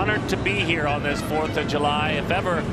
honored to be here on this 4th of July. If ever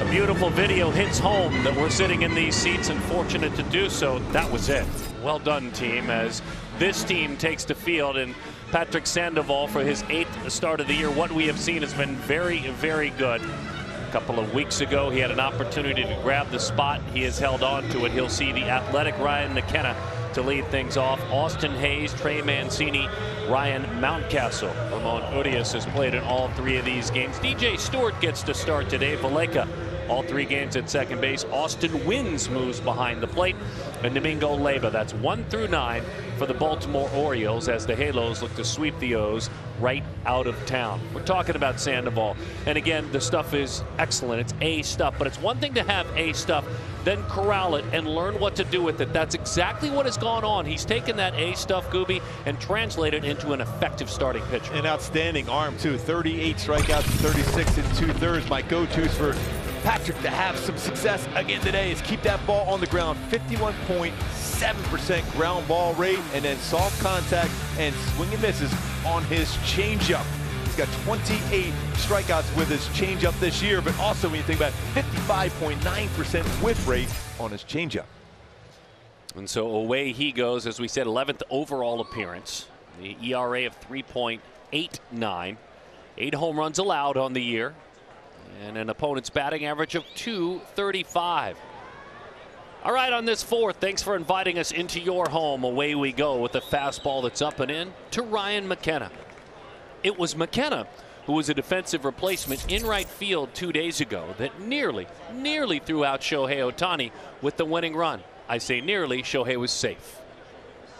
a beautiful video hits home that we're sitting in these seats and fortunate to do so, that was it. Well done, team, as this team takes the field. And Patrick Sandoval, for his 8th start of the year, what we have seen has been very, very good. A couple of weeks ago, he had an opportunity to grab the spot. He has held on to it. He'll see the athletic Ryan McKenna to lead things off. Austin Hayes, Trey Mancini, Ryan Mountcastle. Ramon Urias has played in all 3 of these games. DJ Stewart gets to start today. Valleca, all 3 games at second base. Austin Wins moves behind the plate. And Domingo Leyva. That's 1 through 9 for the Baltimore Orioles as the Halos look to sweep the O's right out of town. We're talking about Sandoval. And again, the stuff is excellent. It's A stuff. But it's one thing to have A stuff, then corral it and learn what to do with it. That's exactly what has gone on. He's taken that A stuff, Gooby, and translated it into an effective starting pitcher. An outstanding arm, too. 38 strikeouts, 36 2/3. My go-tos for Patrick to have some success again today is keep that ball on the ground. 51.7% ground ball rate, and then soft contact and swing and misses on his changeup. He's got 28 strikeouts with his changeup this year, but also when you think about 55.9% whiff rate on his changeup. And so away he goes, as we said, 11th overall appearance. The ERA of 3.89. 8 home runs allowed on the year. And an opponent's batting average of .235. All right, on this 4th, thanks for inviting us into your home. Away we go with a fastball that's up and in to Ryan McKenna. It was McKenna who was a defensive replacement in right field 2 days ago that nearly threw out Shohei Ohtani with the winning run. I say nearly. Shohei was safe.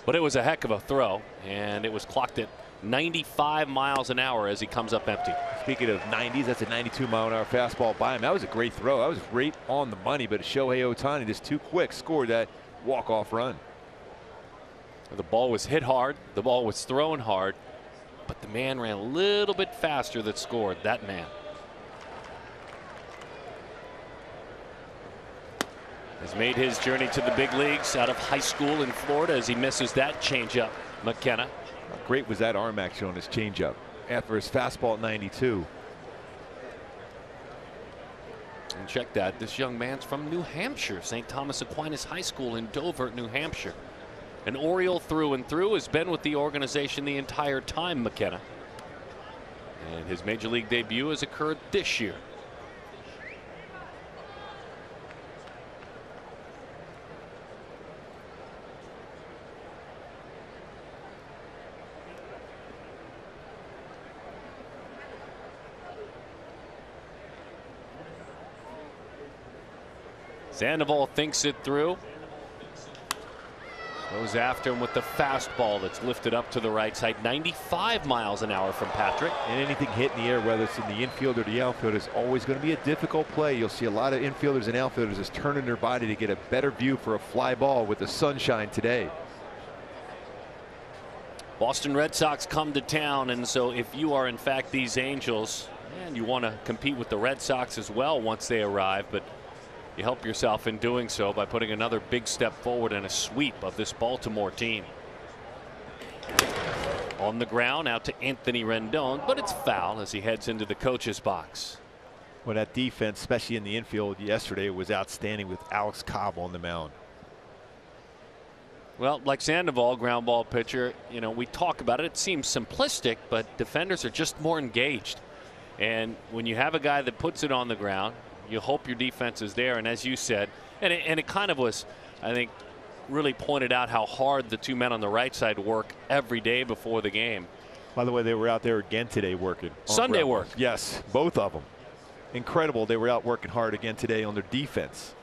But it was a heck of a throw, and it was clocked at 95 miles an hour as he comes up empty. Speaking of 90s, that's a 92-mile-an-hour fastball by him. That was a great throw. That was right on the money, but Shohei Ohtani, just too quick, scored that walk-off run. The ball was hit hard. The ball was thrown hard, but the man ran a little bit faster that scored. That man. Has made his journey to the big leagues out of high school in Florida as he misses that changeup. McKenna. How great was that arm action on his changeup after his fastball at 92. And check that. This young man's from New Hampshire, St. Thomas Aquinas High School in Dover, New Hampshire. An Oriole through and through, has been with the organization the entire time, McKenna. And his major league debut has occurred this year. Sandoval thinks it through. Goes after him with the fastball that's lifted up to the right side. 95 miles an hour from Patrick. And anything hit in the air, whether it's in the infield or the outfield, is always going to be a difficult play. You'll see a lot of infielders and outfielders just turning their body to get a better view for a fly ball with the sunshine today. Boston Red Sox come to town, and so if you are in fact these Angels, and you want to compete with the Red Sox as well once they arrive, but you help yourself in doing so by putting another big step forward in a sweep of this Baltimore team. On the ground out to Anthony Rendon, but it's foul as he heads into the coach's box. Well, that defense, especially in the infield yesterday, was outstanding with Alex Cobb on the mound. Well, like Sandoval, ground ball pitcher, you know, we talk about it. It seems simplistic, but defenders are just more engaged. And when you have a guy that puts it on the ground, you hope your defense is there. And as you said, and it kind of was, I think, really pointed out how hard the 2 men on the right side work every day before the game. By the way, they were out there again today working. Sunday work. Yes, both of them. Incredible. They were out working hard again today on their defense.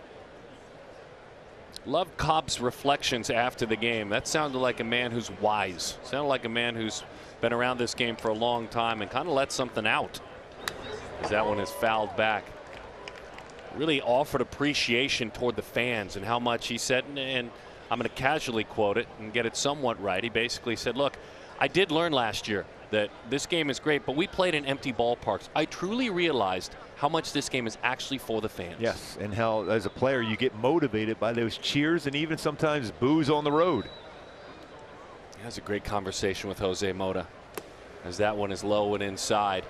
Love Cobb's reflections after the game. That sounded like a man who's wise. Sounded like a man who's been around this game for a long time and kind of let something out as that one is fouled back. Really offered appreciation toward the fans and how much he said, and I'm going to casually quote it and get it somewhat right. He basically said, look, I did learn last year that this game is great, but we played in empty ballparks. I truly realized how much this game is actually for the fans. Yes, and how as a player you get motivated by those cheers and even sometimes boos on the road. That's a great conversation with Jose Mota as that one is low and inside.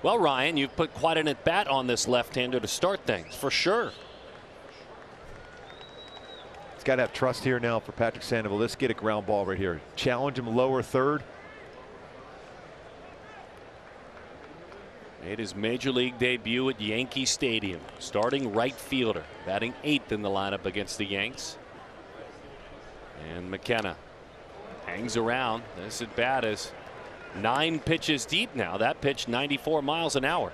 Well, Ryan, you've put quite an at-bat on this left-hander to start things, for sure. He's got to have trust here now for Patrick Sandoval. Let's get a ground ball right here. Challenge him lower third. Made his major league debut at Yankee Stadium. Starting right fielder. Batting 8th in the lineup against the Yanks. And McKenna hangs around. This at bat is 9 pitches deep now. That pitch 94 miles an hour.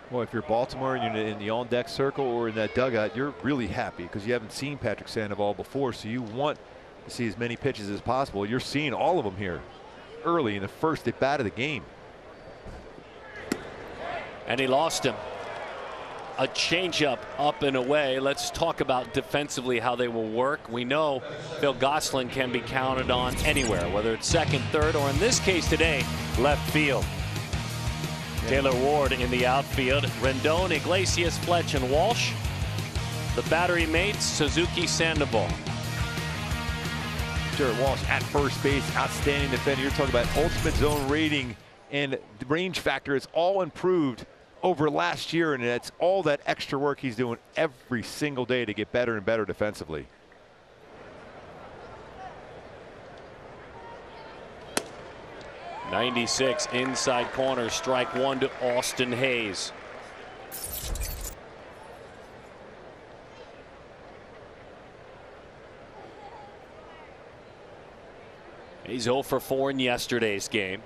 Well, if you're Baltimore and you're in the on-deck circle or in that dugout, you're really happy because you haven't seen Patrick Sandoval before, so you want to see as many pitches as possible. You're seeing all of them here early in the first at bat of the game. And he lost him. A changeup up and away. Let's talk about defensively how they will work. We know Phil Gosselin can be counted on anywhere, whether it's second, third, or in this case today, left field. Taylor Ward in the outfield. Rendon, Iglesias, Fletch, and Walsh. The battery mates, Suzuki, Sandoval. Jared Walsh at first base, outstanding defender. You're talking about ultimate zone rating, and the range factor is all improved over last year, and it's all that extra work he's doing every single day to get better and better defensively. '96 inside corner, strike 1 to Austin Hayes. He's 0 for 4 in yesterday's game.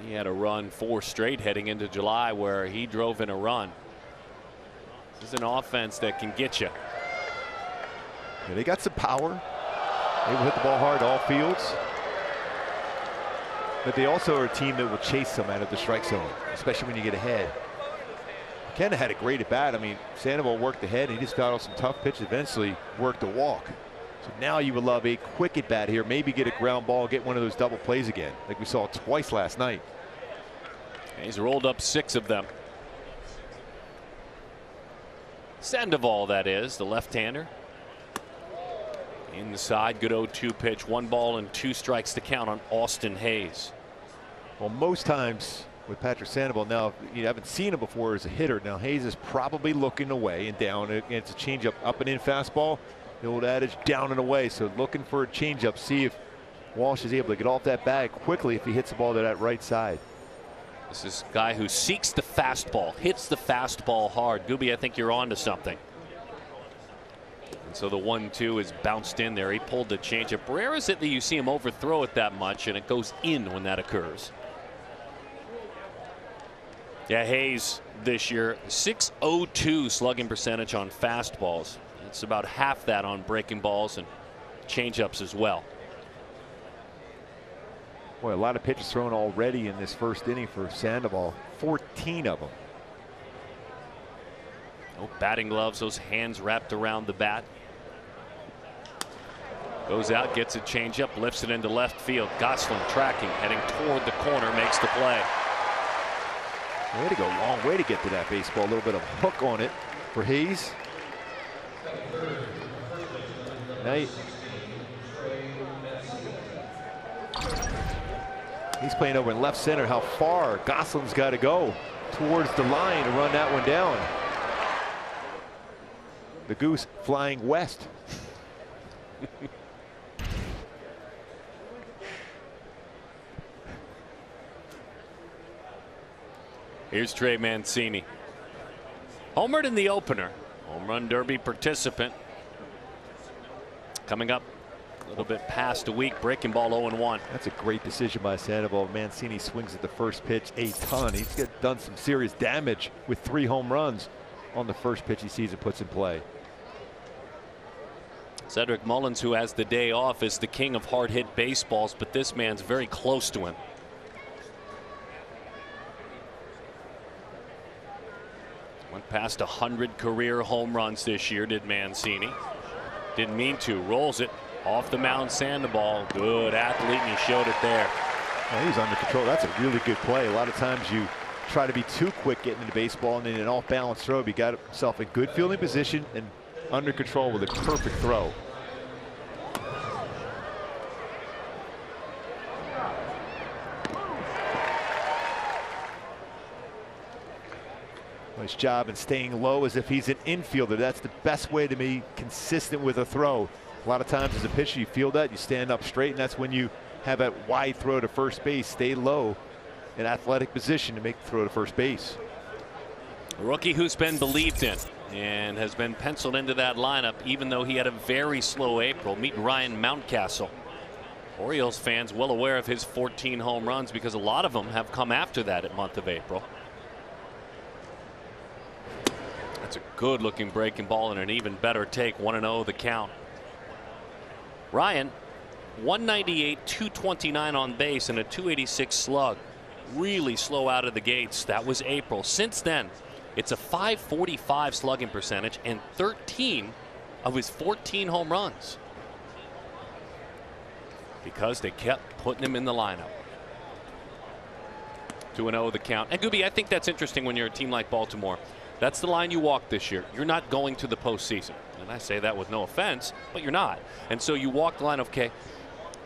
He had a run 4 straight heading into July where he drove in a run. This is an offense that can get you. Yeah, they got some power. They will hit the ball hard all fields. But they also are a team that will chase them out of the strike zone, especially when you get ahead. McKenna had a great at bat. I mean, Sandoval worked ahead. He just got off some tough pitches, eventually worked a walk. So now you would love a quick at bat here, maybe get a ground ball, get one of those double plays again, like we saw twice last night. He's rolled up 6 of them. Sandoval, that is, the left-hander. Inside, good 0-2 pitch. 1 ball and 2 strikes to count on Austin Hayes. Well, most times with Patrick Sandoval, now you haven't seen him before as a hitter. Now Hayes is probably looking away and down. It's a changeup, up and in fastball. The old adage, down and away. So looking for a changeup. See if Walsh is able to get off that bag quickly if he hits the ball to that right side. This is a guy who seeks the fastball, hits the fastball hard. Gooby, I think you're on to something. And so the 1-2 is bounced in there. He pulled the changeup. Rare is it that you see him overthrow it that much, and it goes in when that occurs. Yeah, Hayes this year, .602 slugging percentage on fastballs. It's about half that on breaking balls and changeups as well. Boy, a lot of pitches thrown already in this first inning for Sandoval. 14 of them. No batting gloves, those hands wrapped around the bat. Goes out, gets a changeup, lifts it into left field. Gosselin tracking, heading toward the corner, makes the play. Way to go, long way to get to that baseball. A little bit of hook on it for Hayes. Night. He's playing over in left center. How far Gosselin's got to go towards the line to run that one down. The goose flying west. Here's Trey Mancini. Homered in the opener. Home run derby participant. Coming up a little bit past a week. Breaking ball 0-1. That's a great decision by Sandoval. Mancini swings at the first pitch a ton. He's done some serious damage with 3 home runs on the first pitch he sees and puts in play. Cedric Mullins, who has the day off, is the king of hard hit baseballs, but this man's very close to him. Went past 100 career home runs this year, did Mancini. Didn't mean to. Rolls it off the mound. Sandoval, good athlete, and he showed it there. Well, he's under control. That's a really good play. A lot of times you try to be too quick getting into baseball, and then an off-balance throw. He got himself in good fielding position and under control with a perfect throw. Nice job in staying low as if he's an infielder. That's the best way to be consistent with a throw. A lot of times as a pitcher, you feel that, you stand up straight, and that's when you have that wide throw to first base. Stay low in athletic position to make the throw to first base. A rookie who's been believed in and has been penciled into that lineup, even though he had a very slow April. Meet Ryan Mountcastle. Orioles fans well aware of his 14 home runs because a lot of them have come after that month of April. That's a good looking breaking ball and an even better take. 1-0 the count. Ryan, 198, 229 on base, and a 286 slug. Really slow out of the gates. That was April. Since then, it's a 545 slugging percentage and 13 of his 14 home runs, because they kept putting him in the lineup. 2-0 the count. And Gooby, I think that's interesting when you're a team like Baltimore. That's the line you walk this year. You're not going to the postseason. And I say that with no offense, but you're not. And so you walk the line of, okay,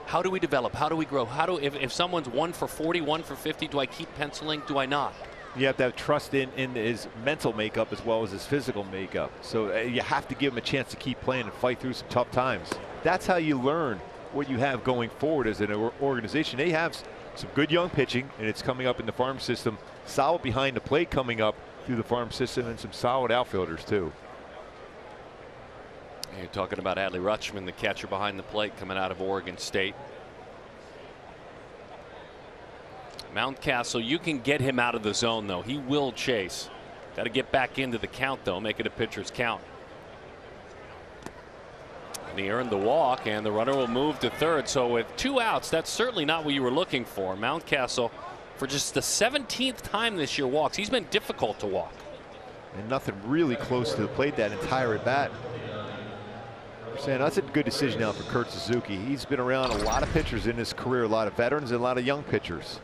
how do we develop? How do we grow? If someone's 1 for 40, 1 for 50, do I keep penciling? Do I not? You have to have trust in his mental makeup as well as his physical makeup. So you have to give him a chance to keep playing and fight through some tough times. That's how you learn what you have going forward as an organization. They have some good young pitching, and it's coming up in the farm system. Solid behind the plate coming up through the farm system, and some solid outfielders too. You're talking about Adley Rutschman, the catcher behind the plate, coming out of Oregon State. Mountcastle, you can get him out of the zone, though. He will chase. Got to get back into the count, though, make it a pitcher's count. And he earned the walk, and the runner will move to third. So with 2 outs, that's certainly not what you were looking for. Mountcastle, for just the 17th time this year, walks. He's been difficult to walk. And nothing really close to the plate that entire at bat. Saying that's a good decision now for Kurt Suzuki. He's been around a lot of pitchers in his career, a lot of veterans and a lot of young pitchers.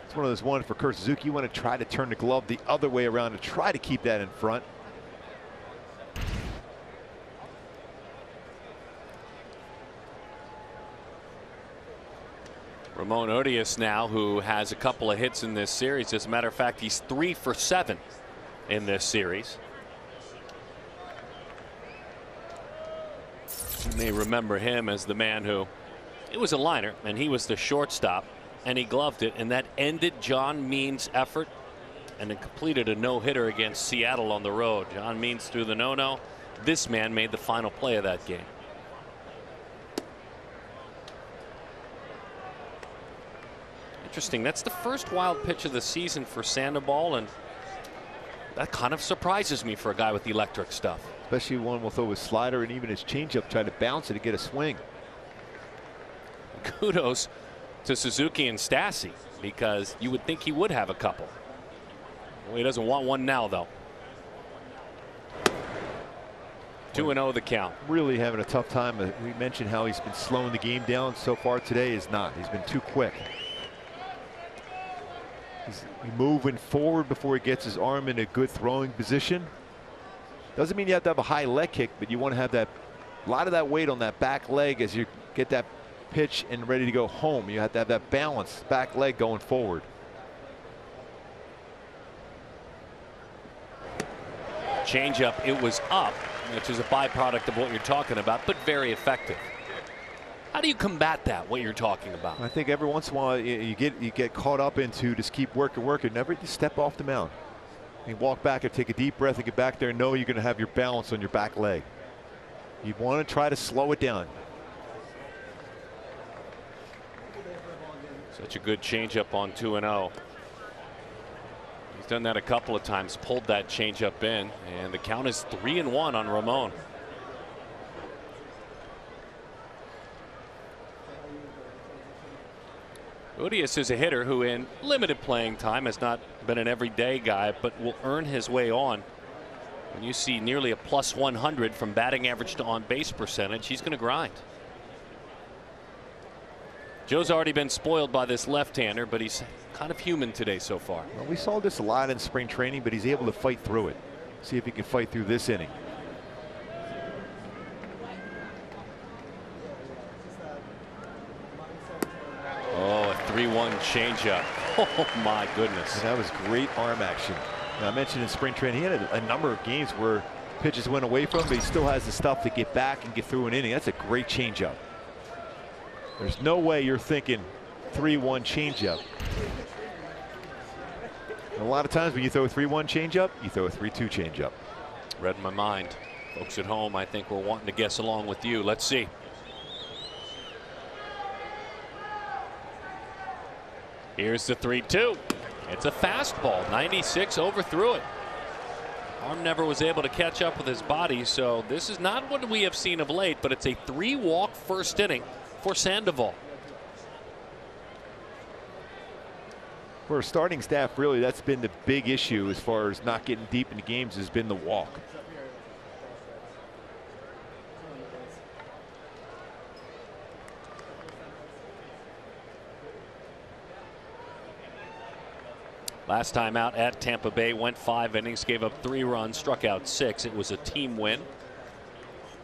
It's one of those ones for Kurt Suzuki. You want to try to turn the glove the other way around to try to keep that in front. Ramon Urias now, who has a couple of hits in this series. As a matter of fact, he's 3 for 7 in this series. You may remember him as the man who, it was a liner, and he was the shortstop, and he gloved it, and that ended John Means' effort, and it completed a no-hitter against Seattle on the road. John Means threw the no-no. This man made the final play of that game. Interesting. That's the first wild pitch of the season for Sandoval, and that kind of surprises me for a guy with electric stuff. Especially one will throw his slider and even his changeup, trying to bounce it to get a swing. Kudos to Suzuki and Stassi, because you would think he would have a couple. Well, he doesn't want one now, though. 2-0 the count. Really having a tough time. We mentioned how he's been slowing the game down so far today. Is not. He's been too quick. He's moving forward before he gets his arm in a good throwing position. Doesn't mean you have to have a high leg kick, but you want to have that, a lot of that weight on that back leg as you get that pitch and ready to go home. You have to have that balance back leg going forward. Changeup, it was up, which is a byproduct of what you're talking about, but very effective. How do you combat that, what you're talking about? I think every once in a while you get caught up into just keep working, never just step off the mound. You walk back and take a deep breath and get back there and know you're going to have your balance on your back leg. You want to try to slow it down. Such a good changeup on 2-0. He's done that a couple of times, pulled that changeup in, and the count is 3-1 on Ramon. Urias is a hitter who in limited playing time has not been an everyday guy, but will earn his way on. When you see nearly a +100 from batting average to on base percentage, he's going to grind. Joe's already been spoiled by this left-hander, but he's kind of human today so far. Well, we saw this a lot in spring training, but he's able to fight through it. See if he can fight through this inning. Oh, a 3-1 changeup. Oh, my goodness. And that was great arm action. Now, I mentioned in spring training, he had a number of games where pitches went away from him, but he still has the stuff to get back and get through an inning. That's a great changeup. There's no way you're thinking 3-1 changeup. A lot of times when you throw a 3-1 changeup, you throw a 3-2 changeup. Read my mind. Folks at home, I think we're wanting to guess along with you. Let's see. Here's the 3-2. It's a fastball. 96 overthrew it. Arm never was able to catch up with his body, so this is not what we have seen of late, but it's a 3-walk first inning for Sandoval. For a starting staff, really, that's been the big issue as far as not getting deep into games, has been the walk. Last time out at Tampa Bay, went 5 innings, gave up 3 runs, struck out 6. It was a team win.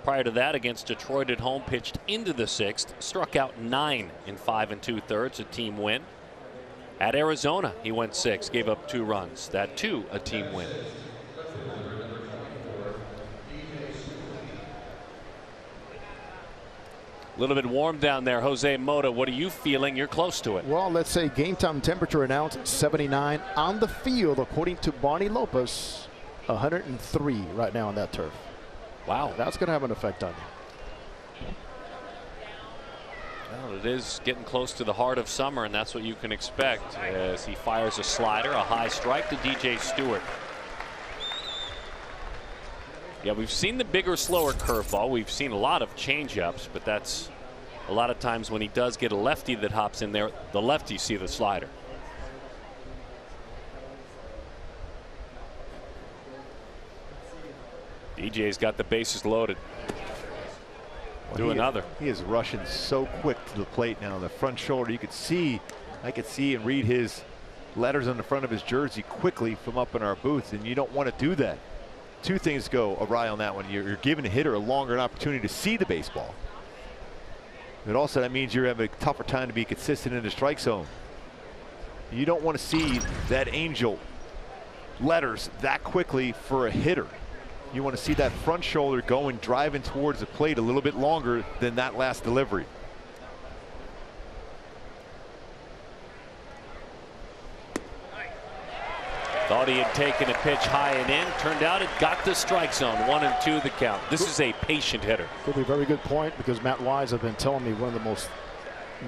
Prior to that, against Detroit at home, pitched into the 6th, struck out 9 in 5 2/3, a team win. At Arizona, he went 6, gave up 2 runs. That too, a team win. A little bit warm down there. Jose Mota, what are you feeling? You're close to it. Well, let's say game time temperature announced 79 on the field, according to Barney Lopez. 103 right now on that turf. Wow. That's going to have an effect on you. Well, it is getting close to the heart of summer, and that's what you can expect as he fires a slider, a high strike to DJ Stewart. Yeah, we've seen the bigger, slower curveball. We've seen a lot of changeups, but that's a lot of times when he does get a lefty that hops in there, the lefties see the slider. DJ's got the bases loaded. Do another. He is rushing so quick to the plate now. The front shoulder, you could see, I could see and read his letters on the front of his jersey quickly from up in our booth, and you don't want to do that. 2 things go awry on that one. You're giving a hitter a longer opportunity to see the baseball. But also that means you're having a tougher time to be consistent in the strike zone. You don't want to see that angel letters that quickly for a hitter. You want to see that front shoulder going, driving towards the plate a little bit longer than that last delivery. Thought he had taken a pitch high and in. Turned out it got the strike zone. 1-2 the count. This is a patient hitter. Could be a very good point, because Matt Wise has been telling me one of the most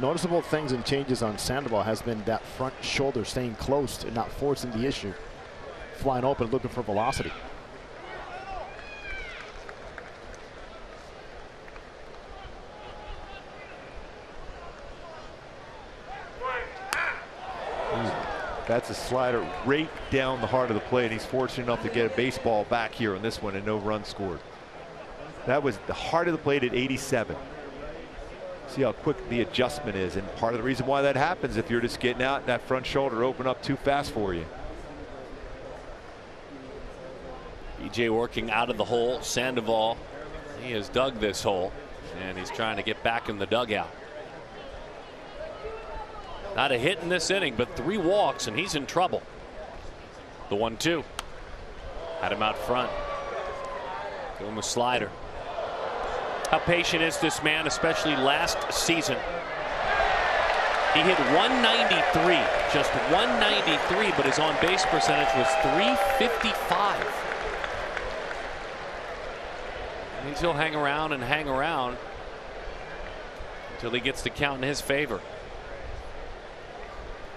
noticeable things and changes on Sandoval has been that front shoulder staying close and not forcing the issue. Flying open, looking for velocity. That's a slider right down the heart of the plate. He's fortunate enough to get a baseball back here on this one and no run scored. That was the heart of the plate at 87. See how quick the adjustment is, and part of the reason why that happens if you're just getting out, that front shoulder open up too fast for you. DJ working out of the hole. Sandoval, he has dug this hole, and he's trying to get back in the dugout. Not a hit in this inning, but 3 walks, and he's in trouble. The 1-2. Had him out front. Give him a slider. How patient is this man, especially last season? He hit 193, just 193, but his on-base percentage was .355. That means he'll hang around and hang around until he gets the count in his favor.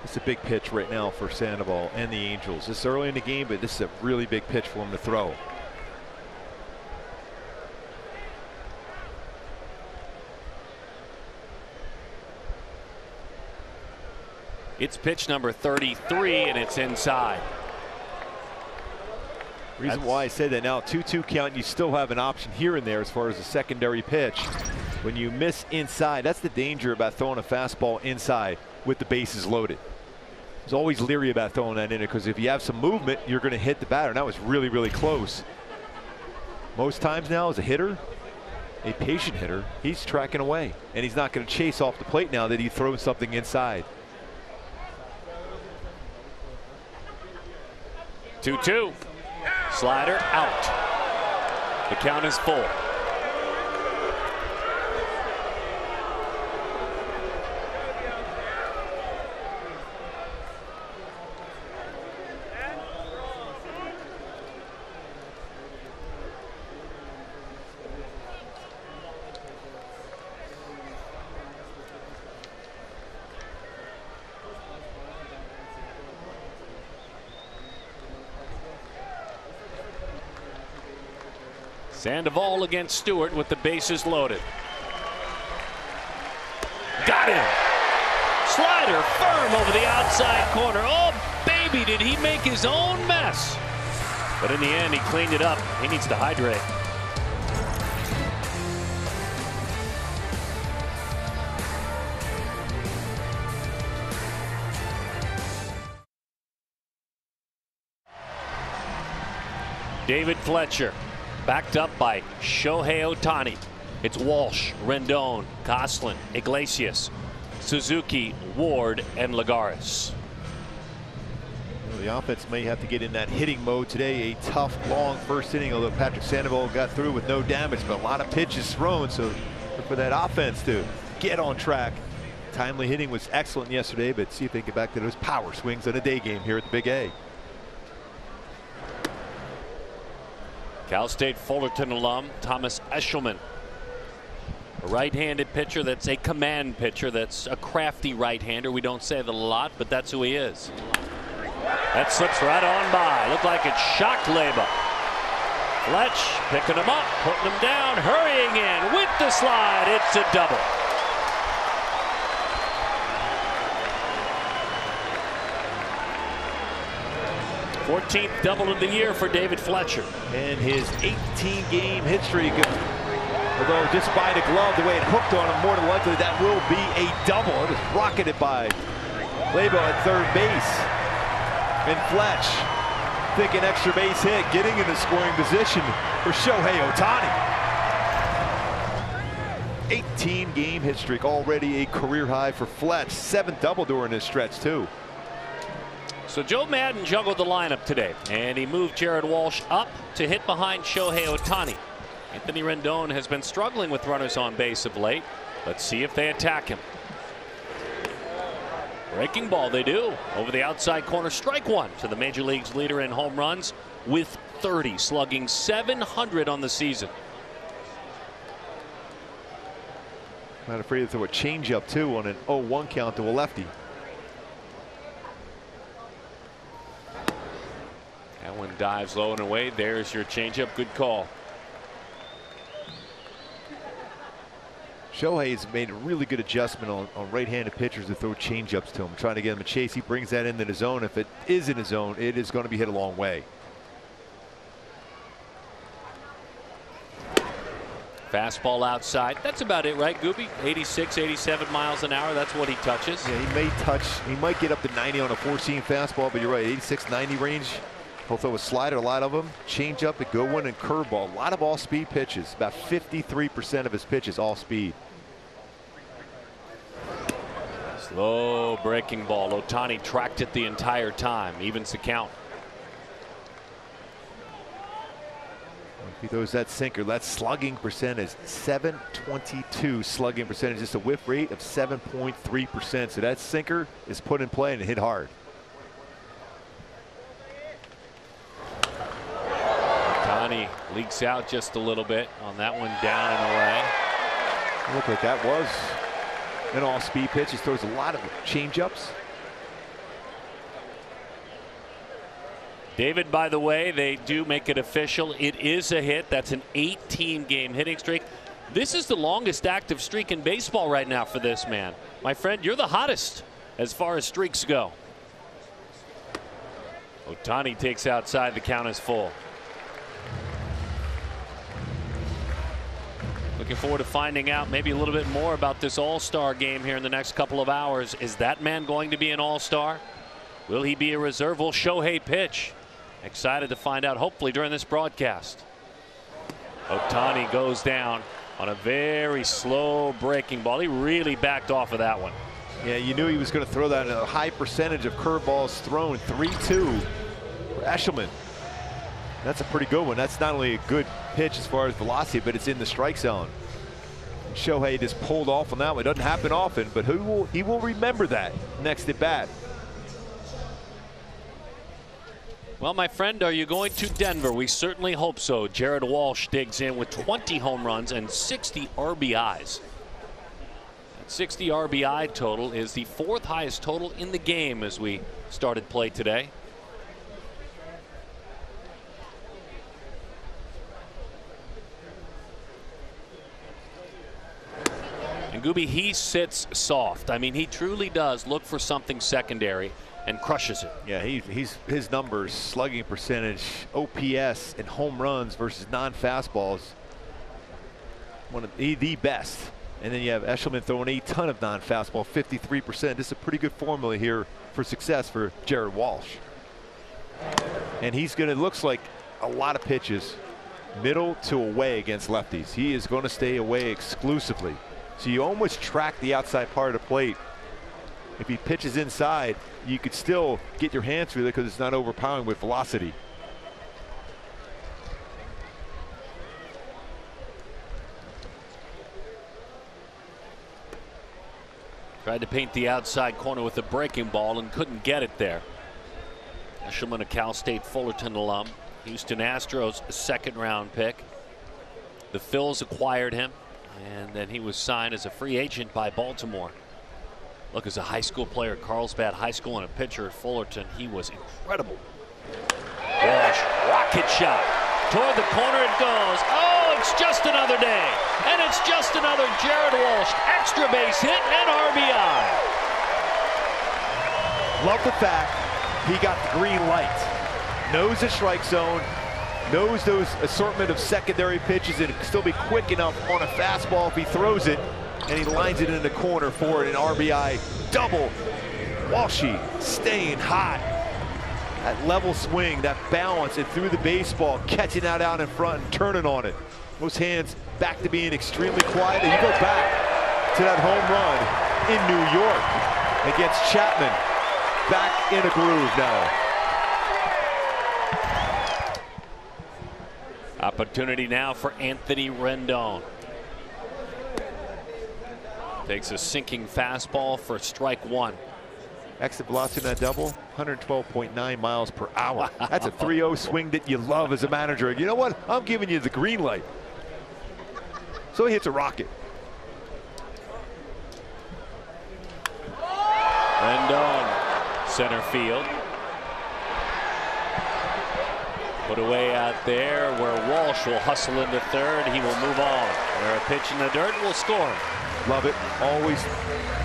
It's a big pitch right now for Sandoval and the Angels. It's early in the game, but this is a really big pitch for him to throw. It's pitch number 33, and it's inside. Reason why I said that now, 2-2 count, you still have an option here and there as far as a secondary pitch. When you miss inside, that's the danger about throwing a fastball inside with the bases loaded. I was always leery about throwing that in there, because if you have some movement, you're going to hit the batter. And that was really, really close. Most times now, as a hitter, a patient hitter, he's tracking away, and he's not going to chase off the plate now that he throws something inside. 2-2. Slider out. The count is full. Sandoval against Stewart with the bases loaded. Got him. Slider firm over the outside corner. Oh, baby, did he make his own mess. But in the end, he cleaned it up. He needs to hydrate. David Fletcher. Backed up by Shohei Ohtani. It's Walsh, Rendon, Goslin, Iglesias, Suzuki, Ward, and Lagares. Well, the offense may have to get in that hitting mode today. A tough, long first inning, although Patrick Sandoval got through with no damage, but a lot of pitches thrown. So look for that offense to get on track. Timely hitting was excellent yesterday, but see if they can get back to those power swings in a day game here at the Big A. Cal State Fullerton alum Thomas Eshelman, a right-handed pitcher that's a command pitcher, that's a crafty right-hander. We don't say that a lot, but that's who he is. That slips right on by. Looked like it shocked Leba. Fletch picking him up, putting him down, hurrying in with the slide. It's a double. 14th double of the year for David Fletcher. And his 18-game hit streak, although just by the glove, the way it hooked on him, more than likely that will be a double. It was rocketed by Lebo at third base. And Fletch thinking extra base hit, getting in the scoring position for Shohei Ohtani. 18-game hit streak, already a career high for Fletch. 7th double during this stretch, too. So Joe Madden juggled the lineup today, and he moved Jared Walsh up to hit behind Shohei Ohtani. Anthony Rendon has been struggling with runners on base of late. Let's see if they attack him. Breaking ball, they do. Over the outside corner, strike one to the Major League's leader in home runs with 30, slugging 700 on the season. Not afraid to throw a changeup, too, on an 0-1 count to a lefty. That one dives low and away. There's your changeup. Good call. Shohei's made a really good adjustment on right-handed pitchers to throw changeups to him, trying to get him a chase. He brings that into the zone. If it is in his zone, it is going to be hit a long way. Fastball outside. That's about it, right, Gooby? 86, 87 miles an hour. That's what he touches. Yeah, he may touch. He might get up to 90 on a four-seam fastball, but you're right, 86, 90 range. He'll throw a slider, a lot of them. Change up, a good one, and curveball. A lot of all-speed pitches. About 53% of his pitches all speed. Slow breaking ball. Ohtani tracked it the entire time. Evens the count. If he throws that sinker, that slugging percentage, 722 slugging percentage, just a whiff rate of 7.3%. So that sinker is put in play and hit hard. Ohtani leaks out just a little bit on that one, down and away. It looked like that was an all-speed pitch. He throws a lot of change-ups. David, by the way, they do make it official. It is a hit. That's an 18-game hitting streak. This is the longest active streak in baseball right now for this man. My friend, you're the hottest as far as streaks go. Ohtani takes outside. The count is full. Looking forward to finding out maybe a little bit more about this all-star game here in the next couple of hours. Is that man going to be an all-star? Will he be a reserve? Will Shohei pitch? Excited to find out, hopefully, during this broadcast. Ohtani goes down on a very slow breaking ball. He really backed off of that one. Yeah, you knew he was going to throw that. A high percentage of curveballs thrown. 3-2 Eshelman. That's a pretty good one. That's not only a good pitch as far as velocity, but it's in the strike zone. Shohei just pulled off on that one. It doesn't happen often, but he will remember that next at bat. Well, my friend, are you going to Denver? We certainly hope so. Jared Walsh digs in with 20 home runs and 60 RBIs. That 60 RBI total is the 4th highest total in the game as we started play today. And Gooby, he sits soft. I mean, he truly does look for something secondary and crushes it. Yeah, his numbers, slugging percentage, OPS, and home runs versus non-fastballs, one of the best. And then you have Eshelman throwing a ton of non-fastball, 53%. This is a pretty good formula here for success for Jared Walsh. And he's going to, looks like a lot of pitches middle to away against lefties. He is going to stay away exclusively. So you almost track the outside part of the plate. If he pitches inside, you could still get your hands through it because it's not overpowering with velocity. Tried to paint the outside corner with a breaking ball and couldn't get it there. Eshelman, a Cal State Fullerton alum, Houston Astros 2nd round pick. The Phils acquired him, and then he was signed as a free agent by Baltimore. Look, as a high school player at Carlsbad High School and a pitcher at Fullerton, he was incredible. Walsh, rocket shot. Toward the corner it goes. Oh, it's just another day. And it's just another Jared Walsh extra base hit and RBI. Love the fact he got the green light. Knows the strike zone, knows those assortment of secondary pitches, and still be quick enough on a fastball if he throws it, and he lines it in the corner for an RBI double. Walshy staying hot. That level swing, that balance, and through the baseball, catching that out in front and turning on it. Those hands back to being extremely quiet, and you go back to that home run in New York against Chapman. Back in a groove now. Opportunity now for Anthony Rendon. Takes a sinking fastball for strike 1. Exit velocity on that double, 112.9 miles per hour. That's a 3-0 swing that you love as a manager. You know what? I'm giving you the green light. So he hits a rocket. Rendon, center field. Put away out there where Walsh will hustle into third. He will move on. Where a pitch in the dirt will score. Love it. Always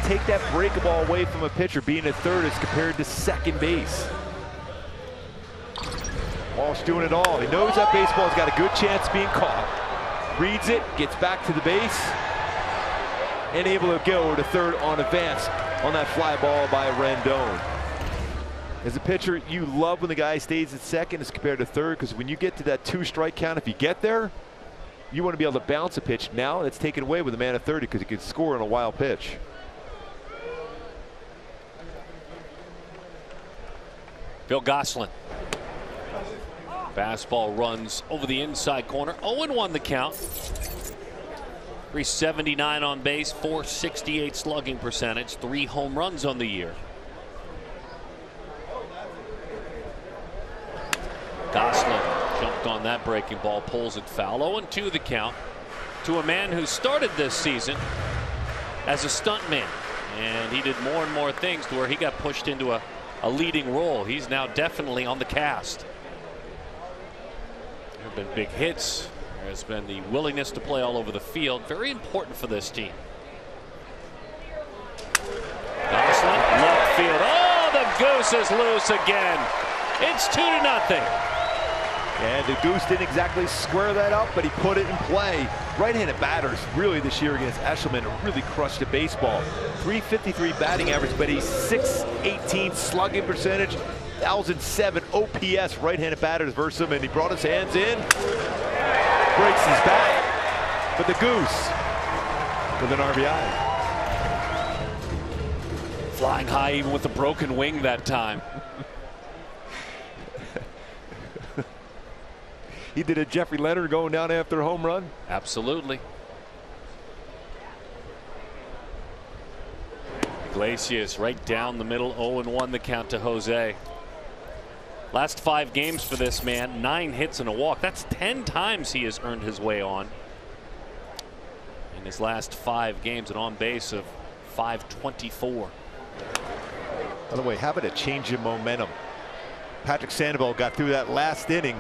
take that break ball away from a pitcher being at third as compared to second base. Walsh doing it all. He knows that baseball's got a good chance being caught. Reads it, gets back to the base, and able to go to third on advance on that fly ball by Rendon. As a pitcher, you love when the guy stays at second as compared to third, because when you get to that 2-strike count, if you get there, you want to be able to bounce a pitch. Now it's taken away with a man at 30 because he can score on a wild pitch. Phil Gosselin. Fastball runs over the inside corner. 0-1 the count. 379 on base, 468 slugging percentage, 3 home runs on the year. Gosselin jumped on that breaking ball, pulls it foul. 0-2 the count to a man who started this season as a stuntman, and he did more and more things to where he got pushed into a leading role. He's now definitely on the cast. There have been big hits. There has been the willingness to play all over the field. Very important for this team. Gosselin, left field. Oh, the goose is loose again. It's 2-0. And the Goose didn't exactly square that up, but he put it in play. Right-handed batters really this year against Eshelman really crushed the baseball. 353 batting average, but a 618 slugging percentage, 1,007 OPS right-handed batters versus him, and he brought his hands in, breaks his bat, but the Goose with an RBI. Flying high even with a broken wing that time. He did a Jeffrey Leonard going down after a home run. Absolutely. Iglesias right down the middle, 0-1 the count to Jose. Last 5 games for this man, 9 hits and a walk. That's 10 times he has earned his way on. In his last 5 games, an on base of .524. By the way, how about a change in momentum? Patrick Sandoval got through that last inning,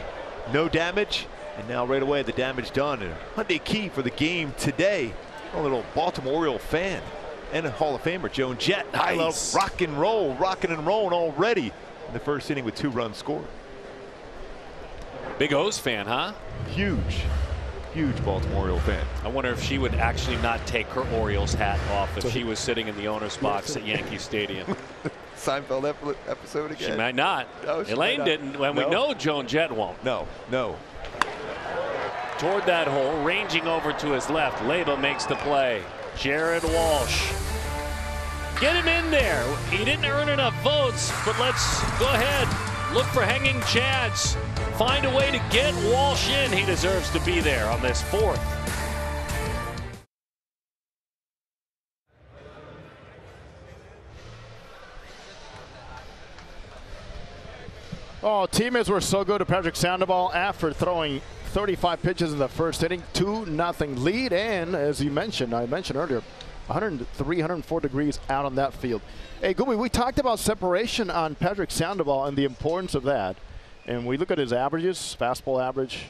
no damage, and now right away the damage done. And Hyundai key for the game today. A little Baltimore Oriole fan and a Hall of Famer, Joan Jett. Nice. I love rock and roll, rocking and rolling already in the first inning with 2 runs scored. Big O's fan, huh? Huge Baltimore Oriole fan. I wonder if she would actually not take her Orioles hat off if she was sitting in the owner's box at Yankee Stadium. Seinfeld episode again. She might not. No, she Elaine might not. didn't. When we know Joan Jett won't. No. Toward that hole, ranging over to his left. Leyba makes the play. Jared Walsh. Get him in there. He didn't earn enough votes, but let's go ahead. Look for hanging chads. Find a way to get Walsh in. He deserves to be there on this 4th. Oh, teammates were so good to Patrick Sandoval after throwing 35 pitches in the first inning. 2-0 lead, and as you mentioned, I mentioned earlier, 103, 104 degrees out on that field. Hey, Gooby, we talked about separation on Patrick Sandoval and the importance of that. And we look at his averages, fastball average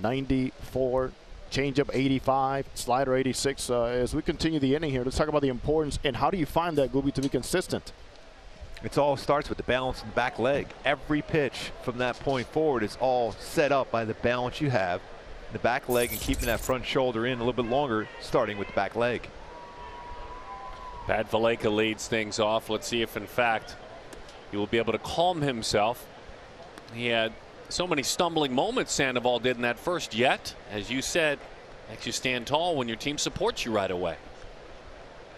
94, changeup 85, slider 86. As we continue the inning here, let's talk about the importance and how do you find that, Gooby, to be consistent? It all starts with the balance in the back leg. Every pitch from that point forward is all set up by the balance you have in the back leg and keeping that front shoulder in a little bit longer, starting with the back leg. Pat Valaika leads things off. Let's see if, in fact, he will be able to calm himself. He had so many stumbling moments, Sandoval did in that first, yet, as you said, makes you stand tall when your team supports you right away.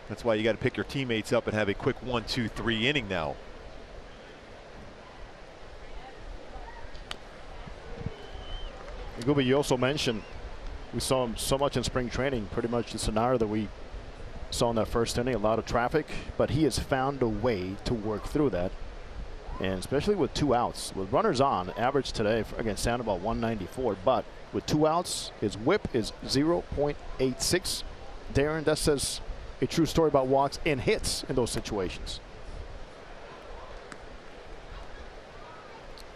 That's why you got to pick your teammates up and have a quick 1, 2, 3 inning now. Gooby, you also mentioned we saw him so much in spring training, pretty much the scenario that we saw in that first inning, a lot of traffic, but he has found a way to work through that. And especially with 2 outs, with runners on, average today against Sandoval 194, but with 2 outs, his whip is 0.86. Darren, that says a true story about walks and hits in those situations.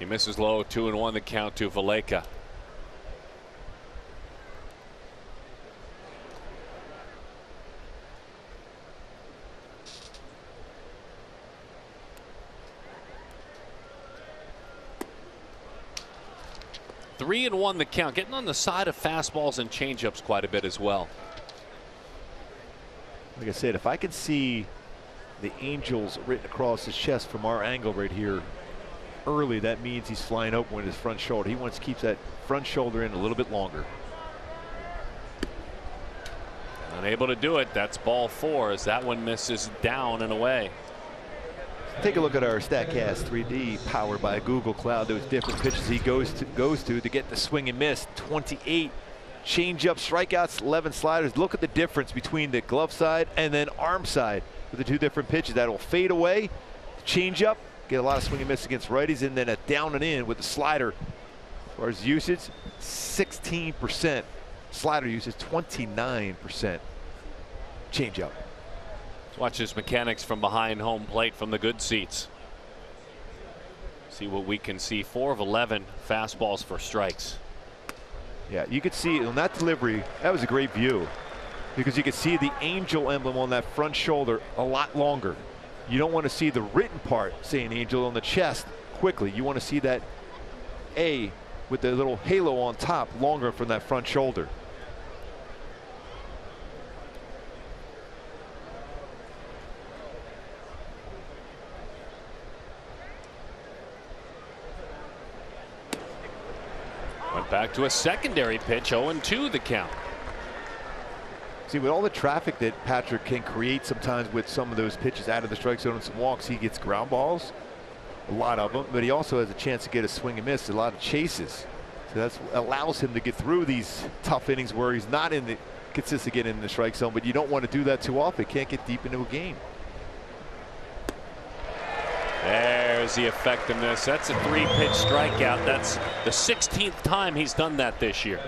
He misses low, 2-1 the count to Valaika. Three and 1 the count, getting on the side of fastballs and changeups quite a bit as well. Like I said, if I could see the Angels written across his chest from our angle right here early, that means he's flying open with his front shoulder. He wants to keep that front shoulder in a little bit longer. Unable to do it. That's ball 4 as that one misses down and away. Take a look at our StatCast 3D powered by Google Cloud. Those different pitches he goes to get the swing and miss. 28 changeup strikeouts, 11 sliders. Look at the difference between the glove side and then arm side with the 2 different pitches. That will fade away. Changeup, get a lot of swing and miss against righties, and then a down and in with the slider. As far as usage, 16% slider usage, 29% changeup. Watch his mechanics from behind home plate from the good seats. See what we can see. 4 of 11 fastballs for strikes. Yeah, you could see on that delivery, that was a great view because you could see the Angel emblem on that front shoulder a lot longer. You don't want to see the written part saying Angel on the chest quickly. You want to see that A with the little halo on top longer from that front shoulder. Went back to a secondary pitch, 0-2 the count. See, with all the traffic that Patrick can create sometimes with some of those pitches out of the strike zone and some walks, he gets ground balls, a lot of them, but he also has a chance to get a swing and miss, a lot of chases. So that allows him to get through these tough innings where he's not in the consistent getting in the strike zone, but you don't want to do that too often. Can't get deep into a game. There's the effectiveness. That's a 3-pitch strikeout. That's the 16th time he's done that this year.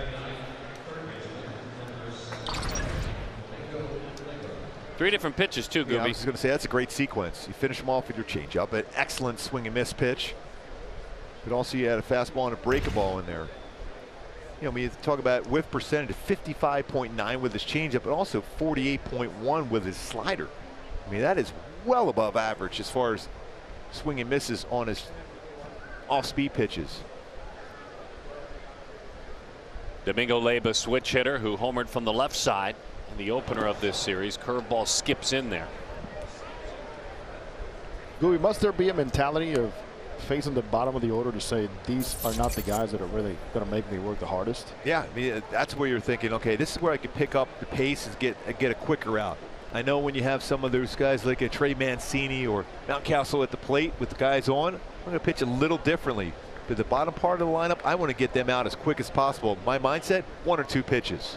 Three different pitches too, Gooby. Yeah, I was going to say that's a great sequence. You finish them off with your changeup, an excellent swing and miss pitch. But also you had a fastball and a breaking ball in there. You know, when you talk about whiff percentage, 55.9 with his changeup, but also 48.1 with his slider. I mean, that is well above average as far as swing and misses on his off-speed pitches. Domingo Leyba, switch hitter, who homered from the left side in the opener of this series. Curveball skips in there. Gooby, must there be a mentality of facing the bottom of the order to say these are not the guys that are really going to make me work the hardest? Yeah, I mean, that's where you're thinking, okay, this is where I could pick up the pace and get a quicker out. I know when you have some of those guys like a Trey Mancini or Mountcastle at the plate with the guys on, I'm going to pitch a little differently. But the bottom part of the lineup, I want to get them out as quick as possible. My mindset, 1 or 2 pitches.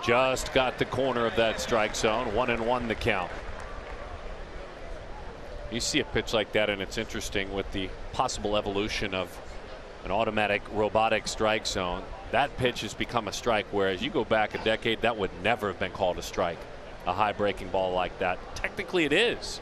Just got the corner of that strike zone. 1-1 the count. You see a pitch like that, and it's interesting with the possible evolution of an automatic robotic strike zone. That pitch has become a strike, whereas you go back a decade, that would never have been called a strike. A high breaking ball like that. Technically it is.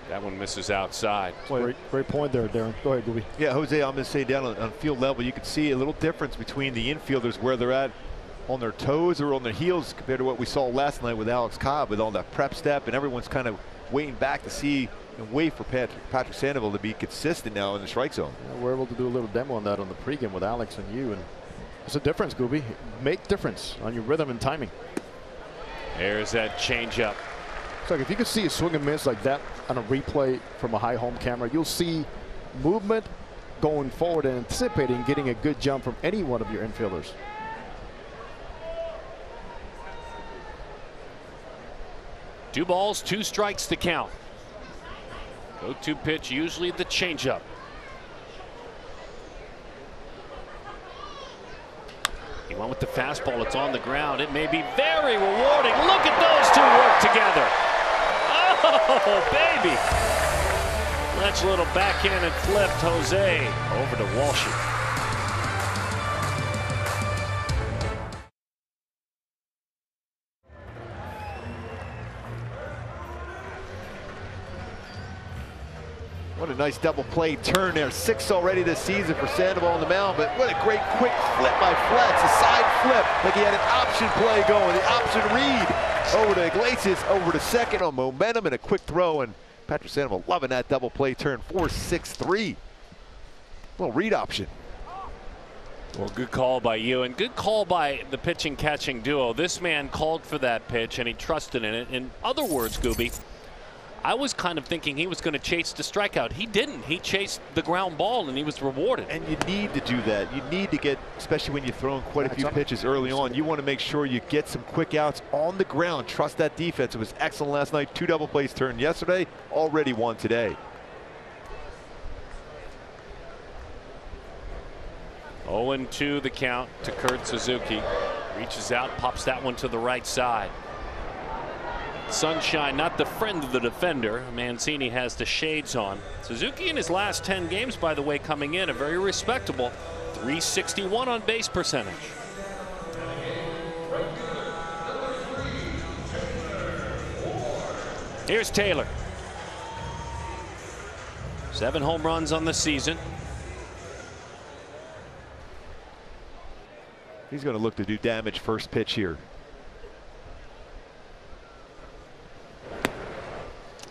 That one misses outside. Great point there, Darren. Go ahead, Gooby. Yeah, Jose, I'm going to say down on field level, you can see a little difference between the infielders where they're at on their toes or on their heels compared to what we saw last night with Alex Cobb with all that prep step, and everyone's kind of waiting back to see and wait for Patrick Sandoval to be consistent now in the strike zone. Yeah, we're able to do a little demo on that on the pregame with Alex and you, and it's a difference, Gooby. Make difference on your rhythm and timing. There's that changeup. It's like if you could see a swing and miss like that on a replay from a high home camera, you'll see movement going forward and anticipating getting a good jump from any one of your infielders. Two balls, 2 strikes to count. Go-to pitch, usually the changeup. He went with the fastball. It's on the ground. It may be very rewarding. Look at those two work together. Oh, baby. Let's a little backhand and flipped Jose over to Walsh. What a nice double play turn there. 6 already this season for Sandoval on the mound, but what a great quick flip by Fletch. A side flip, like he had an option play going, the option read over to Iglesias, over to second on momentum and a quick throw, and Patrick Sandoval loving that double play turn. 4-6-3. Little read option. Well, good call by you, and good call by the pitching catching duo. This man called for that pitch and he trusted in it. In other words, Gooby, I was kind of thinking he was going to chase the strikeout. He didn't. He chased the ground ball and he was rewarded. And you need to do that. You need to get, especially when you're throwing quite a few pitches early on, you want to make sure you get some quick outs on the ground. Trust that defense. It was excellent last night. 2 double plays turned yesterday, already 1 today. 0-2 the count to Kurt Suzuki. Reaches out, pops that one to the right side. Sunshine, not the friend of the defender. Mancini has the shades on. Suzuki in his last 10 games, by the way, coming in a very respectable .361 on base percentage. Here's Taylor. 7 home runs on the season. He's going to look to do damage first pitch here.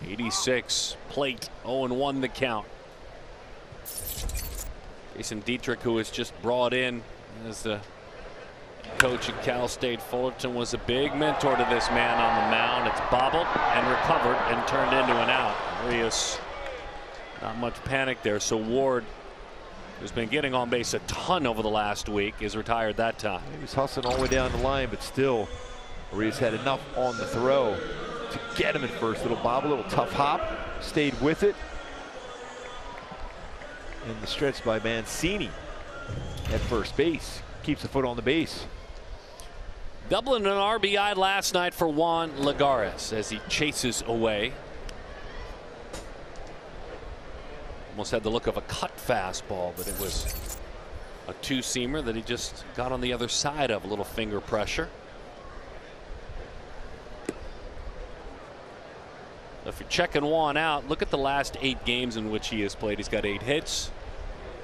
86 plate, 0-1 the count. Jason Dietrich, who was just brought in as the coach at Cal State Fullerton, was a big mentor to this man on the mound. It's bobbled and recovered and turned into an out. Arias, not much panic there. So Ward, who's been getting on base a ton over the last week, is retired that time. He was hustling all the way down the line, but still Arias had enough on the throw. to get him at first. Little bob, a little tough hop, stayed with it. And the stretch by Mancini at first base. Keeps the foot on the base. Doubling an RBI last night for Juan Lagares as he chases away. Almost had the look of a cut fastball, but it was a two-seamer that he just got on the other side of. A little finger pressure. If you're checking Juan out, look at the last 8 games in which he has played. He's got 8 hits.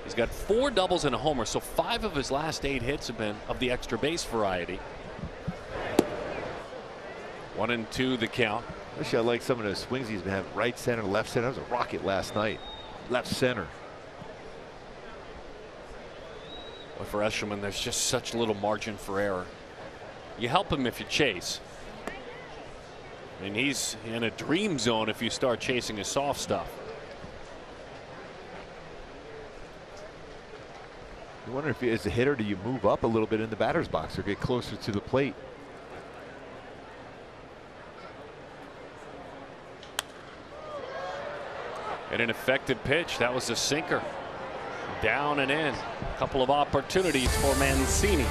He's got 4 doubles and a homer, so 5 of his last 8 hits have been of the extra base variety. 1-2 the count. Actually, I like some of those swings he's been having. Right center, left center. That was a rocket last night. Left center. Well, for Eshelman, there's just such little margin for error. You help him if you chase. I mean, he's in a dream zone if you start chasing his soft stuff. You wonder if, as a hitter, do you move up a little bit in the batter's box or get closer to the plate? And an effective pitch. That was a sinker. Down and in. A couple of opportunities for Mancini.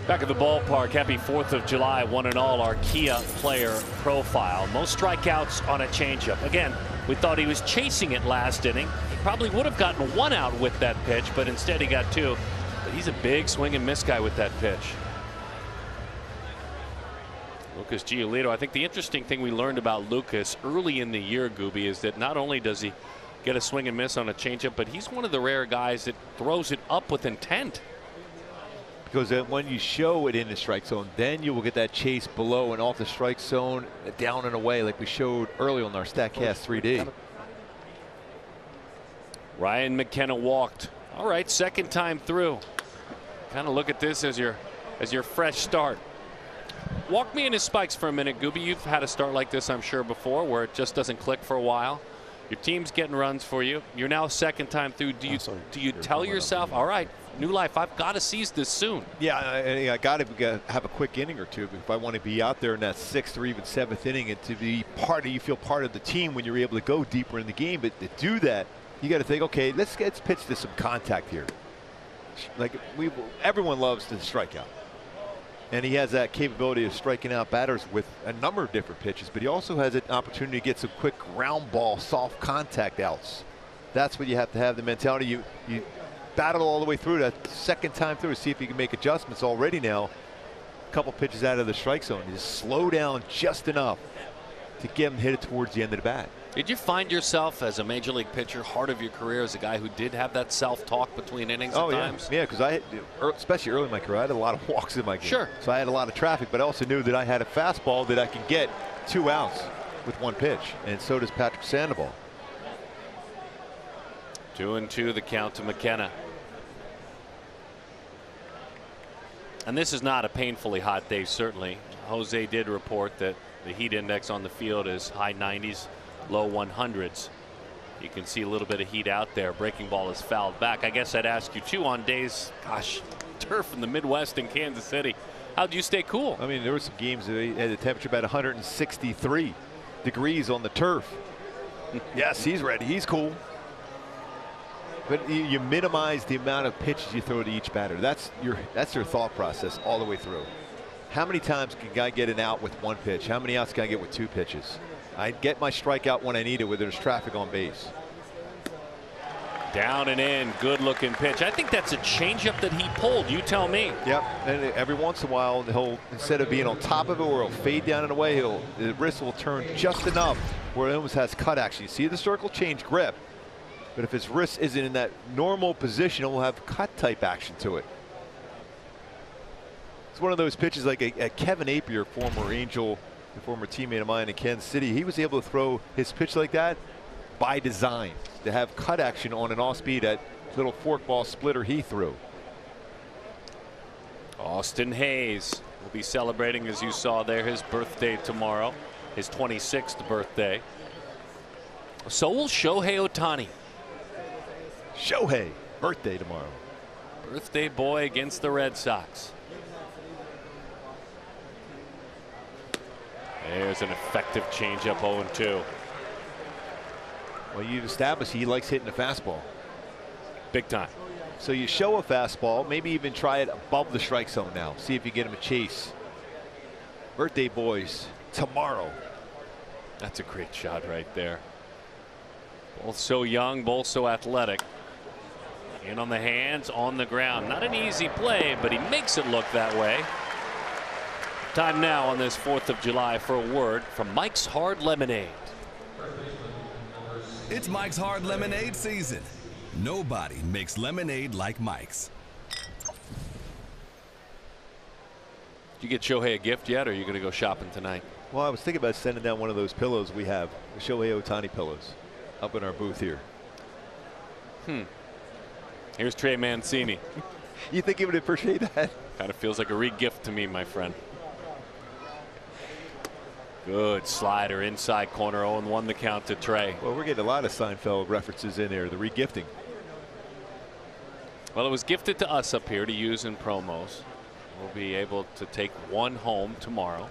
Back at the ballpark, happy 4th of July, 1-all, our Kia player profile. Most strikeouts on a changeup. Again, we thought he was chasing it last inning. He probably would have gotten 1 out with that pitch, but instead he got 2. But he's a big swing and miss guy with that pitch. Lucas Giolito. I think the interesting thing we learned about Lucas early in the year, Gooby, is that not only does he get a swing and miss on a changeup, but he's one of the rare guys that throws it up with intent. Because when you show it in the strike zone, then you will get that chase below and off the strike zone, down and away, like we showed early on our StatCast 3D. Ryan McKenna walked. All right, second time through. Kind of look at this as your fresh start. Walk me in his spikes for a minute, Gooby. You've had a start like this, I'm sure, before, where it just doesn't click for a while. Your team's getting runs for you. You're now second time through. Do you tell yourself, all right, new life, I've got to seize this soon? Yeah, I got to have a quick inning or two if I want to be out there in that 6th or even 7th inning and to be you feel part of the team when you're able to go deeper in the game. But to do that, you got to think, okay, let's pitch to some contact here. Like everyone loves to strike out. And he has that capability of striking out batters with a number of different pitches, but he also has an opportunity to get some quick ground ball, soft contact outs. That's what you have to have the mentality. You battle all the way through that second time through, see if you can make adjustments already now. A couple pitches out of the strike zone. You just slow down just enough to get him hit it towards the end of the bat. Did you find yourself as a major league pitcher, heart of your career, as a guy who did have that self-talk between innings at times? Yeah, because especially early in my career, I had a lot of walks in my game. Sure. So I had a lot of traffic, but I also knew that I had a fastball that I could get 2 outs with 1 pitch, and so does Patrick Sandoval. 2-2 the count to McKenna. And this is not a painfully hot day, certainly. Jose did report that the heat index on the field is high 90s. Low 100s. You can see a little bit of heat out there. Breaking ball is fouled back. I guess I'd ask you too, on days, gosh, turf in the Midwest in Kansas City, how do you stay cool? I mean, there were some games that had the temperature about 163 degrees on the turf. Yes, he's ready. He's cool. But you minimize the amount of pitches you throw to each batter. That's your thought process all the way through. How many times can a guy get an out with 1 pitch? How many outs can I get with 2 pitches? I get my strikeout when I need it, where there's traffic on base. Down and in, good looking pitch. I think that's a changeup that he pulled. You tell me. Yep, and every once in a while, he'll, instead of being on top of it or he'll fade down and away, the wrist will turn just enough where it almost has cut action. You see the circle change grip, but if his wrist isn't in that normal position, it will have cut type action to it. It's one of those pitches like a Kevin Apier, former Angel, a former teammate of mine in Kansas City. He was able to throw his pitch like that by design, to have cut action on an off speed, that little forkball splitter he threw. Austin Hayes will be celebrating, as you saw there, his birthday tomorrow, his 26th birthday. So will Shohei Ohtani. Shohei, birthday tomorrow. Birthday boy against the Red Sox. There's an effective changeup, 0-2. Well, you've established he likes hitting the fastball. Big time. So you show a fastball, maybe even try it above the strike zone now. See if you get him a chase. Birthday boys tomorrow. That's a great shot right there. Both so young, both so athletic. In on the hands, on the ground. Not an easy play, but he makes it look that way. Time now on this 4th of July for a word from Mike's Hard Lemonade. It's Mike's Hard Lemonade season. Nobody makes lemonade like Mike's. Did you get Shohei a gift yet, or are you going to go shopping tonight? Well, I was thinking about sending down one of those pillows we have, the Shohei Ohtani pillows, up in our booth here. Here's Trey Mancini. You think he would appreciate that? Kind of feels like a re-gift to me, my friend. Good slider inside corner. 0-1 the count to Trey. Well, we're getting a lot of Seinfeld references in there. The re-gifting. Well, it was gifted to us up here to use in promos. We'll be able to take one home tomorrow.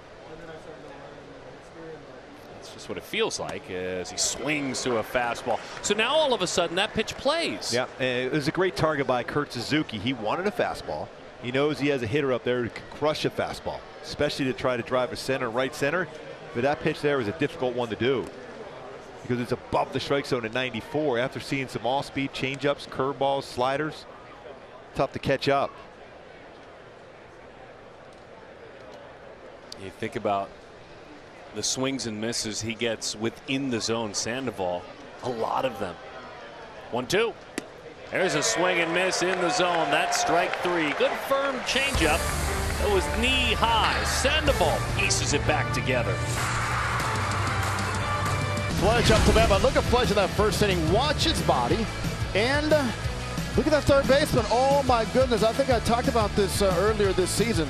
That's just what it feels like as he swings to a fastball. So now all of a sudden that pitch plays. Yeah, it was a great target by Kurt Suzuki. He wanted a fastball. He knows he has a hitter up there who can crush a fastball, especially to try to drive a center, right center. But that pitch there was a difficult one to do because it's above the strike zone at 94. After seeing some all-speed changeups, curveballs, sliders, tough to catch up. You think about the swings and misses he gets within the zone. Sandoval, a lot of them. 1-2. There's a swing and miss in the zone. That's strike 3. Good firm changeup. It was knee high. Sandoval pieces it back together. Fletch up to bat, but look at Fletch in that first inning. Watch his body, and look at that third baseman. Oh my goodness! I think I talked about this earlier this season.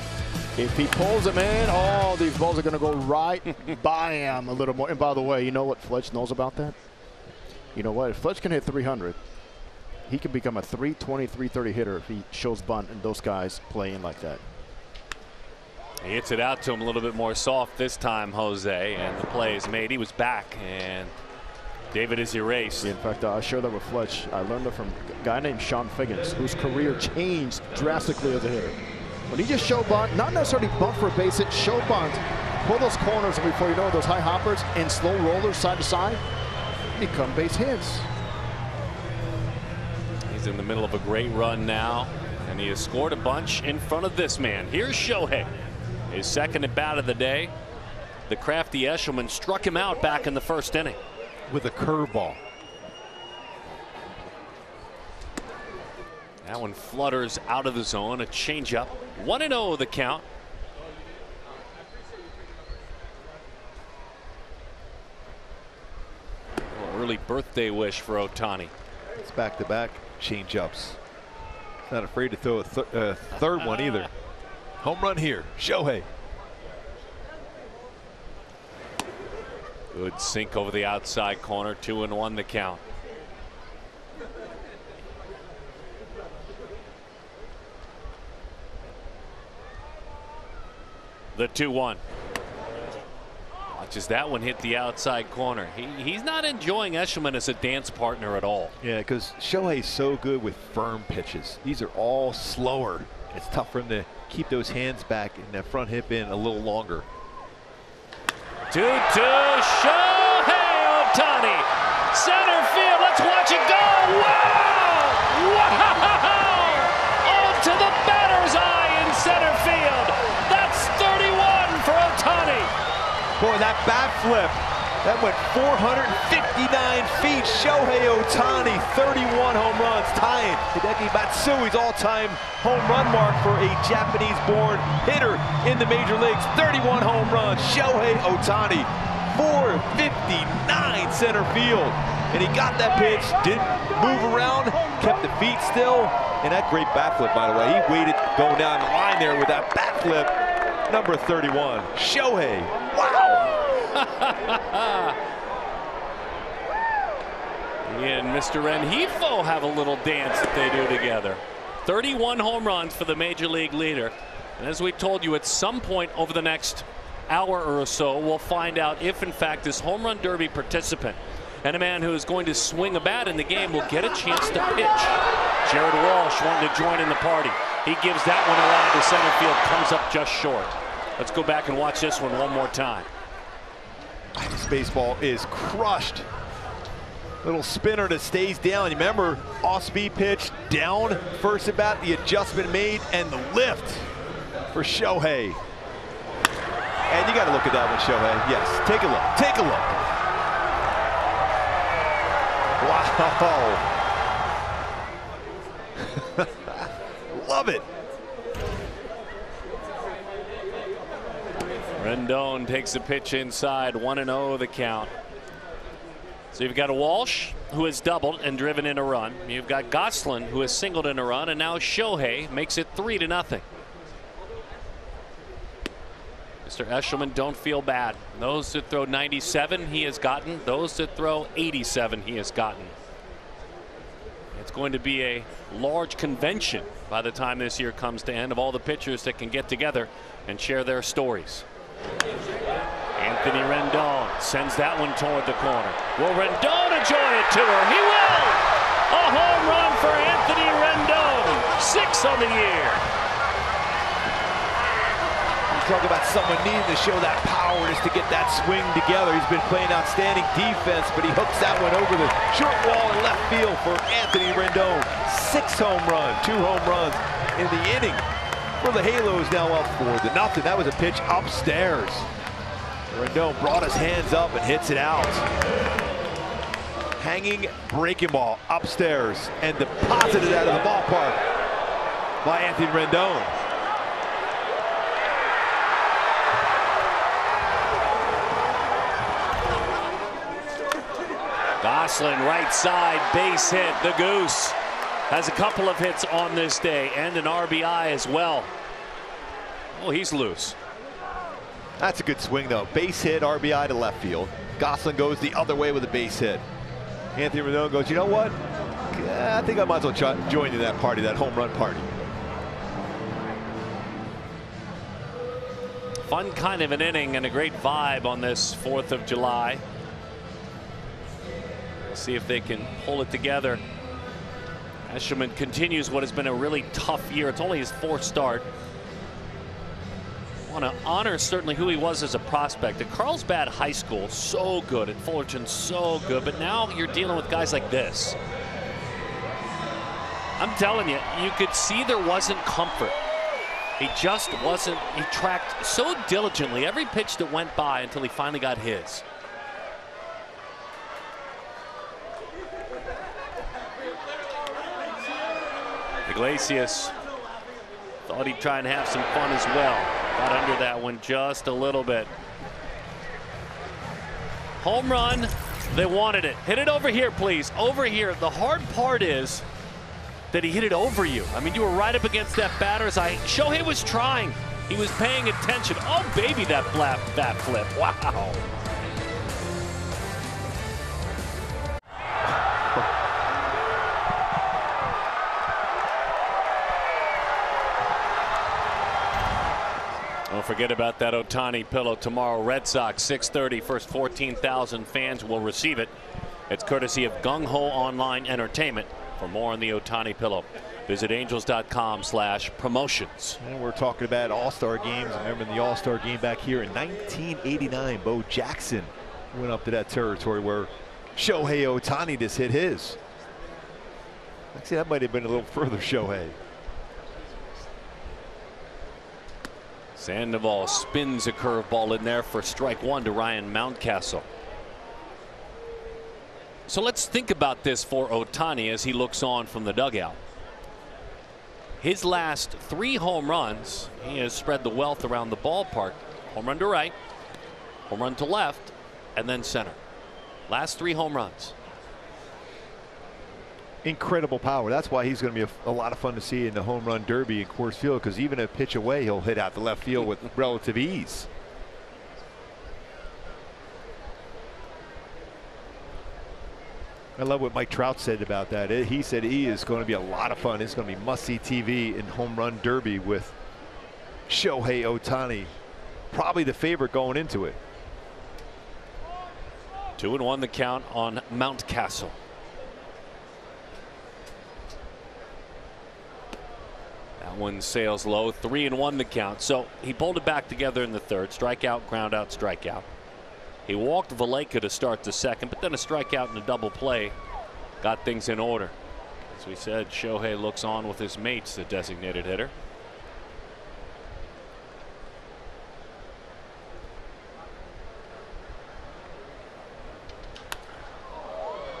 If he pulls him in, oh, these balls are going to go right by him a little more. And by the way, you know what Fletch knows about that? You know what? If Fletch can hit 300, he can become a 320, 330 hitter if he shows bunt and those guys play in like that. He hits it out to him a little bit more soft this time, Jose, and the play is made. He was back, and David is erased. In fact, I share that with Fletch. I learned it from a guy named Sean Figgins, whose career changed drastically as a hitter. When he just show bunt, not necessarily bunt for a base hit, show bunt, pull those corners, and before you know it, those high hoppers and slow rollers side to side become base hits. He's in the middle of a great run now, and he has scored a bunch in front of this man. Here's Shohei. His second at bat of the day. The crafty Eshelman struck him out back in the first inning. With a curveball. That one flutters out of the zone. A changeup. 1-0 the count. Early birthday wish for Ohtani. It's back-to-back changeups. Not afraid to throw a third one either. Home run here, Shohei. Good sink over the outside corner. 2-1 the count. The 2-1. Watches that one hit the outside corner. He's not enjoying Eshelman as a dance partner at all. Yeah, because Shohei's so good with firm pitches. These are all slower. It's tough for him to keep those hands back and that front hip in a little longer. 2-2, Shohei Ohtani. Center field, let's watch it go. Wow! Wow! On to the batter's eye in center field. That's 31 for Ohtani. Boy, that bat flip, that went 459 feet. Shohei Ohtani, 31 home runs, tying Hideki Matsui's all-time home run mark for a Japanese-born hitter in the major leagues. 31 home runs. Shohei Ohtani, 459 center field. And he got that pitch, didn't move around, kept the feet still. And that great bat flip, by the way. He waited going down the line there with that bat flip. Number 31, Shohei. Wow. He and Mr. Rengifo have a little dance that they do together. 31 home runs for the major league leader. And as we told you, at some point over the next hour or so, we'll find out if, in fact, this home run derby participant and a man who is going to swing a bat in the game will get a chance to pitch. Jared Walsh wanting to join in the party. He gives that one around to center field, comes up just short. Let's go back and watch this one more time. This baseball is crushed. Little spinner that stays down. You remember, off-speed pitch, down, first at bat, the adjustment made, and the lift for Shohei. And you got to look at that one, Shohei. Yes, take a look. Take a look. Wow. Love it. Rendon takes a pitch inside, 1-0 the count. So you've got a Walsh who has doubled and driven in a run. You've got Gosselin who has singled in a run, and now Shohei makes it 3-0. Mr. Eshelman, don't feel bad. Those that throw 97 he has gotten. Those that throw 87 he has gotten. It's going to be a large convention by the time this year comes to end of all the pitchers that can get together and share their stories. Anthony Rendon sends that one toward the corner. Will Rendon enjoy it to her? He will! A home run for Anthony Rendon. 6 on the year. You talk about someone needing to show that power just to get that swing together. He's been playing outstanding defense, but he hooks that one over the short wall in left field for Anthony Rendon. 6 home runs, 2 home runs in the inning. Well, the Halo is now up 4-0. That was a pitch upstairs. Rendon brought his hands up and hits it out. Hanging breaking ball upstairs and deposited out of the ballpark by Anthony Rendon. Gosselin right side, base hit. The Goose has a couple of hits on this day and an RBI as well. Oh, he's loose. That's a good swing, though. Base hit, RBI to left field. Gosselin goes the other way with a base hit. Anthony Rendon goes, you know what? I think I might as well join in that party, that home run party. Fun kind of an inning and a great vibe on this 4th of July. We'll see if they can pull it together. Eshelman continues what has been a really tough year. It's only his 4th start. I want to honor certainly who he was as a prospect. At Carlsbad High School, so good. At Fullerton, so good. But now you're dealing with guys like this. I'm telling you, you could see there wasn't comfort. He just wasn't. He tracked so diligently every pitch that went by until he finally got his. Iglesias thought he'd try and have some fun as well. Got under that one just a little bit. Home run. They wanted it. Hit it over here, please. Over here. The hard part is that he hit it over you. I mean, you were right up against that batter's eye. Shohei was trying. He was paying attention. Oh, baby, that bat flip. Wow. Don't forget about that Ohtani pillow tomorrow. Red Sox, 6:30. First 14,000 fans will receive it. It's courtesy of Gung Ho Online Entertainment. For more on the Ohtani pillow, visit angels.com/promotions. And we're talking about All-Star games. I remember the All-Star game back here in 1989. Bo Jackson went up to that territory where Shohei Ohtani just hit his. Actually, that might have been a little further, Shohei. Sandoval spins a curveball in there for strike 1 to Ryan Mountcastle. So let's think about this for Ohtani as he looks on from the dugout. His last 3 home runs, he has spread the wealth around the ballpark. Home run to right, home run to left, and then center. Last 3 home runs. Incredible power. That's why he's going to be a lot of fun to see in the home run derby in Coors Field, because even a pitch away, he'll hit out the left field with relative ease. I love what Mike Trout said about that. He said he is going to be a lot of fun. It's going to be must-see TV in home run derby with Shohei Ohtani, probably the favorite going into it. 2-1 the count on Mountcastle. That one sails low. 3-1 the count. So he pulled it back together in the third. Strikeout, ground out, strikeout. He walked Valleca to start the second, but then a strikeout and a double play got things in order. As we said, Shohei looks on with his mates, the designated hitter.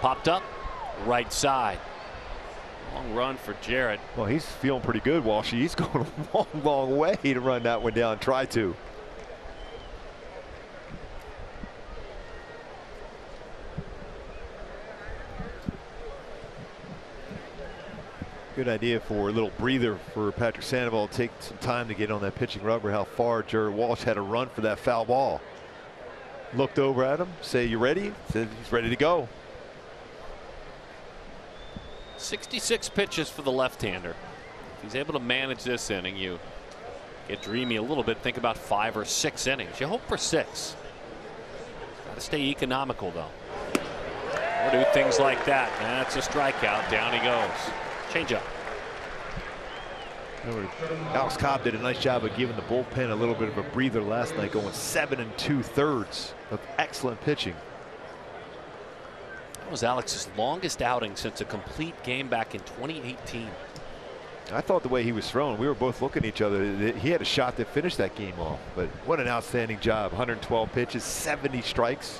Popped up, right side. Long run for Jarrett. Well, he's feeling pretty good, Walsh. He's going a long, long way to run that one down. Try to. Good idea for a little breather for Patrick Sandoval. Take some time to get on that pitching rubber. How far Jared Walsh had to run for that foul ball. Looked over at him, say, "You ready?" Said he's ready to go. 66 pitches for the left-hander. If he's able to manage this inning, you get dreamy a little bit. Think about 5 or 6 innings. You hope for 6. Got to stay economical, though. Or do things like that. That's a strikeout. Down he goes. Change up. Alex Cobb did a nice job of giving the bullpen a little bit of a breather last night, going 7 2/3 of excellent pitching. That was Alex's longest outing since a complete game back in 2018. I thought the way he was throwing, we were both looking at each other. He had a shot to finish that game off, but what an outstanding job. 112 pitches, 70 strikes.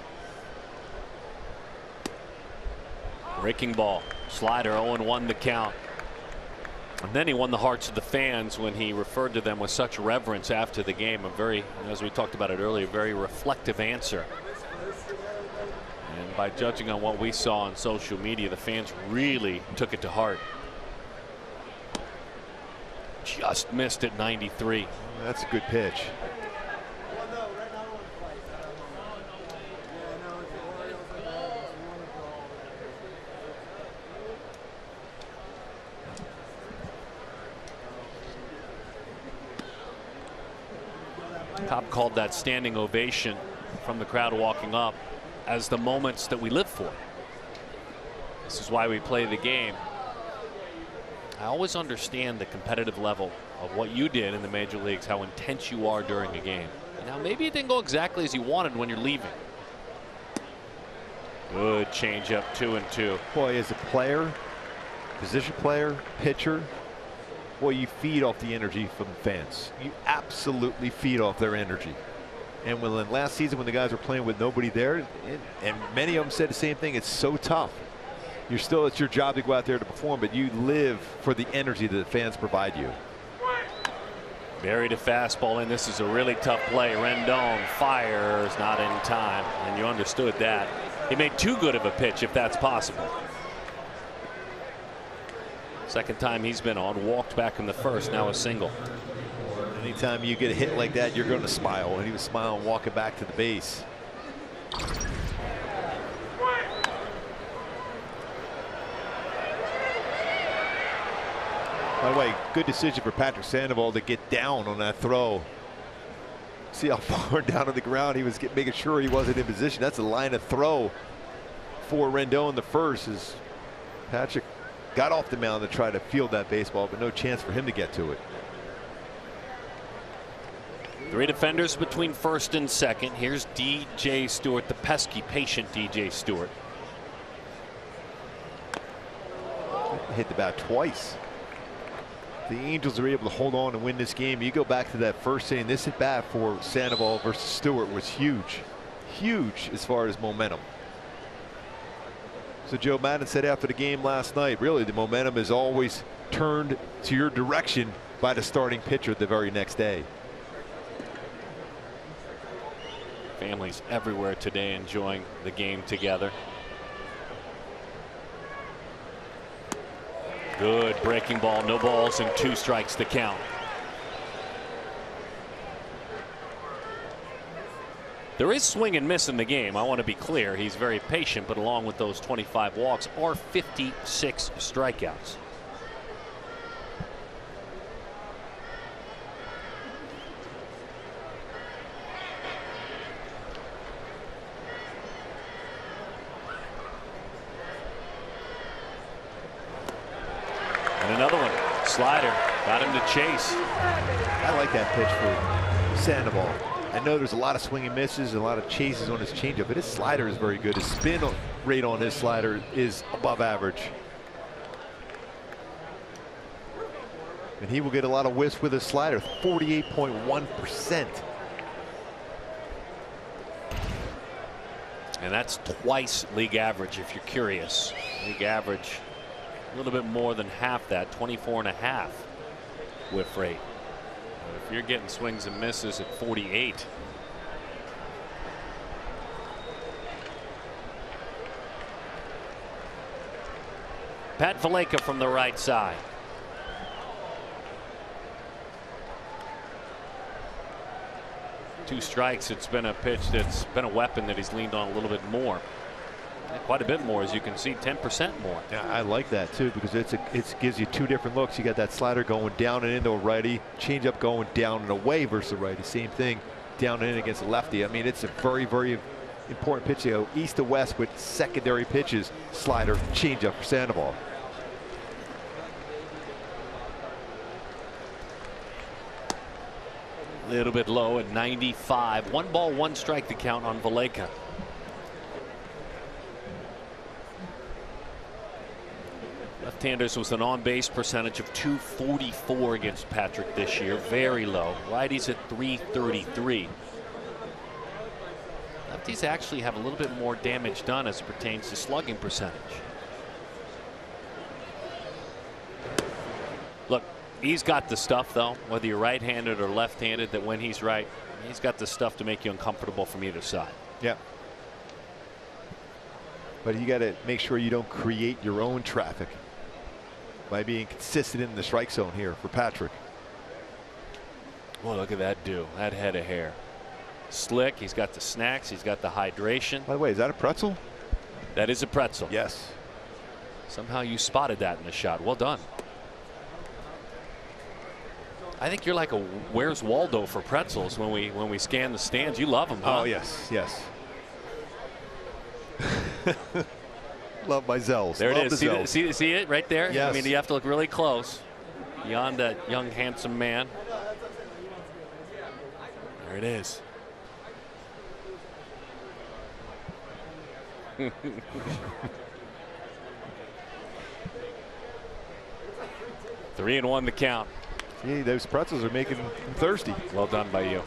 Breaking ball, slider, 0-1 the count. And then he won the hearts of the fans when he referred to them with such reverence after the game. A very, as we talked about it earlier, very reflective answer. And by judging on what we saw on social media, the fans really took it to heart. Just missed at 93. That's a good pitch. Cobb called that standing ovation from the crowd walking up as the moments that we live for. This is why we play the game. I always understand the competitive level of what you did in the major leagues, how intense you are during a game. Now maybe it didn't go exactly as you wanted when you're leaving. Good changeup, 2-2. Boy, as a player, position player, pitcher, boy, you feed off the energy from the fans. You absolutely feed off their energy. And when last season when the guys were playing with nobody there, and many of them said the same thing, it's so tough. It's your job to go out there to perform, but you live for the energy that the fans provide you. Buried a fastball in. This is a really tough play. Rendon fires, not in time, and you understood that. He made too good of a pitch, if that's possible. Second time he's been on, walked back in the first, now a single. Anytime you get a hit like that, you're going to smile, and he was smiling walking back to the base. By the way, good decision for Patrick Sandoval to get down on that throw. See how far down on the ground he was making sure he wasn't in position. That's a line of throw for Rendon the first, as Patrick got off the mound to try to field that baseball, but no chance for him to get to it. 3 defenders between first and second. Here's DJ Stewart, the pesky, patient DJ Stewart. Hit the bat twice. The Angels are able to hold on and win this game. You go back to that first inning, this at bat for Sandoval versus Stewart was huge. Huge as far as momentum. So Joe Maddon said after the game last night, really the momentum is always turned to your direction by the starting pitcher the very next day. Families everywhere today enjoying the game together. Good breaking ball, no balls and 2 strikes to count. There is swing and miss in the game. I want to be clear. He's very patient, but along with those 25 walks are 56 strikeouts. And another one. Slider. Got him to chase. I like that pitch for Sandoval. I know there's a lot of swing and misses and a lot of chases on his changeup, but his slider is very good. His spin rate on his slider is above average. And he will get a lot of whiffs with his slider, 48.1%. And that's twice league average, if you're curious. League average, a little bit more than half that, 24.5 whiff rate. But if you're getting swings and misses at 48. Pat Valaika from the right side. Two strikes. It's been a pitch that's been a weapon that he's leaned on a little bit more. Quite a bit more, as you can see, 10% more. Yeah, I like that too, because it gives you two different looks. You got that slider going down and into a righty, changeup going down and away versus a righty. Same thing, down and in against a lefty. I mean, it's a very, very important pitch. You go east to west with secondary pitches, slider, changeup for Sandoval. A little bit low at 95. 1 ball, 1 strike to count on Valaika. Left-handers with an on-base percentage of .244 against Patrick this year. Very low. Righties at .333. Lefties actually have a little bit more damage done as it pertains to slugging percentage. Look, he's got the stuff, though, whether you're right-handed or left-handed, that when he's right, he's got the stuff to make you uncomfortable from either side. Yeah. But you got to make sure you don't create your own traffic by being consistent in the strike zone here for Patrick. Well, look at that do. That head of hair. Slick. He's got the snacks. He's got the hydration. By the way, is that a pretzel? That is a pretzel. Yes. Somehow you spotted that in the shot. Well done. I think you're like a Where's Waldo for pretzels when we scan the stands. You love them, huh? Oh, yes, yes. Love my Zells. There it is. See it right there? Yes. I mean, you have to look really close. Beyond that young, handsome man. There it is. 3-1 the count. See, those pretzels are making him thirsty. Well done by you.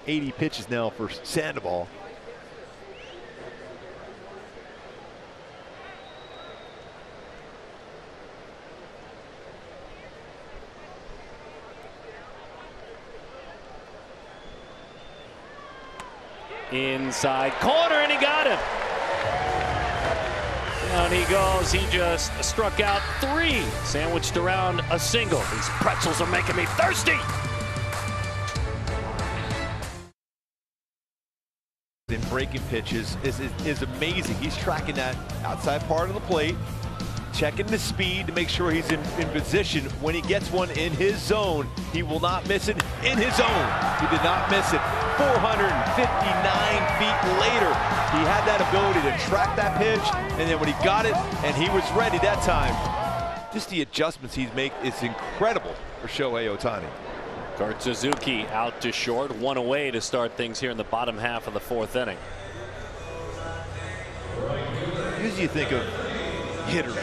$80 pitches now for Sandoval. Inside corner, and he got him. Down he goes. He just struck out 3, sandwiched around a single. These pretzels are making me thirsty. In breaking pitches is amazing. He's tracking that outside part of the plate, checking the speed to make sure he's in position. When he gets one in his zone, he will not miss it in his zone. He did not miss it. 459 feet later, he had that ability to track that pitch, and then when he got it and he was ready that time, just the adjustments he's made is incredible for Shohei Ohtani. Kurt Suzuki out to short, 1 away to start things here in the bottom half of the 4th inning. Usually you think of hitters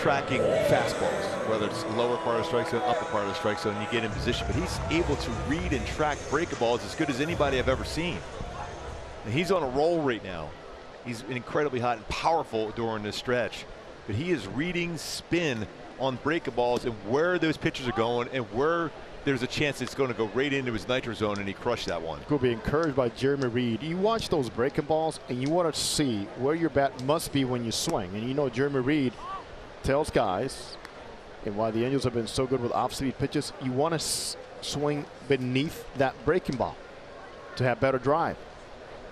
tracking fastballs, whether it's lower part of the strike zone, upper part of the strike zone, and you get in position. But he's able to read and track breakables as good as anybody I've ever seen. And he's on a roll right now. He's incredibly hot and powerful during this stretch. But he is reading spin on breaking balls and where those pitches are going and where there's a chance it's going to go right into his nitro zone, and he crushed that one. Could be encouraged by Jeremy Reed. You watch those breaking balls and you want to see where your bat must be when you swing. And you know Jeremy Reed tells guys, and why the Angels have been so good with off-speed pitches, you want to swing beneath that breaking ball to have better drive.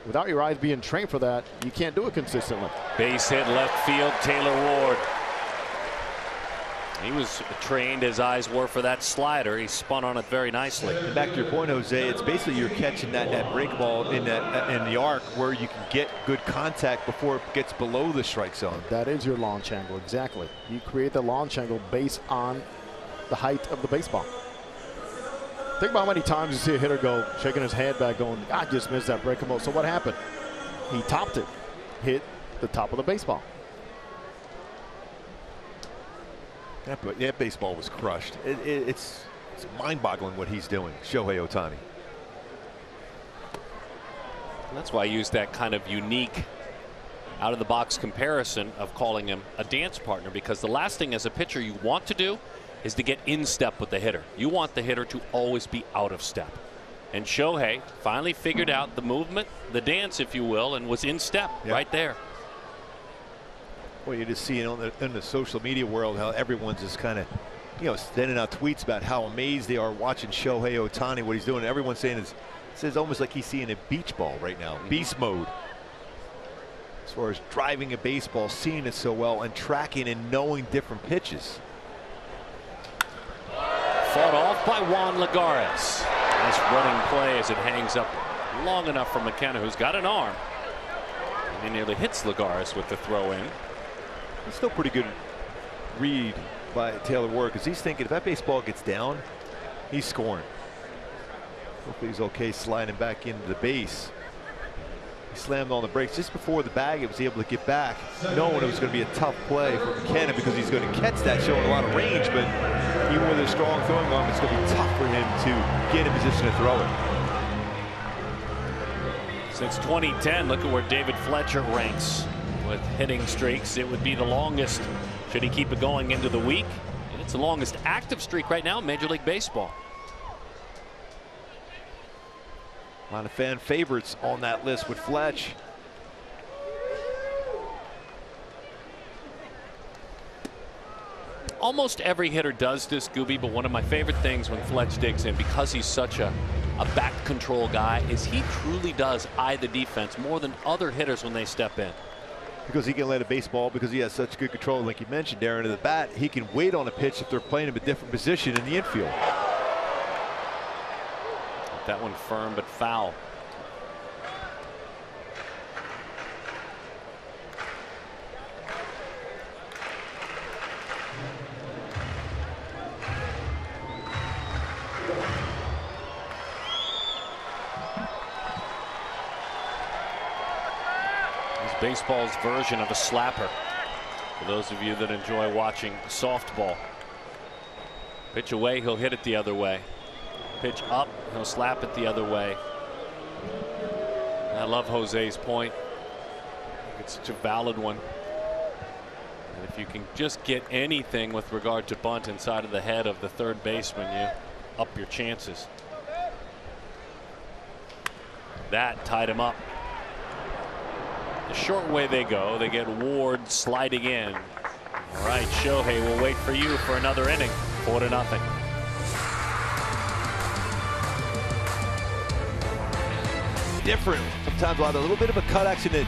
Without your eyes being trained for that, you can't do it consistently. Base hit left field, Taylor Ward. He was trained, his eyes were for that slider. He spun on it very nicely. And back to your point, Jose, it's basically you're catching that break ball in the arc where you can get good contact before it gets below the strike zone. That is your launch angle, exactly. You create the launch angle based on the height of the baseball. Think about how many times you see a hitter go shaking his head back going, I just missed that breaking ball. So what happened? He topped it, hit the top of the baseball. That baseball was crushed. It's mind-boggling what he's doing, Shohei Ohtani. That's why I use that kind of unique out-of-the-box comparison of calling him a dance partner, because the last thing as a pitcher you want to do is to get in step with the hitter. You want the hitter to always be out of step. And Shohei finally figured out the movement, the dance, if you will, and was in step right there. Well, you just see in the social media world how everyone's just kind of, sending out tweets about how amazed they are watching Shohei Ohtani, what he's doing. Everyone's saying it's almost like he's seeing a beach ball right now, beast mode. As far as driving a baseball, seeing it so well, and tracking and knowing different pitches. Fought off by Juan Lagares. Nice running play as it hangs up long enough for McKenna, who's got an arm. And he nearly hits Lagares with the throw in. It's still pretty good read by Taylor Ward, because he's thinking if that baseball gets down, he's scoring. Hopefully he's okay sliding back into the base. He slammed on the brakes just before the bag. It was able to get back, knowing it was going to be a tough play for McKenna because he's going to catch that, showing a lot of range. But even with a strong throwing arm, it's going to be tough for him to get in position to throw it. Since 2010, look at where David Fletcher ranks with hitting streaks. It would be the longest, should he keep it going into the week. And it's the longest active streak right now in Major League Baseball. A lot of fan favorites on that list with Fletch. Almost every hitter does this, Gooby, but one of my favorite things when Fletch digs in, because he's such a back control guy, is he truly does eye the defense more than other hitters when they step in. Because he can let a baseball, because he has such good control, like you mentioned, Darren, to the bat, he can wait on a pitch if they're playing him a different position in the infield. That one firm but foul. This baseball's version of a slapper, for those of you that enjoy watching softball. Pitch away, he'll hit it the other way. Pitch up, he'll slap it the other way. I love Jose's point. It's such a valid one. And if you can just get anything with regard to bunt inside of the head of the third baseman, you up your chances. That tied him up. The short way they go, they get Ward sliding in. All right, Shohei will wait for you for another inning. 4-0. Different. Sometimes we'll have a little bit of a cut action at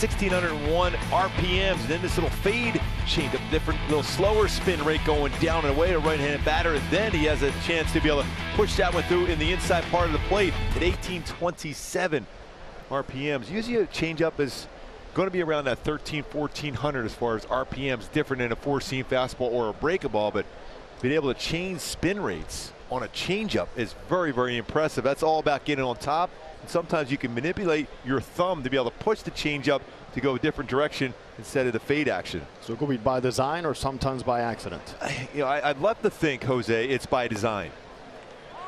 1,601 RPMs. And then this little fade change, a different little slower spin rate going down and away to right-handed batter. And then he has a chance to be able to push that one through in the inside part of the plate at 1,827 RPMs. Usually a changeup is going to be around that 1,400 as far as RPMs, different than a four-seam fastball or a breaking ball. But being able to change spin rates on a changeup is very, very impressive. That's all about getting on top. And sometimes you can manipulate your thumb to be able to push the changeup to go a different direction instead of the fade action. So it could be by design or sometimes by accident. I'd love to think, Jose, it's by design.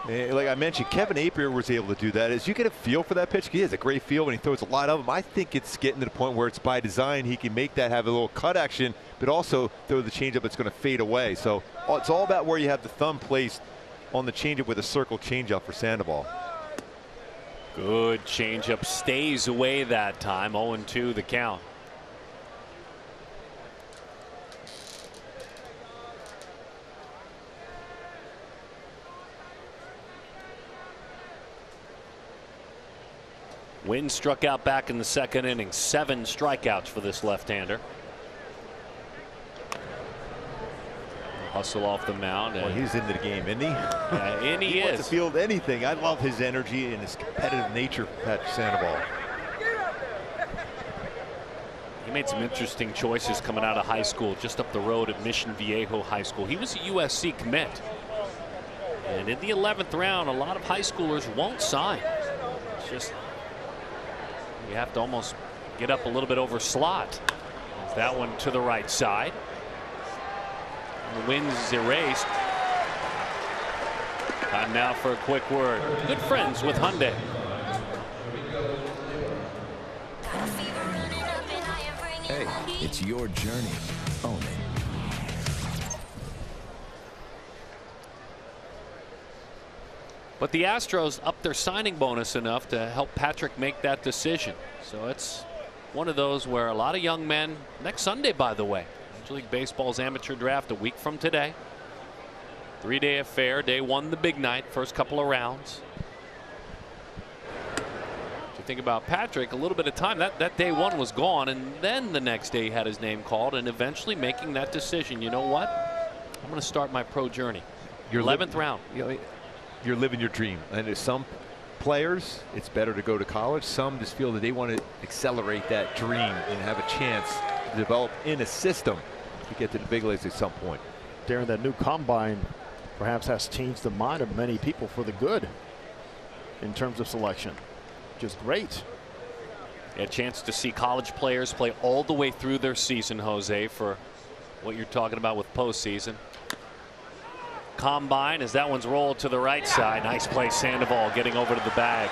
Like I mentioned, Kevin Apier was able to do that. As you get a feel for that pitch, he has a great feel and he throws a lot of them. I think it's getting to the point where it's by design. He can make that have a little cut action, but also throw the changeup that's going to fade away. So it's all about where you have the thumb placed on the changeup with a circle changeup for Sandoval. Good changeup, stays away that time. 0-2 the count. Wynn struck out back in the second inning. 7 strikeouts for this left-hander. Hustle off the mound. Well, he's into the game, isn't he? Yeah, and he wants to field anything. I love his energy and his competitive nature, Patrick Sandoval. He made some interesting choices coming out of high school, just up the road at Mission Viejo High School. He was a USC commit. And in the 11th round, a lot of high schoolers won't sign. It's just, you have to almost get up a little bit over slot. That one to the right side. And the Wynn's erased. Time now for a quick word. Good friends with Hyundai. Hey, it's your journey. Own it. But the Astros upped their signing bonus enough to help Patrick make that decision. So it's one of those where a lot of young men, next Sunday, by the way, Major League Baseball's amateur draft a week from today. 3-day affair. Day 1, the big night, first couple of rounds. If you think about Patrick, a little bit of time, that day 1 was gone, and then the next day he had his name called, and eventually making that decision. You know what? I'm going to start my pro journey. Your 11th round. You're living your dream. And there's some players, it's better to go to college. Some just feel that they want to accelerate that dream and have a chance to develop in a system to get to the big leagues at some point. Darren, that new combine perhaps has changed the mind of many people for the good in terms of selection. Just great. A chance to see college players play all the way through their season, Jose, for what you're talking about with postseason. Combine as that one's rolled to the right side. Nice play, Sandoval getting over to the bag.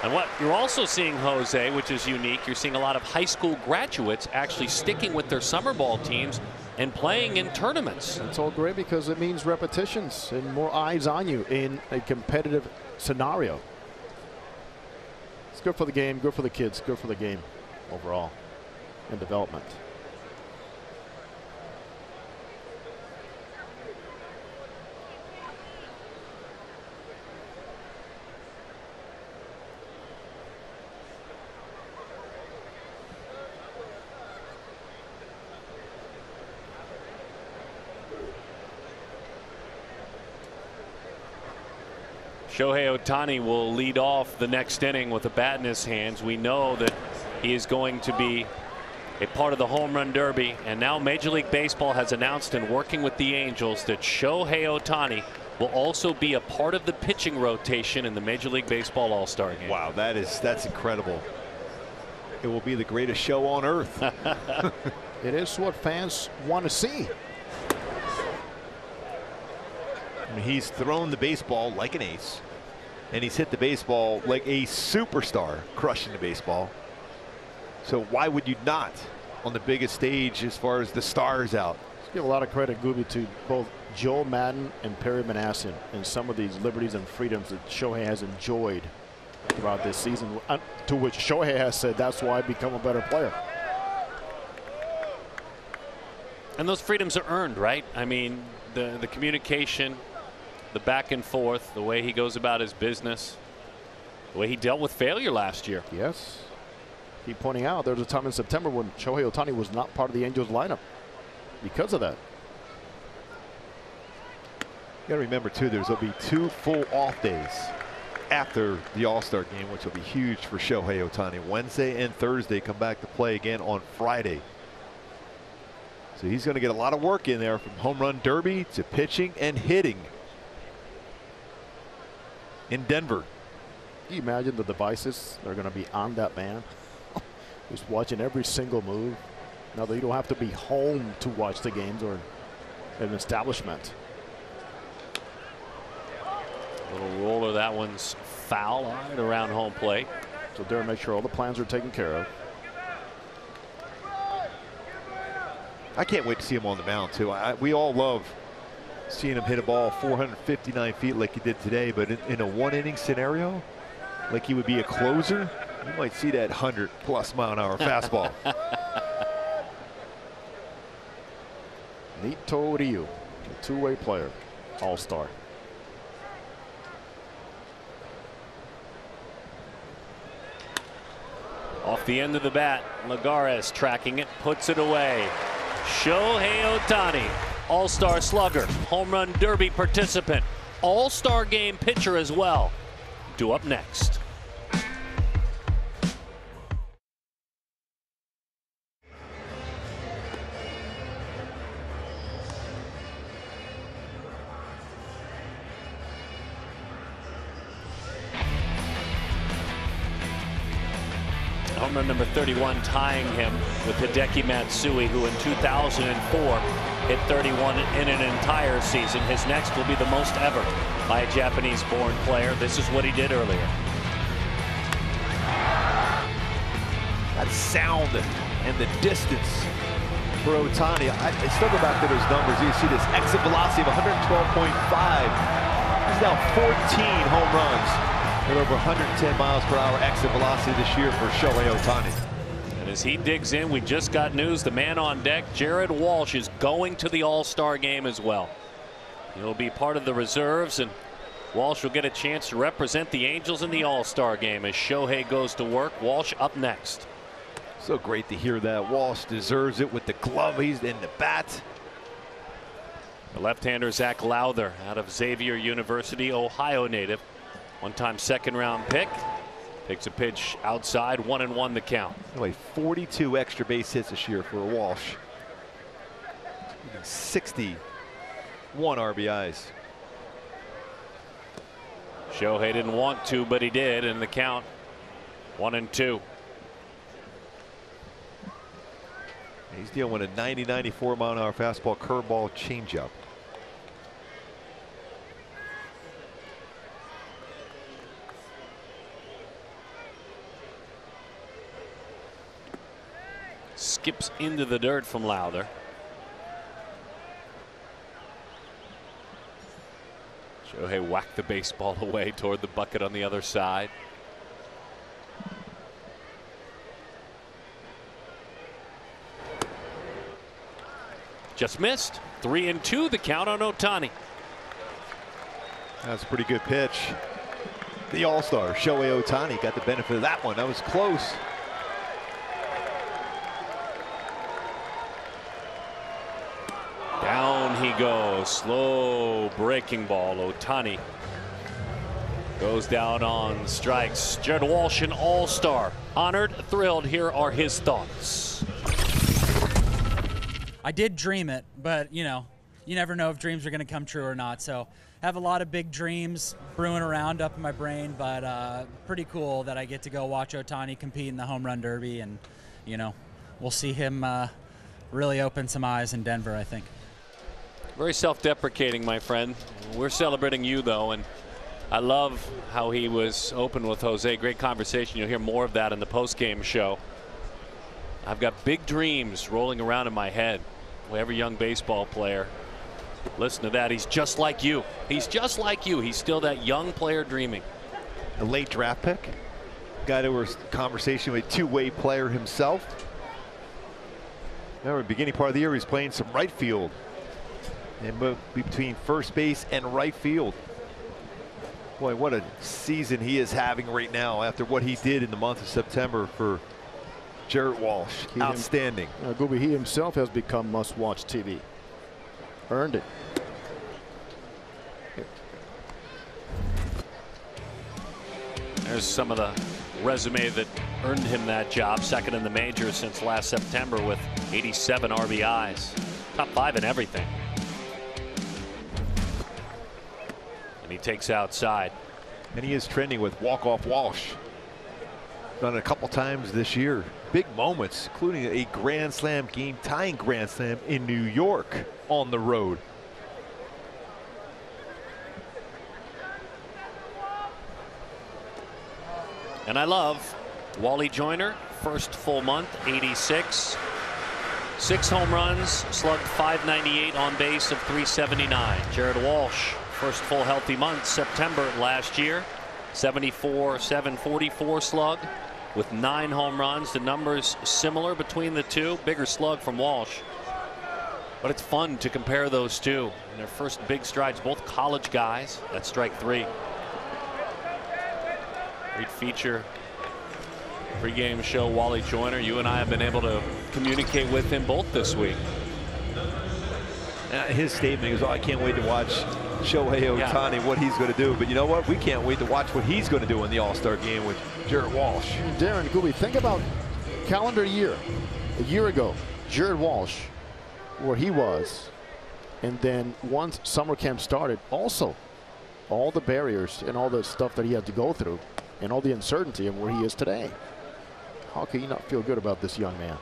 And what you're also seeing, Jose, which is unique, you're seeing a lot of high school graduates actually sticking with their summer ball teams and playing in tournaments. It's all great because it means repetitions and more eyes on you in a competitive scenario. It's good for the game, good for the kids, good for the game overall and development. Shohei Ohtani will lead off the next inning with a bat in his hands. We know that he is going to be a part of the home run derby, and now Major League Baseball has announced, in working with the Angels, that Shohei Ohtani will also be a part of the pitching rotation in the Major League Baseball All-Star game. Wow, that's incredible. It will be the greatest show on earth. It is what fans want to see. I mean, he's thrown the baseball like an ace, and he's hit the baseball like a superstar, crushing the baseball. So why would you not on the biggest stage as far as the stars out? Let's give a lot of credit, Gooby, to both Joe Madden and Perry Manassin and some of these liberties and freedoms that Shohei has enjoyed throughout this season, to which Shohei has said that's why I become a better player. And those freedoms are earned, right? I mean, the communication, the back and forth, the way he goes about his business, the way he dealt with failure last year. Yes. Keep pointing out there was a time in September when Shohei Ohtani was not part of the Angels lineup because of that. You got to remember too, there'll be 2 full off days after the All-Star game, which will be huge for Shohei Ohtani. Wednesday and Thursday come back to play again on Friday. So he's going to get a lot of work in there, from home run derby to pitching and hitting in Denver. Can you imagine the devices that are going to be on that man? Just watching every single move. Now that you don't have to be home to watch the games or an establishment. Little roller, that one's foul. All right, around home plate. So Darren makes sure all the plans are taken care of. I can't wait to see him on the mound too. We all love seeing him hit a ball 459 feet like he did today, but in a one-inning scenario, like he would be a closer, you might see that 100+ mile-an-hour fastball. Nito Ryu, a two-way player, all-star. Off the end of the bat, Lagares tracking it, puts it away. Shohei Ohtani, all-star slugger, home run derby participant, all-star game pitcher as well. Due up next. Home run number 31, tying him with Hideki Matsui, who in 2004 hit 31 in an entire season. His next will be the most ever by a Japanese-born player. This is what he did earlier. That sound and the distance for Ohtani. I still go back to those numbers. You see this exit velocity of 112.5. He's now 14 home runs with over 110 miles per hour exit velocity this year for Shohei Ohtani. And as he digs in, we just got news. The man on deck, Jared Walsh, is going to the All-Star game as well. He'll be part of the reserves, and Walsh will get a chance to represent the Angels in the All-Star game as Shohei goes to work. Walsh up next. So great to hear that. Walsh deserves it with the glove. He's in the bat. The left-hander Zach Lowther out of Xavier University, Ohio native. One-time second-round pick. Takes a pitch outside, 1-1 the count. Anyway, 42 extra base hits this year for Walsh. 61 RBIs. Shohei didn't want to, but he did, and the count 1-2. He's dealing with a 90-94 mile-an-hour fastball, curveball, changeup. Skips into the dirt from Lowther. Shohei whacked the baseball away toward the bucket on the other side. Just missed. 3-2 the count on Ohtani. That's a pretty good pitch. The All-Star Shohei Ohtani got the benefit of that one. That was close. Down he goes. Slow breaking ball. Ohtani goes down on strikes. Jared Walsh, an all-star. Honored, thrilled. Here are his thoughts. I did dream it, but you know, you never know if dreams are going to come true or not. So I have a lot of big dreams brewing around up in my brain, but pretty cool that I get to go watch Ohtani compete in the home run derby, and you know, we'll see him really open some eyes in Denver, I think. Very self-deprecating, my friend. We're celebrating you, though, and I love how he was open with Jose. Great conversation. You'll hear more of that in the post-game show. I've got big dreams rolling around in my head. Well, every young baseball player, listen to that. He's just like you. He's just like you. He's still that young player dreaming. A late draft pick. Got over a conversation with a two-way player himself. Remember, the beginning part of the year, he's playing some right field. And move between first base and right field. Boy, what a season he is having right now after what he did in the month of September for Jared Walsh. Outstanding. Gooby, he himself has become must-watch TV. Earned it. There's some of the resume that earned him that job. Second in the majors since last September with 87 RBIs. Top 5 in everything. And he takes outside. And he is trending with walk-off Walsh. Done it a couple times this year. Big moments, including a Grand Slam game, tying Grand Slam in New York on the road. And I love Wally Joyner, first full month, 86. 6 home runs, slugged .598, on base of .379. Jared Walsh, first full healthy month, September last year, 74, .744 slug with 9 home runs. The numbers similar between the two. Bigger slug from Walsh. But it's fun to compare those two in their first big strides. Both college guys. That's strike 3. Great feature. Pre-game show, Wally Joyner. You and I have been able to communicate with him both this week. His statement is, "Oh, I can't wait to watch Shohei Ohtani, what he's going to do." But you know what? We can't wait to watch what he's going to do in the All-Star game with Jared Walsh. Darren, Gooby, think about calendar year. A year ago, Jared Walsh, where he was, and then once summer camp started, also all the barriers and all the stuff that he had to go through and all the uncertainty of where he is today. How can you not feel good about this young man?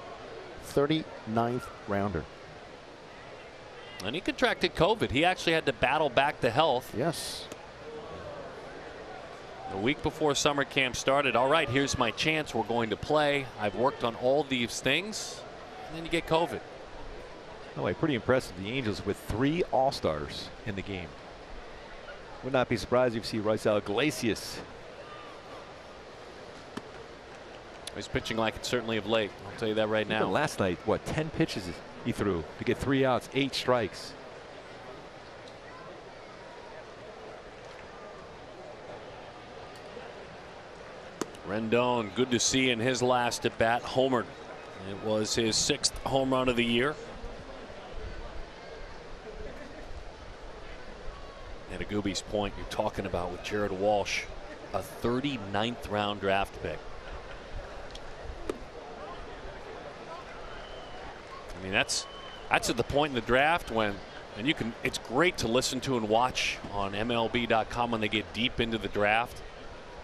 39th rounder. And he contracted COVID. He actually had to battle back to health. Yes. A week before summer camp started, all right, here's my chance. We're going to play. I've worked on all these things. And then you get COVID. Oh, pretty impressive. The Angels with 3 All-Stars in the game. Would not be surprised if you see Raisel Iglesias. He's pitching like it certainly of late. I'll tell you that right now. Even last night, what, 10 pitches he threw to get 3 outs, 8 strikes. Rendon, good to see in his last at bat, homered. It was his 6th home run of the year. And to Gooby's point, you're talking about with Jared Walsh, a 39th round draft pick. I mean, that's at the point in the draft when, and you can, it's great to listen to and watch on MLB.com when they get deep into the draft.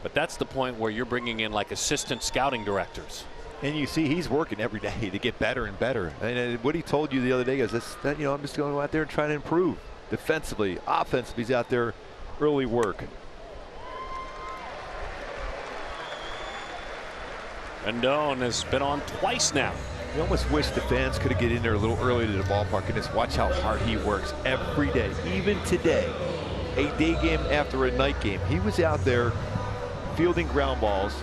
But that's the point where you're bringing in like assistant scouting directors. And you see he's working every day to get better and better. And what he told you the other day is that, you know, I'm just going out there and trying to improve defensively, offensively. He's out there early work. Rendon has been on twice now. You almost wish the fans could have get in there a little early to the ballpark and just watch how hard he works every day. Even today, a day game after a night game, he was out there fielding ground balls,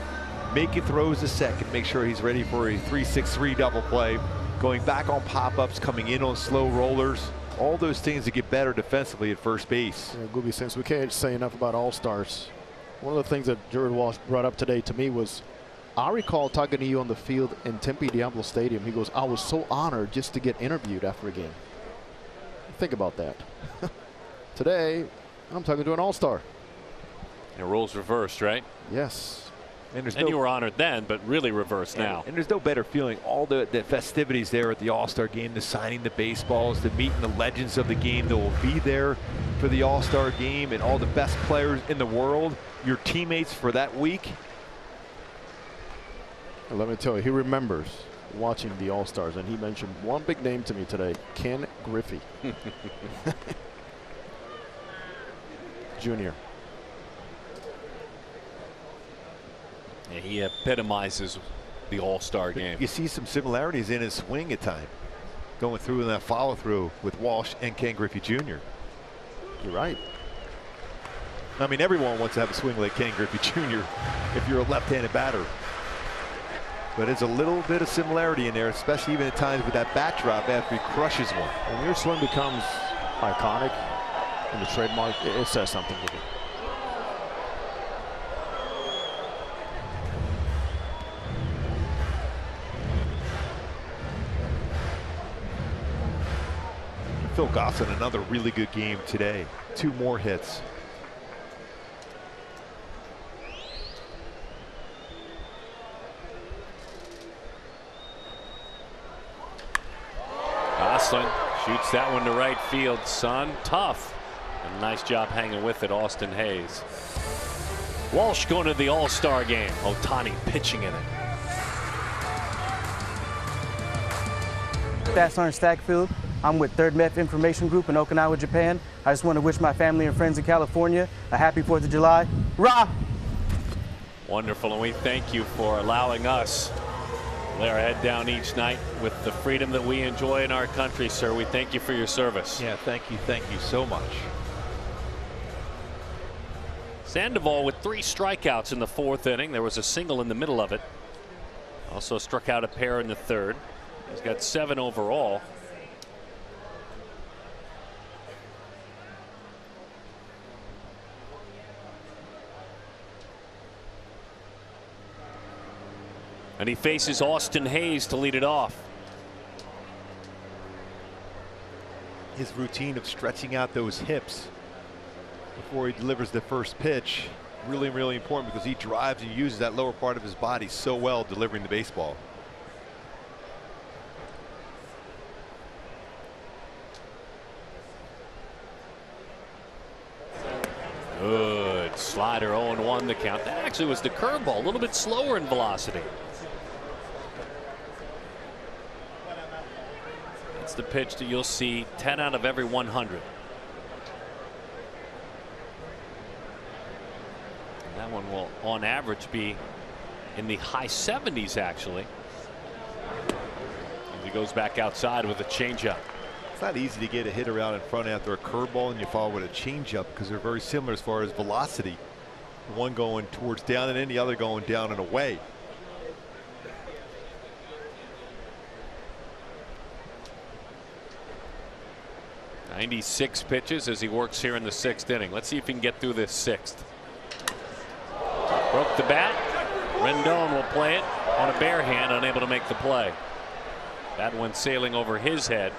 making throws to second, make sure he's ready for a 3-6-3 double play, going back on pop-ups, coming in on slow rollers, all those things to get better defensively at first base. Yeah, Gooby, since we can't say enough about All-Stars, one of the things that Jared Walsh brought up today to me was, I recall talking to you on the field in Tempe Diablo Stadium. He goes, I was so honored just to get interviewed after a game. Think about that. Today, I'm talking to an All-Star. And roles reversed, right? Yes. And you were honored then, but really reversed now. And there's no better feeling. All the festivities there at the All-Star game, the signing the baseballs, the meeting the legends of the game that will be there for the All-Star game, and all the best players in the world, your teammates for that week. And let me tell you, he remembers watching the All-Stars, and he mentioned one big name to me today, Ken Griffey Jr. Yeah, he epitomizes the All-Star game. You see some similarities in his swing at times, going through in that follow-through with Walsh and Ken Griffey Jr. You're right. I mean, everyone wants to have a swing like Ken Griffey Jr. if you're a left-handed batter. But there's a little bit of similarity in there, especially even at times with that backdrop after he crushes one. When your swing becomes iconic and the trademark, it says something with it. Phil Gosselin, another really good game today. 2 more hits. Gosselin shoots that one to right field, son. Tough. And nice job hanging with it, Austin Hayes. Walsh going to the All-Star game. Ohtani pitching in it. Stats Sergeant Stackfield. I'm with 3rd MEF Information Group in Okinawa, Japan. I just want to wish my family and friends in California a happy 4th of July. Rah! Wonderful, and we thank you for allowing us to lay our head down each night with the freedom that we enjoy in our country, sir. We thank you for your service. Yeah, thank you so much. Sandoval with 3 strikeouts in the 4th inning. There was a single in the middle of it. Also struck out a pair in the 3rd. He's got 7 overall. And he faces Austin Hayes to lead it off. His routine of stretching out those hips before he delivers the first pitch, really important, because he drives and uses that lower part of his body so well delivering the baseball. Good slider, 0-1 the count. That actually was the curveball, a little bit slower in velocity. It's the pitch that you'll see 10 out of every 100. And that one will, on average, be in the high 70s, actually. And he goes back outside with a changeup. It's not easy to get a hit around in front after a curveball and you follow with a changeup, because they're very similar as far as velocity. One going towards down and in, the other going down and away. .96 pitches as he works here in the 6th inning. Let's see if he can get through this 6th. Broke the bat. Rendon will play it on a bare hand, unable to make the play. That went sailing over his head.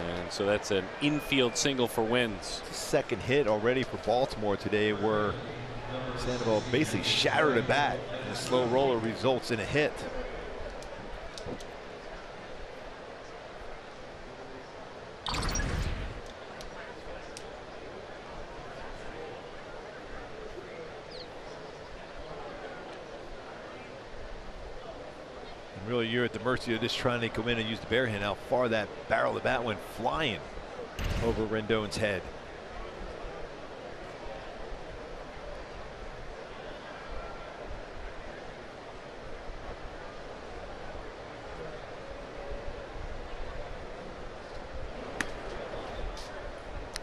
And so that's an infield single for Wins. Second hit already for Baltimore today, where Sandoval basically shattered a bat, and a slow roller results in a hit. Really, you're at the mercy of just trying to come in and use the bare hand. How far that barrel of the bat went flying over Rendon's head.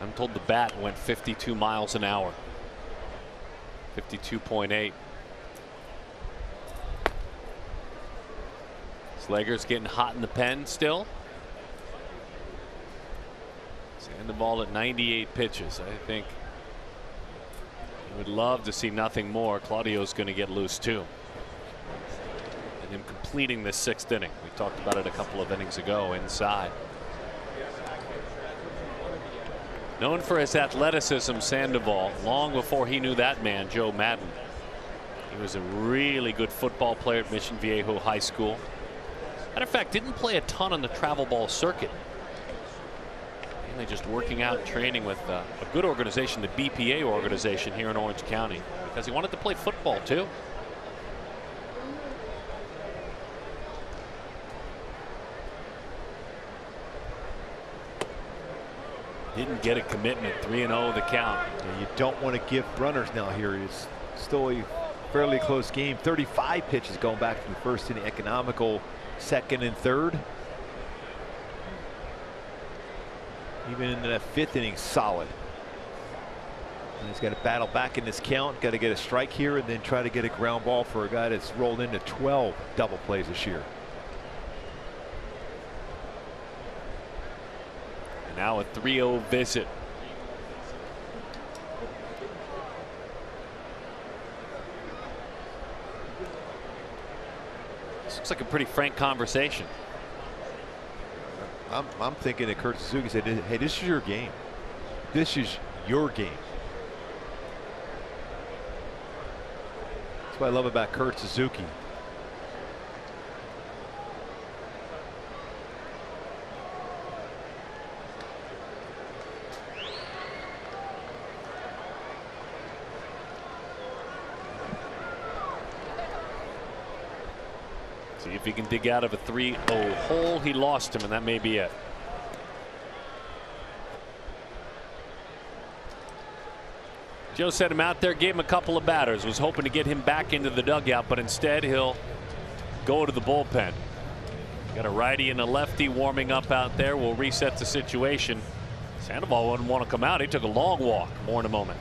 I'm told the bat went 52 miles an hour. 52.8. Slager's getting hot in the pen still. Sandoval at 98 pitches. I think he would love to see nothing more. Claudio's going to get loose too. And him completing this 6th inning. We talked about it a couple of innings ago inside. Known for his athleticism, Sandoval, long before he knew that man, Joe Madden. He was a really good football player at Mission Viejo High School. Matter of fact, didn't play a ton on the travel ball circuit. Mainly just working out and training with a good organization, the BPA organization here in Orange County, because he wanted to play football too. Didn't get a commitment. 3-0 the count. Yeah, you don't want to give runners now here. It's still a fairly close game. 35 pitches going back from the 1st inning. Economical 2nd and 3rd. Even in that 5th inning, solid. And he's got to battle back in this count. Got to get a strike here and then try to get a ground ball for a guy that's rolled into 12 double plays this year. And now a 3-0 visit. This looks like a pretty frank conversation. I'm thinking that Kurt Suzuki said, hey, this is your game. This is your game. That's what I love about Kurt Suzuki. See if he can dig out of a 3-0 hole. He lost him, and that may be it. Joe sent him out there, gave him a couple of batters, was hoping to get him back into the dugout, but instead he'll go to the bullpen. Got a righty and a lefty warming up out there. We'll reset the situation. Sandoval wouldn't want to come out. He took a long walk. More in a moment.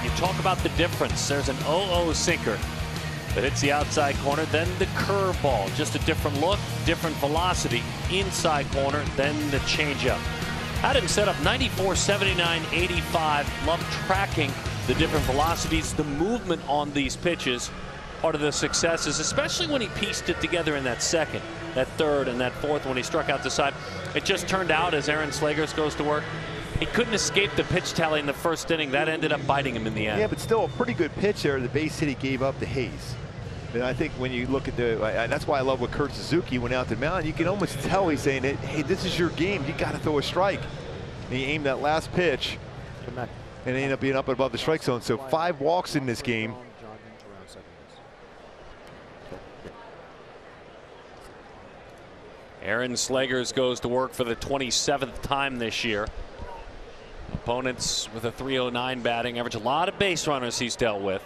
You talk about the difference. There's an 0-0 sinker that hits the outside corner, then the curveball, just a different look, different velocity, inside corner, then the changeup. Had him set up 94, 79, 85. Love tracking the different velocities, the movement on these pitches. Part of the successes, especially when he pieced it together in that second, that third, and that fourth when he struck out the side. It just turned out as Aaron Slegers goes to work, he couldn't escape the pitch tally in the first inning. That ended up biting him in the end. Yeah, but still a pretty good pitch there. The base hit he gave up to Hayes. And I think when you look at that's why I love what Kurt Suzuki went out to the mound. You can almost tell he's saying, hey, this is your game. You got to throw a strike. And he aimed that last pitch and it ended up being up above the strike zone. So 5 walks in this game. Aaron Slegers goes to work for the 27th time this year. Opponents with a .309 batting average. A lot of base runners he's dealt with.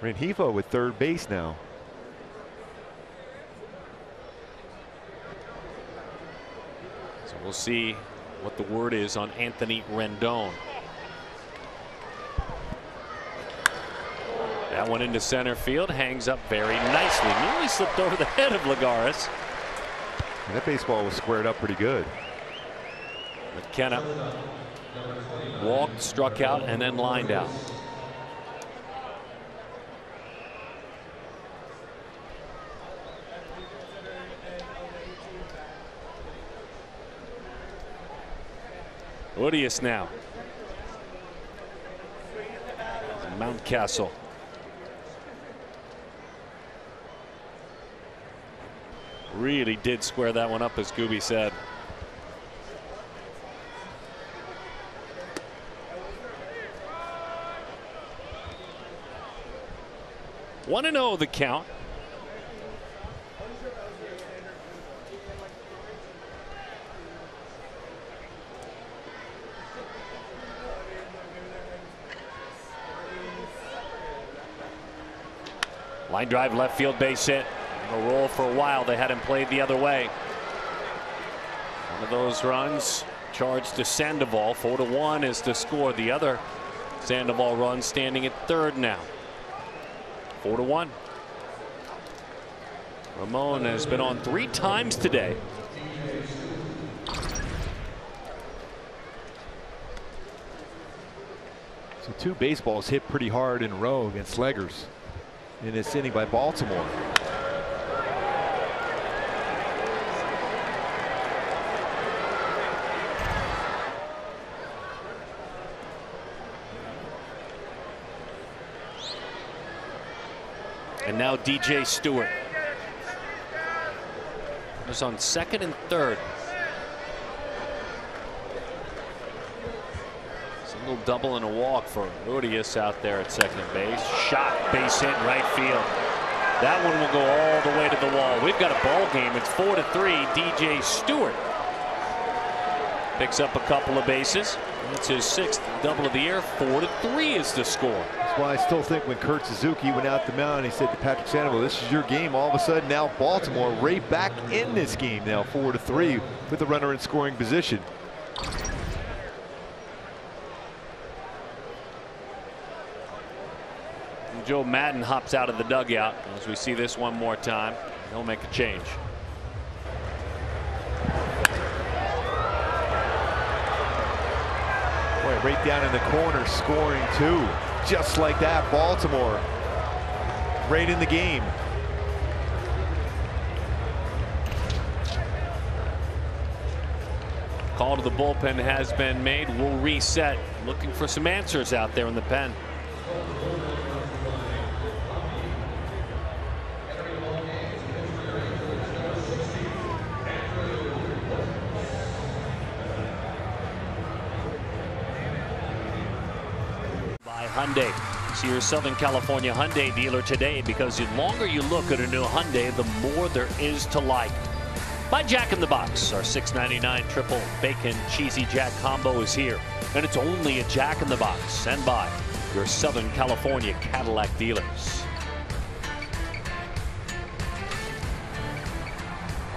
Rengifo with third base now. So we'll see what the word is on Anthony Rendon. That one into center field, hangs up very nicely. Nearly slipped over the head of Lagares. And that baseball was squared up pretty good. McKenna walked, struck out, and then lined out. Urias now. Mountcastle. Really did square that one up, as Gooby said. 1-0 the count. Line drive, left field, base hit. A roll for a while. They had him played the other way. One of those runs charged to Sandoval. 4-1 is the score. The other Sandoval run standing at third now. 4-1. Ramon has been on 3 times today. So 2 baseballs hit pretty hard in a row against Slegers in this inning by Baltimore. And now DJ Stewart was on second and third. Single, double, and a walk for Urias out there at second base. Shot, base hit, right field. That one will go all the way to the wall. We've got a ball game. It's 4-3. DJ Stewart picks up a couple of bases. That's his 6th double of the year. 4-3 is the score. That's why I still think when Kurt Suzuki went out the mound, he said to Patrick Sandoval, this is your game. All of a sudden now Baltimore right back in this game now, 4-3 with the runner in scoring position. And Joe Madden hops out of the dugout as we see this one more time. He'll make a change. Right down in the corner, scoring 2. Just like that, Baltimore right in the game. Call to the bullpen has been made. We'll reset. Looking for some answers out there in the pen. Hyundai. See your Southern California Hyundai dealer today, because the longer you look at a new Hyundai, the more there is to like. By Jack in the Box, our $6.99 triple bacon cheesy Jack combo is here, and it's only a Jack in the Box, and by your Southern California Cadillac dealers.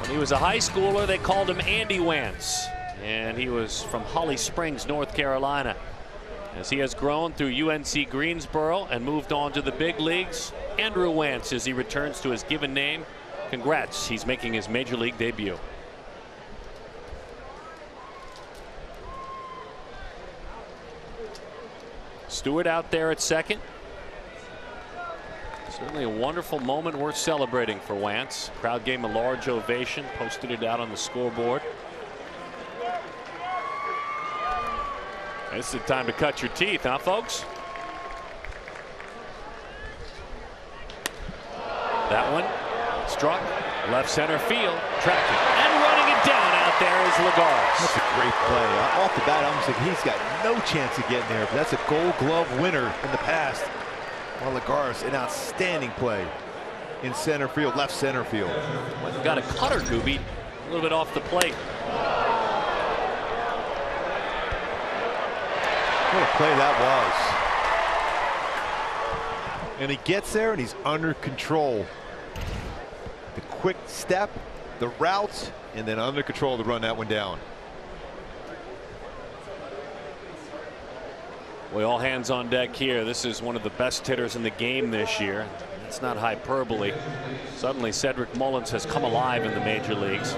When he was a high schooler, they called him Andy Wantz, and he was from Holly Springs, North Carolina. As he has grown through UNC Greensboro and moved on to the big leagues, Andrew Wantz, as he returns to his given name, congrats, he's making his major league debut. Stewart out there at second. Certainly a wonderful moment worth celebrating for Wantz. Crowd gave him a large ovation, posted it out on the scoreboard. This is the time to cut your teeth, huh, folks? That one struck left center field, tracking and running it down out there is Lagares. That's a great play. Off the bat, I'm thinking he's got no chance of getting there, but that's a Gold Glove winner in the past. Well, Lagares, an outstanding play in center field, left center field. Got a cutter, Gooby, a little bit off the plate. What a play that was. And he gets there and he's under control. The quick step, the route, and then under control to run that one down. Well, all hands on deck here. This is one of the best hitters in the game this year. It's not hyperbole. Suddenly Cedric Mullins has come alive in the major leagues.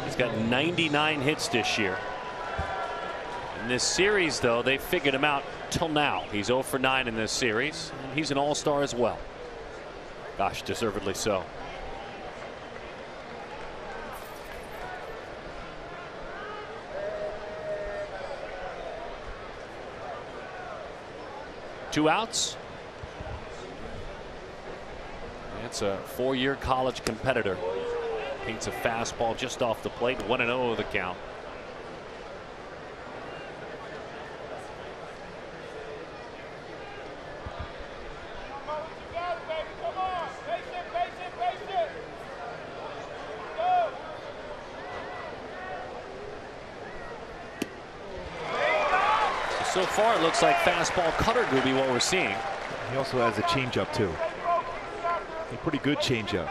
He's got 99 hits this year. In this series, though, they figured him out till now. He's 0 for 9 in this series, and he's an all-star as well. Gosh, deservedly so. Two outs. That's a 4-year college competitor. Paints a fastball just off the plate. 1-0 the count. So far, it looks like fastball cutter, Gooby, what we're seeing. He also has a changeup, too. A pretty good changeup.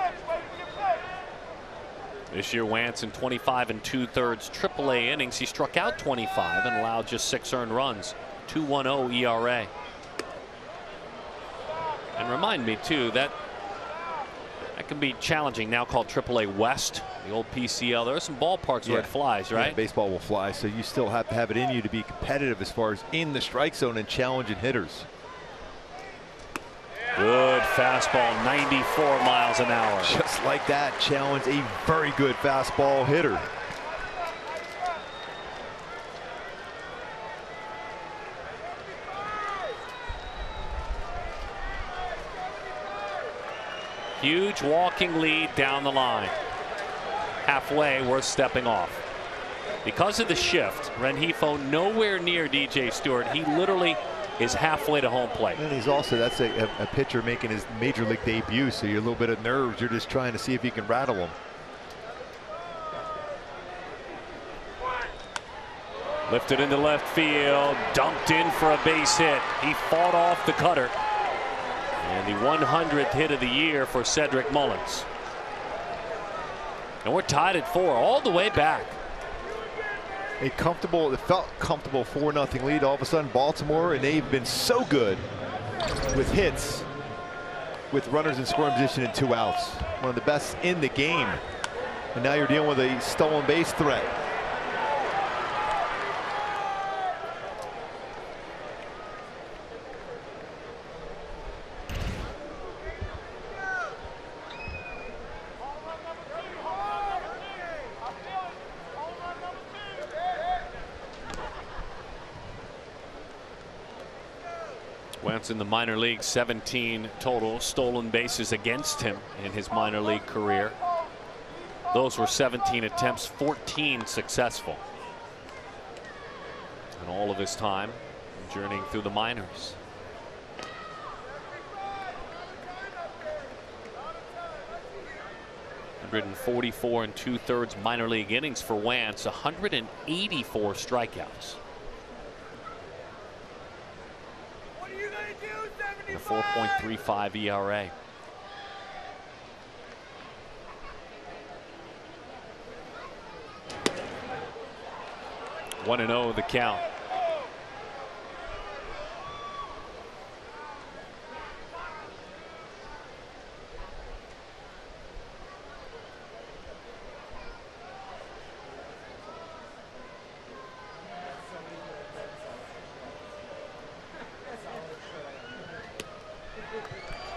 This year, Wantz in 25 2/3 AAA innings. He struck out 25 and allowed just 6 earned runs. 2.10 ERA. And remind me, too, that can be challenging, now called AAA West, the old PCL. There are some ballparks where it flies, right? Yeah, baseball will fly, so you still have to have it in you to be competitive as far as in the strike zone and challenging hitters. Good fastball, 94 miles an hour. Just like that, challenge a very good fastball hitter. Huge walking lead down the line. Halfway, worth stepping off. Because of the shift, Rengifo nowhere near DJ Stewart. He literally is halfway to home plate. And he's also, that's a pitcher making his major league debut, so you're a little bit of nerves. You're just trying to see if you can rattle him. Lifted into left field, dumped in for a base hit. He fought off the cutter. And the 100th hit of the year for Cedric Mullins. And we're tied at 4 all the way back. It felt comfortable 4-0 lead. All of a sudden, Baltimore, and they've been so good with hits, with runners in scoring position and 2 outs. One of the best in the game. And now you're dealing with a stolen base threat. Wentz in the minor league, 17 total stolen bases against him in his minor league career. Those were 17 attempts, 14 successful. And all of his time journeying through the minors. 144 2/3 minor league innings for Wentz, 184 strikeouts. And a 4.35 ERA. One and 0 the count.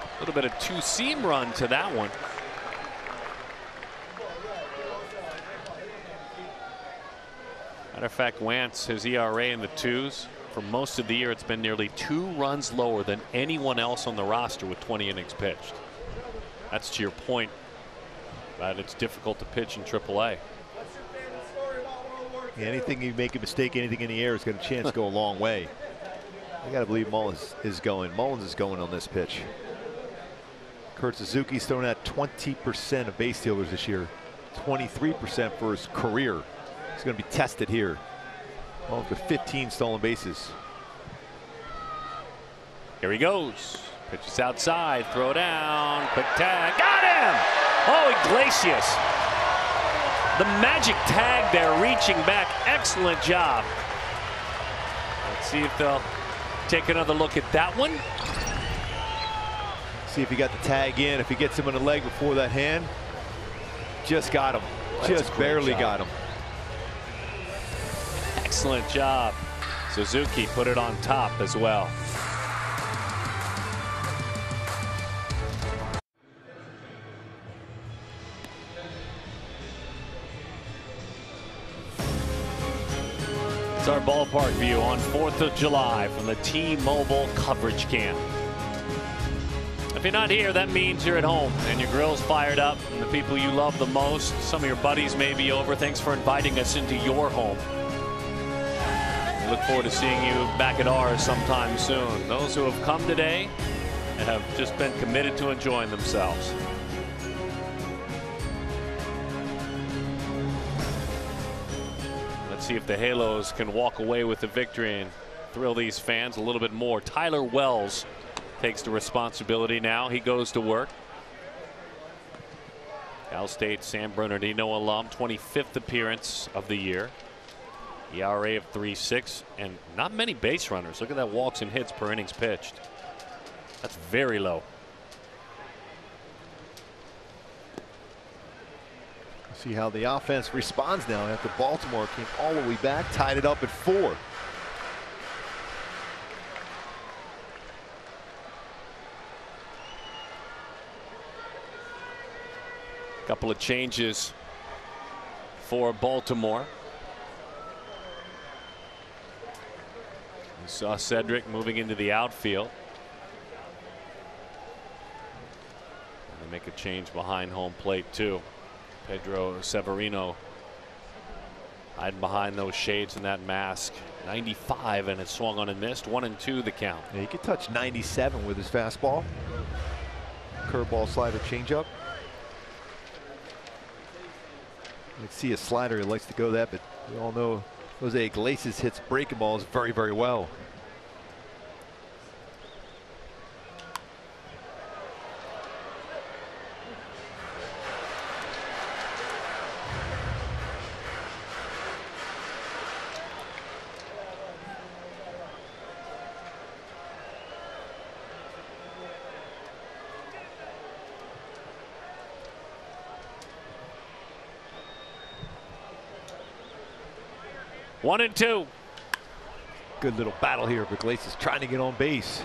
A little bit of two-seam run to that one. Matter of fact, Wentz, his ERA in the twos. For most of the year, it's been nearly 2 runs lower than anyone else on the roster with 20 innings pitched. That's to your point that it's difficult to pitch in AAA. Yeah, anything you make a mistake, anything in the air has got a chance to go a long way. I got to believe Mullins is going. Mullins is going on this pitch. Kurt Suzuki's thrown out 20% of base stealers this year, 23% for his career. He's going to be tested here. Mullins with 15 stolen bases. Here he goes. Pitches outside, throw down, quick tag, got him! Oh, Iglesias. The magic tag there, reaching back, excellent job. Let's see if they'll take another look at that one. See if he got the tag in, if he gets him in the leg before that hand. Just got him, just barely got him. Excellent job. Suzuki put it on top as well. It's our ballpark view on 4th of July from the T-Mobile coverage camp. If you're not here, that means you're at home and your grill's fired up and the people you love the most, some of your buddies may be over. Thanks for inviting us into your home. We look forward to seeing you back at ours sometime soon. Those who have come today and have just been committed to enjoying themselves. Let's see if the Halos can walk away with the victory and thrill these fans a little bit more. Tyler Wells takes the responsibility now. He goes to work. Cal State San Bernardino alum, 25th appearance of the year. ERA of 3.6 and not many base runners. Look at that, walks and hits per innings pitched. That's very low. See how the offense responds now after Baltimore came all the way back, tied it up at 4. Couple of changes for Baltimore. You saw Cedric moving into the outfield. They make a change behind home plate too. Pedro Severino hiding behind those shades and that mask. 95 and it swung on and missed. 1-2 the count. Yeah, he could touch 97 with his fastball. Curveball, slider, changeup. You can see a slider, he likes to go that, but we all know Jose Iglesias hits breaking balls very, very well. One and two. Good little battle here for Iglesias trying to get on base.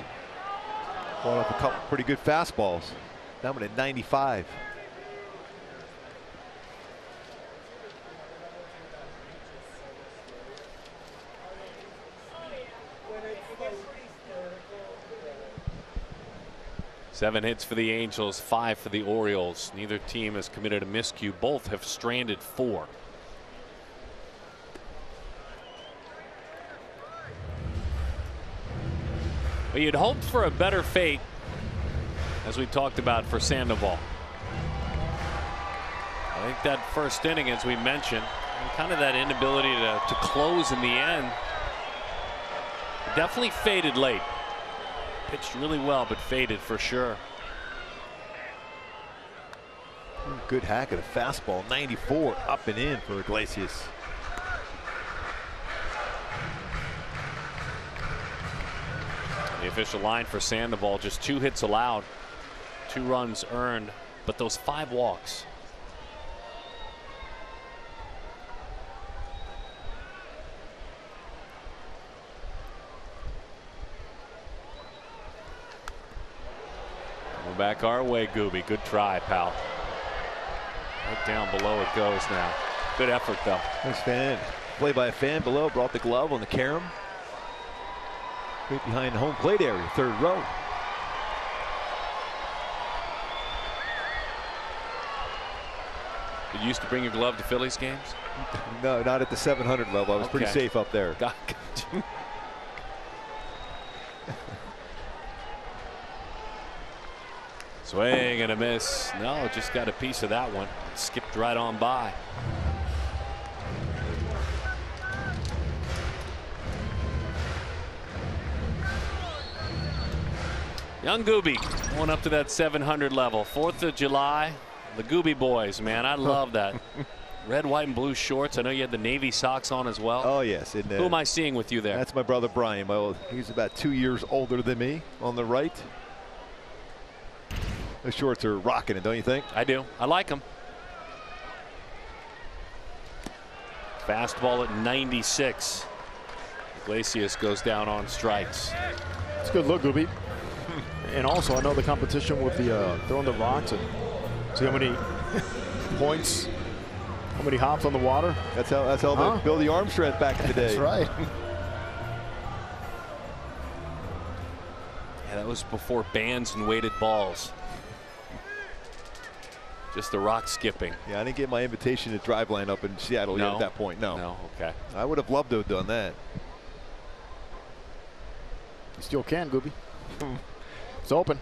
Brought up a couple pretty good fastballs. That one at 95. Seven hits for the Angels, 5 for the Orioles. Neither team has committed a miscue. Both have stranded 4. Well, you'd hoped for a better fate, as we talked about, for Sandoval. I think that first inning, as we mentioned, and kind of that inability to close in the end, definitely faded late. Pitched really well, but faded for sure. Good hack at a fastball, 94 up and in for Iglesias. The official line for Sandoval, just 2 hits allowed, 2 runs earned, but those 5 walks. Coming back our way, Gooby. Good try, pal. Right down below it goes now. Good effort, though. Nice fan. Play by a fan below. Brought the glove on the carom. Right behind the home plate area, 3rd row. Did you used to bring your glove to Phillies games? No, not at the 700 level. I was pretty safe up there. Swing and a miss. No, just got a piece of that one. Skipped right on by. Young Gooby going up to that 700 level. 4th of July. The Gooby boys, man. I love that. Red, white, and blue shorts. I know you had the Navy socks on as well. Oh, yes. And, who am I seeing with you there? That's my brother Brian. He's about 2 years older than me on the right. The shorts are rocking it, don't you think? I do. I like them. Fastball at 96. Iglesias goes down on strikes. It's a good look, Gooby. And also, I know the competition with the throwing the rocks and see how many points, how many hops on the water. That's how they build the arm strength back in the day. That's right. Yeah, that was before bands and weighted balls. Just the rock skipping. Yeah, I didn't get my invitation to drive line up in Seattle yet at that point. No. No, okay. I would have loved to have done that. You still can, Gooby. It's open.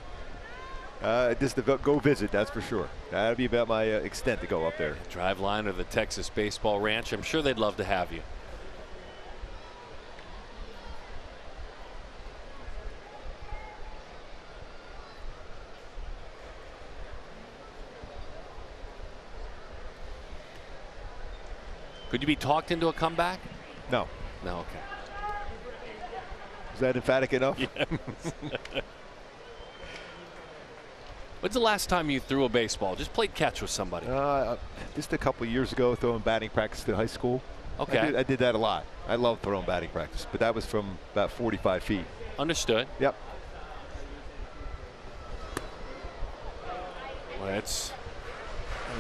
Just to go visit, that's for sure. That'd be about my extent to go up there. Drive line of the Texas Baseball Ranch. I'm sure they'd love to have you. Could you be talked into a comeback? No. No, okay. Is that emphatic enough? Yes. When's the last time you threw a baseball? Just played catch with somebody? Just a couple of years ago, throwing batting practice in high school. Okay. I did that a lot. I love throwing batting practice, but that was from about 45 feet. Understood. Yep. Well, it's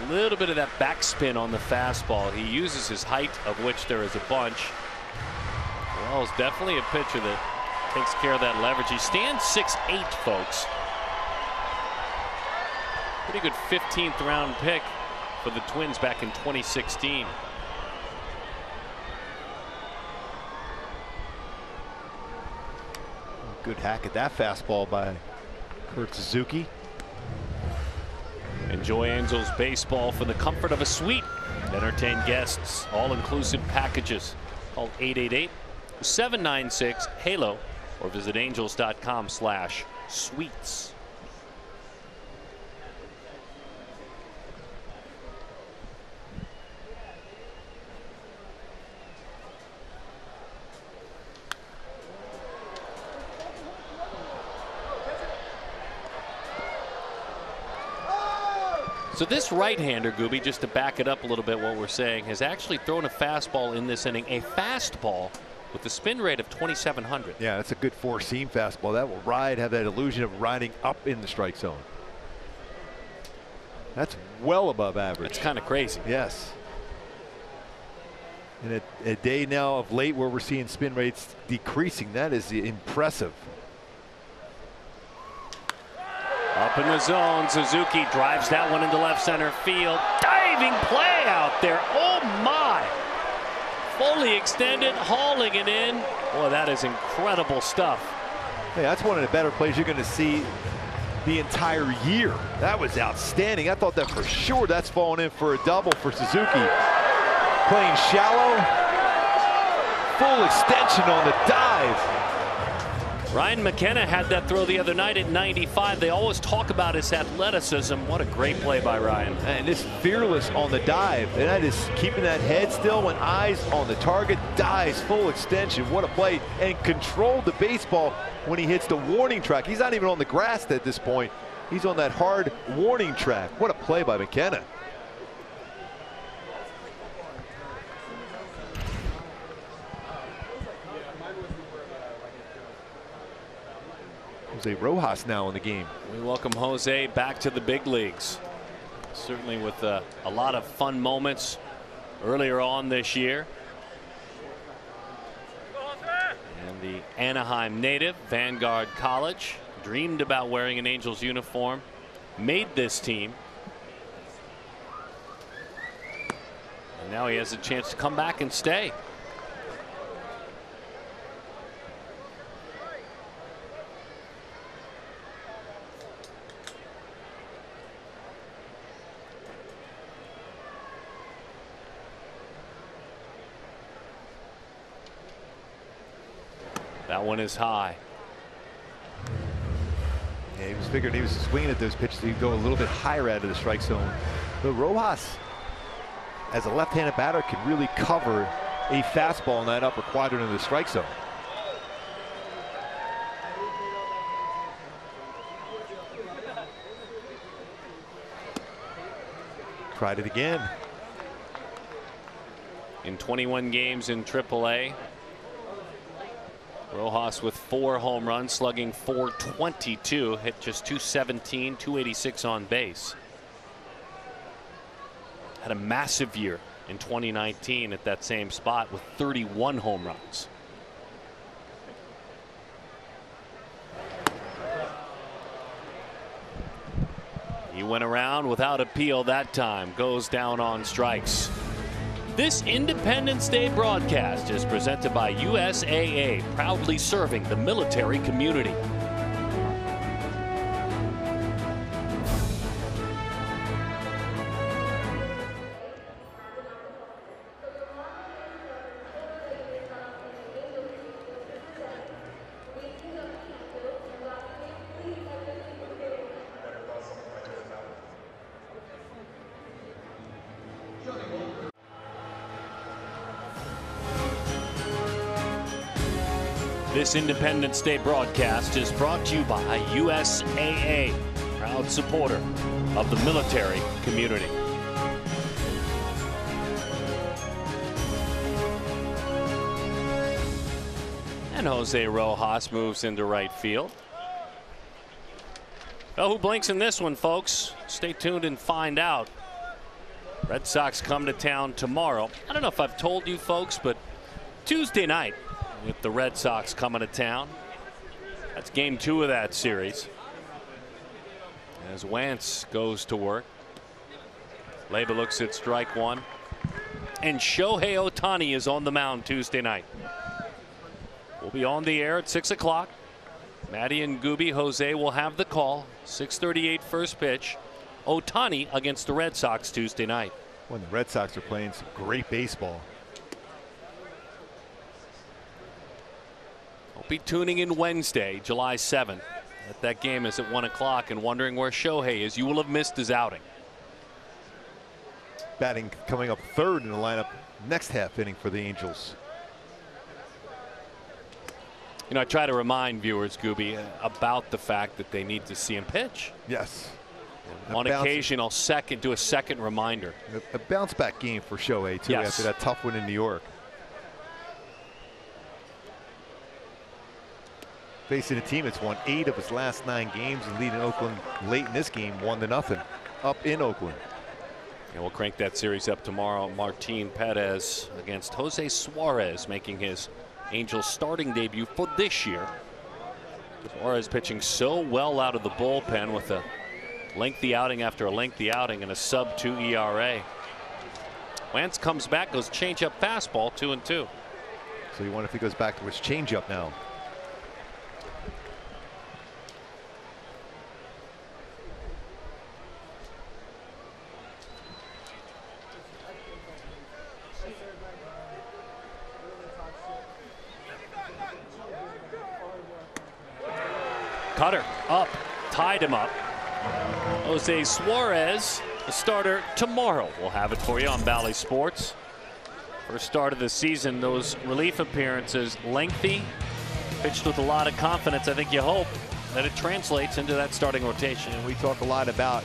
a little bit of that backspin on the fastball. He uses his height, of which there is a bunch. Well, it's definitely a pitcher that takes care of that leverage. He stands 6'8", folks. Pretty good 15th round pick for the Twins back in 2016. Good hack at that fastball by Kurt Suzuki. Enjoy Angels baseball from the comfort of a suite. Entertain guests. All-inclusive packages. Call 888-796-HALO or visit angels.com/suites. So this right-hander, Gooby, just to back it up a little bit what we're saying, has actually thrown a fastball in this inning, a fastball with a spin rate of 2,700. Yeah, that's a good four-seam fastball. That will have that illusion of riding up in the strike zone. That's well above average. It's kind of crazy. Yes. In a day now of late where we're seeing spin rates decreasing, that is impressive. Up in the zone, Suzuki drives that one into left center field. Diving play out there. Oh my! Fully extended, hauling it in. Boy, that is incredible stuff. Hey, that's one of the better plays you're going to see the entire year. That was outstanding. I thought that for sure that's falling in for a double for Suzuki. Playing shallow, full extension on the dive. Ryan McKenna had that throw the other night at 95. They always talk about his athleticism. What a great play by Ryan. And just fearless on the dive. And that is keeping that head still when eyes on the target. Dives, full extension. What a play. And controlled the baseball when he hits the warning track. He's not even on the grass at this point. He's on that hard warning track. What a play by McKenna. Jose Rojas now in the game. We welcome Jose back to the big leagues. Certainly with a lot of fun moments earlier on this year. And the Anaheim native, Vanguard College, dreamed about wearing an Angels uniform, made this team. And now he has a chance to come back and stay. That one is high. Yeah, he was figuring he was swinging at those pitches. He'd go a little bit higher out of the strike zone. But Rojas, as a left-handed batter, can really cover a fastball in that upper quadrant of the strike zone. Tried it again. In 21 games in AAA, Rojas with 4 home runs, slugging .422, hit just .217, .286 on base. Had a massive year in 2019 at that same spot with 31 home runs. He went around without appeal that time, goes down on strikes. This Independence Day broadcast is presented by USAA, proudly serving the military community. This Independence Day broadcast is brought to you by USAA, proud supporter of the military community. And Jose Rojas moves into right field. Well, who blinks in this one, folks? Stay tuned and find out. Red Sox come to town tomorrow. I don't know if I've told you folks, but Tuesday night, with the Red Sox coming to town. That's game 2 of that series. As Wentz goes to work. Leyba looks at strike 1. And Shohei Ohtani is on the mound Tuesday night. We'll be on the air at 6 o'clock. Maddie and Gooby, Jose will have the call. 6:38 first pitch. Ohtani against the Red Sox Tuesday night. When the Red Sox are playing some great baseball. Be tuning in Wednesday, July 7th. That game is at 1 o'clock and wondering where Shohei is. You will have missed his outing. Batting coming up 3rd in the lineup next half inning for the Angels. You know, I try to remind viewers, Gooby, about the fact that they need to see him pitch. Yes. On occasion, I'll do a second reminder. A bounce back game for Shohei too, after that tough win in New York. Facing a team that's won 8 of its last 9 games and leading Oakland late in this game 1-0 up in Oakland. And we'll crank that series up tomorrow. Martin Perez against Jose Suarez, making his Angels starting debut for this year. Suarez pitching so well out of the bullpen with a lengthy outing after a lengthy outing and a sub-2 ERA. Wentz comes back, goes changeup fastball 2-2. So you wonder if he goes back to his changeup now. Cutter up, tied him up. Jose Suarez, the starter tomorrow. We'll have it for you on Bally Sports. First start of the season, those relief appearances, lengthy, pitched with a lot of confidence. I think you hope that it translates into that starting rotation. And we talk a lot about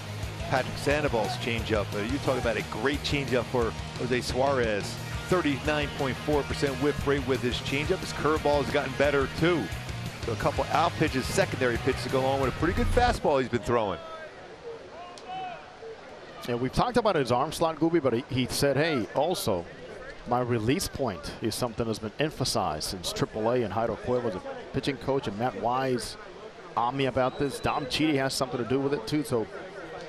Patrick Sandoval's changeup. You talk about a great changeup for Jose Suarez. 39.4% whip rate with his changeup. His curveball has gotten better too. So a couple out pitches, secondary pitches to go along with a pretty good fastball he's been throwing. Yeah, we've talked about his arm slot, Gooby, but he said, hey, also, my release point is something that's been emphasized since AAA, and Jairo Cuellar was a pitching coach, and Matt Wise on me about this. Dom Chidi has something to do with it too. So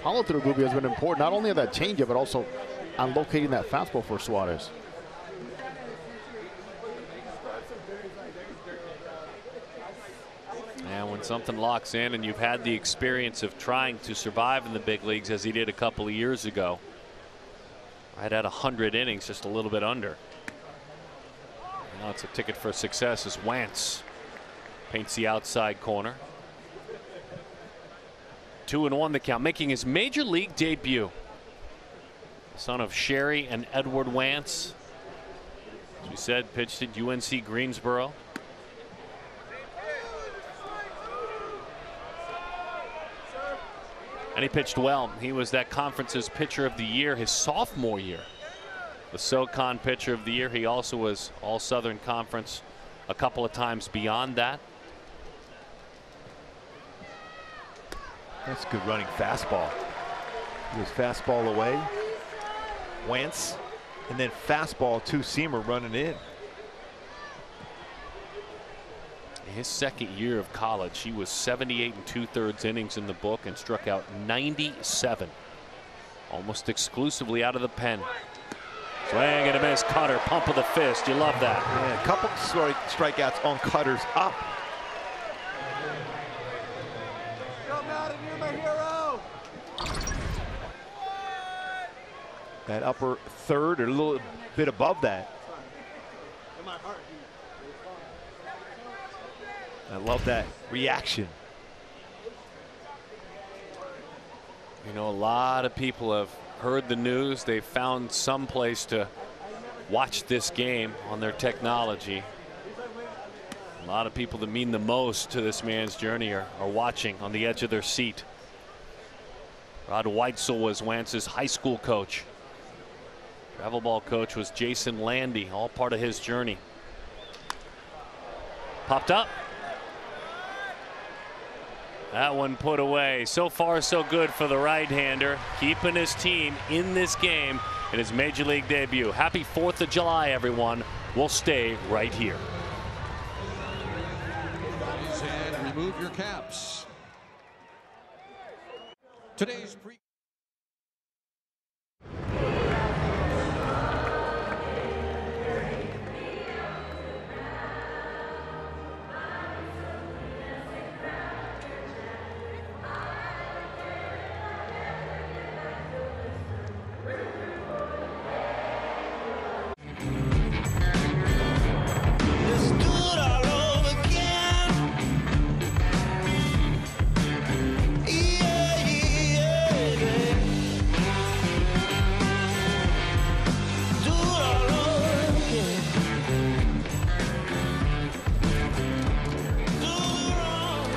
follow through, Gooby, has been important, not only on that changeup, but also on locating that fastball for Suarez. And when something locks in and you've had the experience of trying to survive in the big leagues as he did a couple of years ago, right at 100 innings, just a little bit under. Now it's a ticket for success as Wantz paints the outside corner. 2-1 the count, making his major league debut. Son of Sherry and Edward Wantz. As we said, pitched at UNC Greensboro. And he pitched well. He was that conference's pitcher of the year his sophomore year. The SoCon pitcher of the year. He also was All Southern Conference a couple of times beyond that. That's a good running fastball. He was fastball away. Wantz, and then fastball two-seamer running in. His second year of college, he was 78 2/3 innings in the book and struck out 97. Almost exclusively out of the pen. Swing and a miss. Cutter, pump of the fist. You love that. Yeah, a couple strikeouts on Cutter's up. That upper third, or a little bit above that. I love that reaction. You know, a lot of people have heard the news. They found some place to watch this game on their technology. A lot of people that mean the most to this man's journey are watching on the edge of their seat. Rod Weitzel was Wantz's high school coach. Travel ball coach was Jason Landy, all part of his journey. Popped up. That one put away. So far, so good for the right-hander, keeping his team in this game in his major league debut. Happy 4th of July, everyone. We'll stay right here. And remove your caps. Today's pre.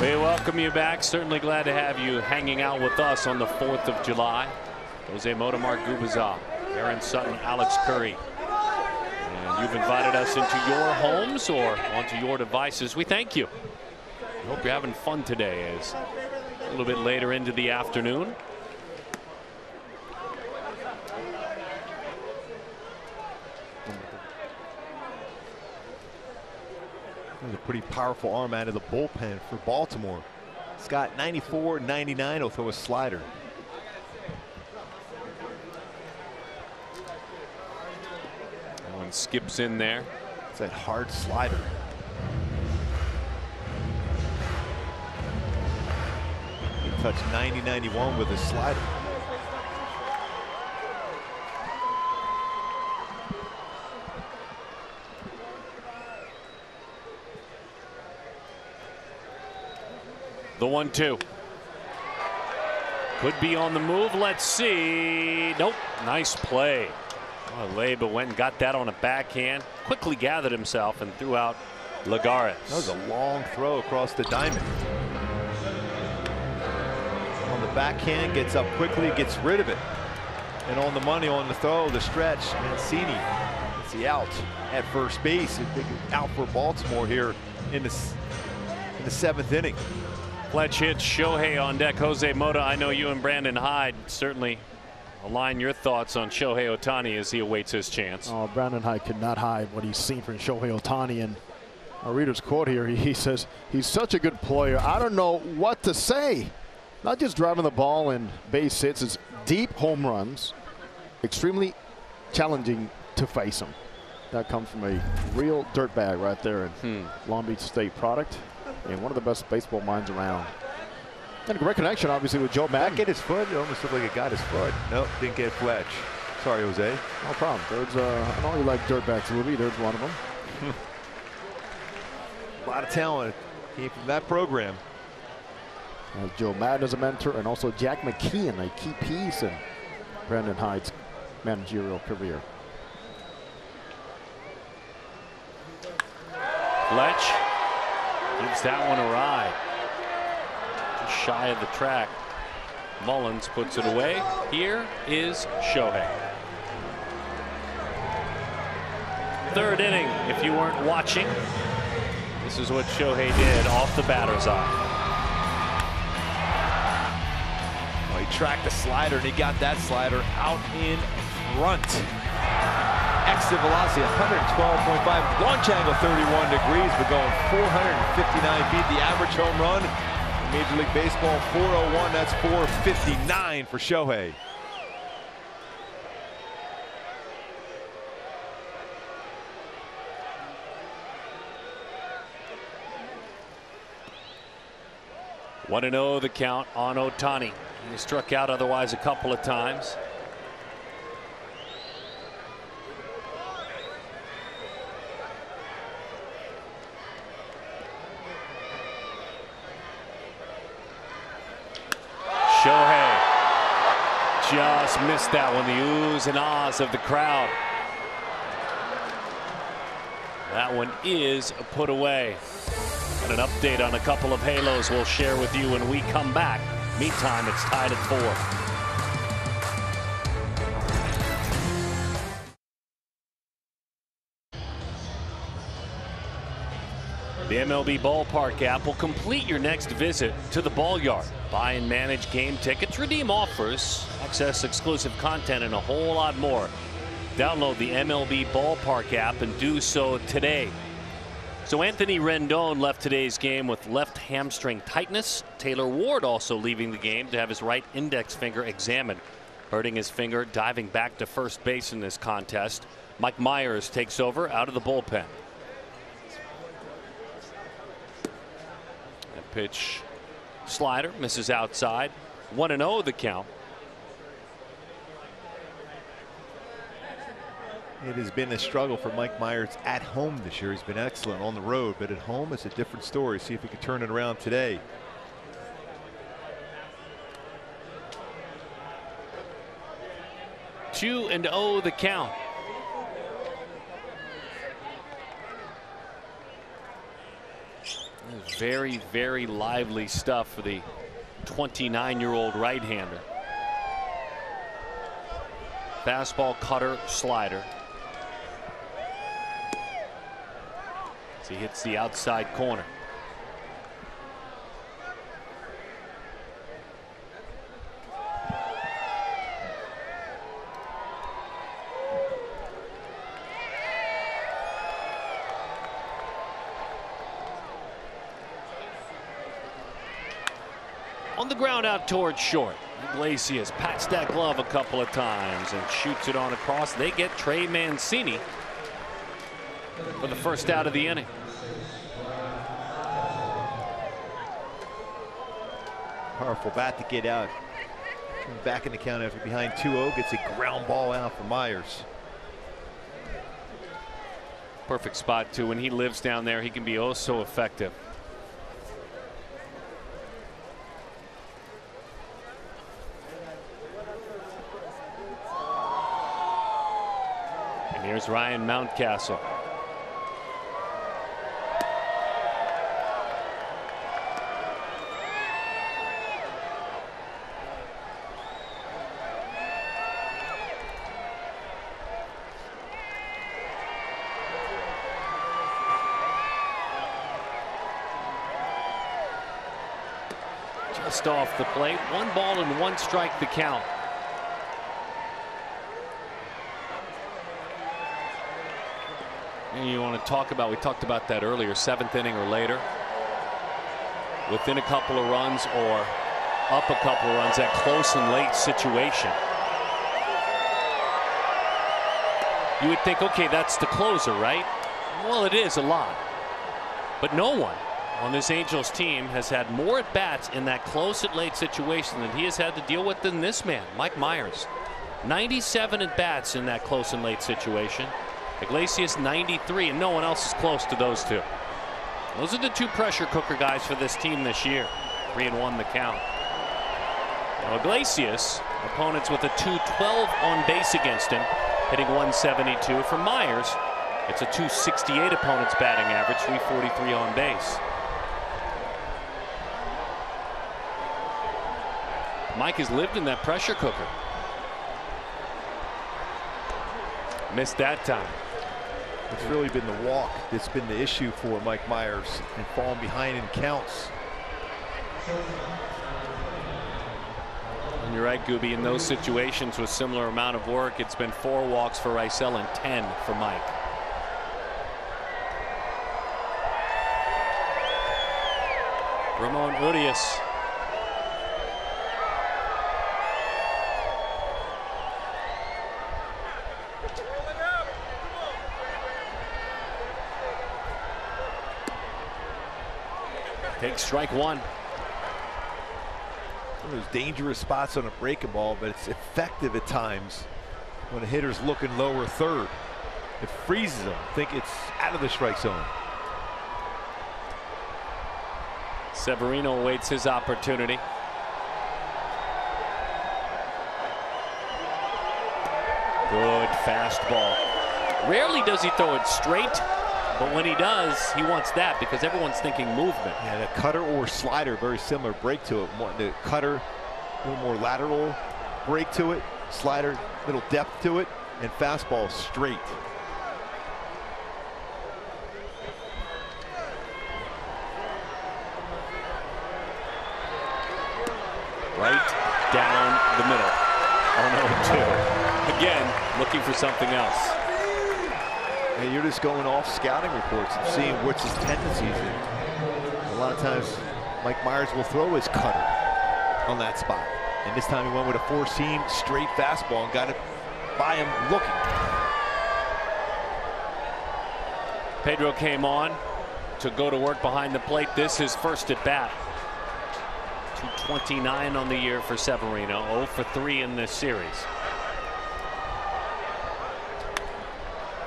We welcome you back. Certainly glad to have you hanging out with us on the 4th of July. Jose Mota, Mark Gubazah, Aaron Sutton, Alex Curry. And you've invited us into your homes or onto your devices. We thank you. We hope you're having fun today. As a little bit later into the afternoon. That was a pretty powerful arm out of the bullpen for Baltimore. Scott, 94, 99, will throw a slider. That one skips in there. It's that hard slider. He touched 90, 91 with his slider. The 1-2. Could be on the move. Let's see. Nope. Nice play. Leyba went and got that on a backhand. Quickly gathered himself and threw out Lagares. That was a long throw across the diamond. On the backhand, gets up quickly, gets rid of it. And on the money, on the throw, the stretch, Mancini gets the out at first base. A big out for Baltimore here in the 7th inning. Fletch hits Shohei on deck. Jose Mota, I know you and Brandon Hyde certainly align your thoughts on Shohei Ohtani as he awaits his chance. Oh, Brandon Hyde could not hide what he's seen from Shohei Ohtani. And our reader's quote here, he says, he's such a good player. I don't know what to say. Not just driving the ball in base hits, it's deep home runs. Extremely challenging to face him. That comes from a real dirtbag right there in Long Beach State product. And one of the best baseball minds around. And a great connection, obviously, with Joe Madden. Get his foot. It almost looked like it got his foot. Nope, didn't get Fletch. Sorry, Jose. No problem. There's, I know you like dirtbags, Ruby. There's one of them. A lot of talent came from that program. Joe Madden as a mentor, and also Jack McKeon, a key piece in Brandon Hyde's managerial career. Fletch gives that one a ride. Just shy of the track. Mullins puts it away. Here is Shohei. 3rd inning, if you weren't watching, this is what Shohei did off the batter's eye. Well, he tracked the slider, and he got that slider out in front. Exit velocity 112.5, launch angle 31 degrees, but going 459 feet. The average home run in Major League Baseball, 401. That's 459 for Shohei. One and 0 the count on Ohtani. He struck out otherwise a couple of times. Shohei just missed that one. The oohs and ahs of the crowd. That one is put away. And an update on a couple of halos we'll share with you when we come back. Meantime, it's tied at 4. The MLB Ballpark app will complete your next visit to the ball yard. Buy and manage game tickets, redeem offers, access exclusive content, and a whole lot more. Download the MLB Ballpark app and do so today. So Anthony Rendon left today's game with left hamstring tightness. Taylor Ward also leaving the game to have his right index finger examined, hurting his finger diving back to first base in this contest. Mike Myers takes over out of the bullpen. That pitch, slider, misses outside. 1-0 the count. It has been a struggle for Mike Myers at home this year. He's been excellent on the road, but at home it's a different story. See if he can turn it around today. Two and 0 the count. Very, very lively stuff for the 29-year-old right-hander. Fastball, cutter, slider. As he hits the outside corner. On the ground out towards short. Iglesias pats that glove a couple of times and shoots it on across. They get Trey Mancini for the first out of the inning. Powerful bat to get out. Back in the count after behind 2-0. Gets a ground ball out for Myers. Perfect spot too. When he lives down there, he can be oh so effective. Here's Ryan Mountcastle. Just off the plate. 1 ball and 1 strike the count. And you want to talk about, we talked about that earlier, 7th inning or later. Within a couple of runs or up a couple of runs, that close and late situation. You would think, okay, that's the closer, right? Well, it is a lot. But no one on this Angels team has had more at bats in that close and late situation than he has had to deal with than this man, Mike Myers. 97 at bats in that close and late situation. Iglesias 93, and no one else is close to those two. Those are the 2 pressure cooker guys for this team this year. 3-1 the count. Now Iglesias, opponents with a .212 on base against him, hitting 172. For Myers, it's a .268 opponent's batting average, 343 on base. Mike has lived in that pressure cooker. Missed that time. It's really been the walk that's been the issue for Mike Myers, and falling behind in counts. And you're right, Gooby, in those situations with similar amount of work, it's been 4 walks for Rysel and 10 for Mike. Ramon Urias. Takes strike 1. One of those dangerous spots on a breaking ball, but it's effective at times when a hitter's looking lower third. It freezes them. Think it's out of the strike zone. Severino awaits his opportunity. Good fastball. Rarely does he throw it straight, but when he does, he wants that because everyone's thinking movement. Yeah, the cutter or slider, very similar break to it. The cutter, a little more lateral break to it. Slider, little depth to it, and fastball straight. Right down the middle. 0-2. Again, looking for something else. And you're just going off scouting reports and seeing what's his tendencies in. A lot of times, Mike Myers will throw his cutter on that spot. And this time he went with a 4-seam straight fastball and got it by him looking. Pedro came on to go to work behind the plate. This his first at bat. 229 on the year for Severino. 0 for 3 in this series.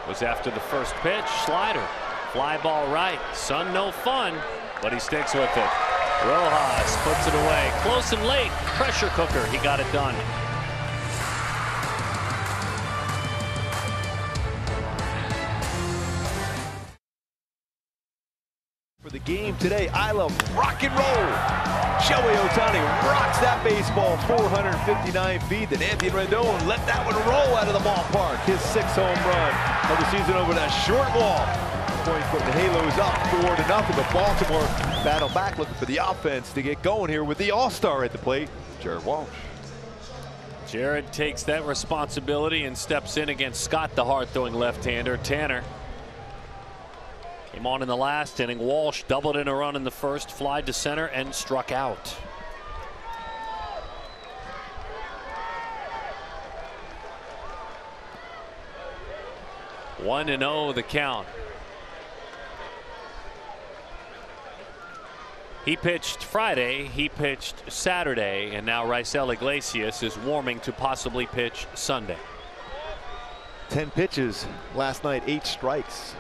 Was after the first pitch. Slider. Fly ball right. Sun no fun, but he sticks with it. Rojas puts it away. Close and late. Pressure cooker. He got it done. For the game today, I love rock and roll. Shohei Ohtani rocks that baseball 459 feet. Then Anthony Rendon let that one roll out of the ballpark. His 6th home run of the season over that short wall. Point putting the Halos up 4-0. But Baltimore battle back, looking for the offense to get going here with the All-Star at the plate, Jared Walsh. Jared takes that responsibility and steps in against Scott, the hard-throwing left-hander. Tanner came on in the last inning. Walsh doubled in a run in the first, flied to center, and struck out. One and 0 the count. He pitched Friday, he pitched Saturday, and now Rysel Iglesias is warming to possibly pitch Sunday. 10 pitches last night, 8 strikes.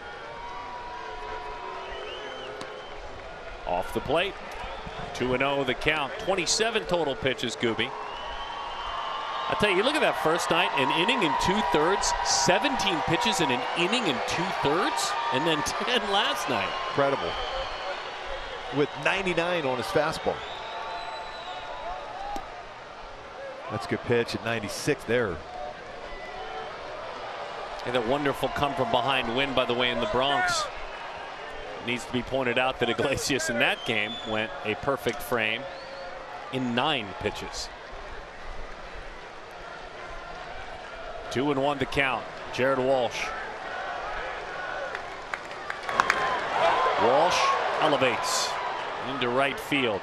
Off the plate. 2-0 the count. 27 total pitches, Gooby. I tell you, look at that first night, an inning and 2/3, 17 pitches in an inning and 2/3, and then 10 last night. Incredible. With 99 on his fastball. That's a good pitch at 96 there. And a wonderful come from behind win, by the way, in the Bronx. It needs to be pointed out that Iglesias in that game went a perfect frame in 9 pitches. 2-1 the count. Jared Walsh. Walsh elevates into right field.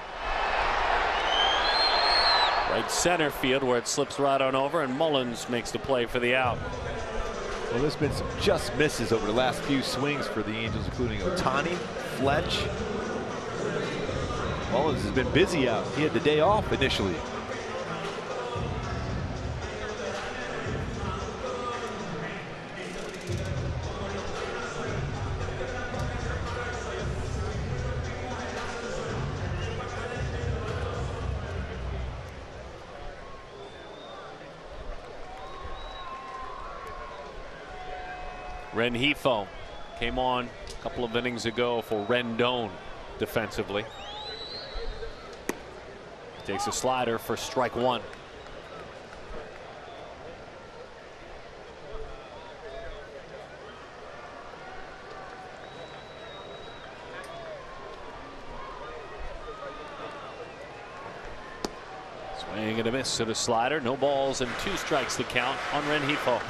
Right center field where it slips right on over, and Mullins makes the play for the out. Well, there's been some just misses over the last few swings for the Angels, including Ohtani, Fletch. Mullins has been busy out. He had the day off initially. Rengifo came on a couple of innings ago for Rendon defensively. Takes a slider for strike 1. Swing and a miss to the slider. No balls and 2 strikes to count on Rengifo.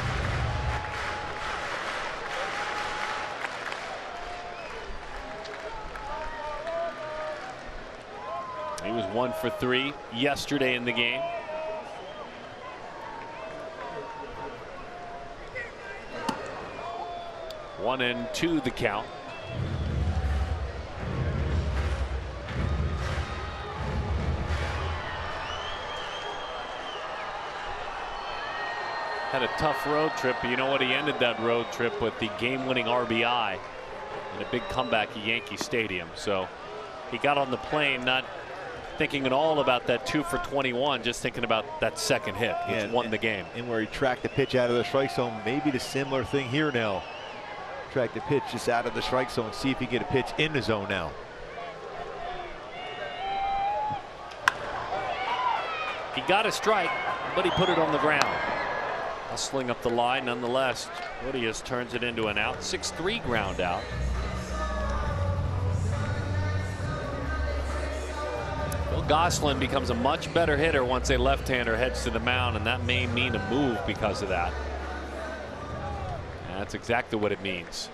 He was 1 for 3 yesterday in the game. One and 2 the count. Had a tough road trip, but you know what? He ended that road trip with the game-winning RBI in a big comeback at Yankee Stadium. So he got on the plane not thinking at all about that 2 for 21, just thinking about that second hit, which won the game. And where he tracked the pitch out of the strike zone, maybe the similar thing here now. Track the pitch just out of the strike zone, see if he can get a pitch in the zone now. He got a strike, but he put it on the ground. Hustling up the line nonetheless. Urias turns it into an out. 6-3 ground out. Gosselin becomes a much better hitter once a left-hander heads to the mound, and that may mean a move because of that. And that's exactly what it means.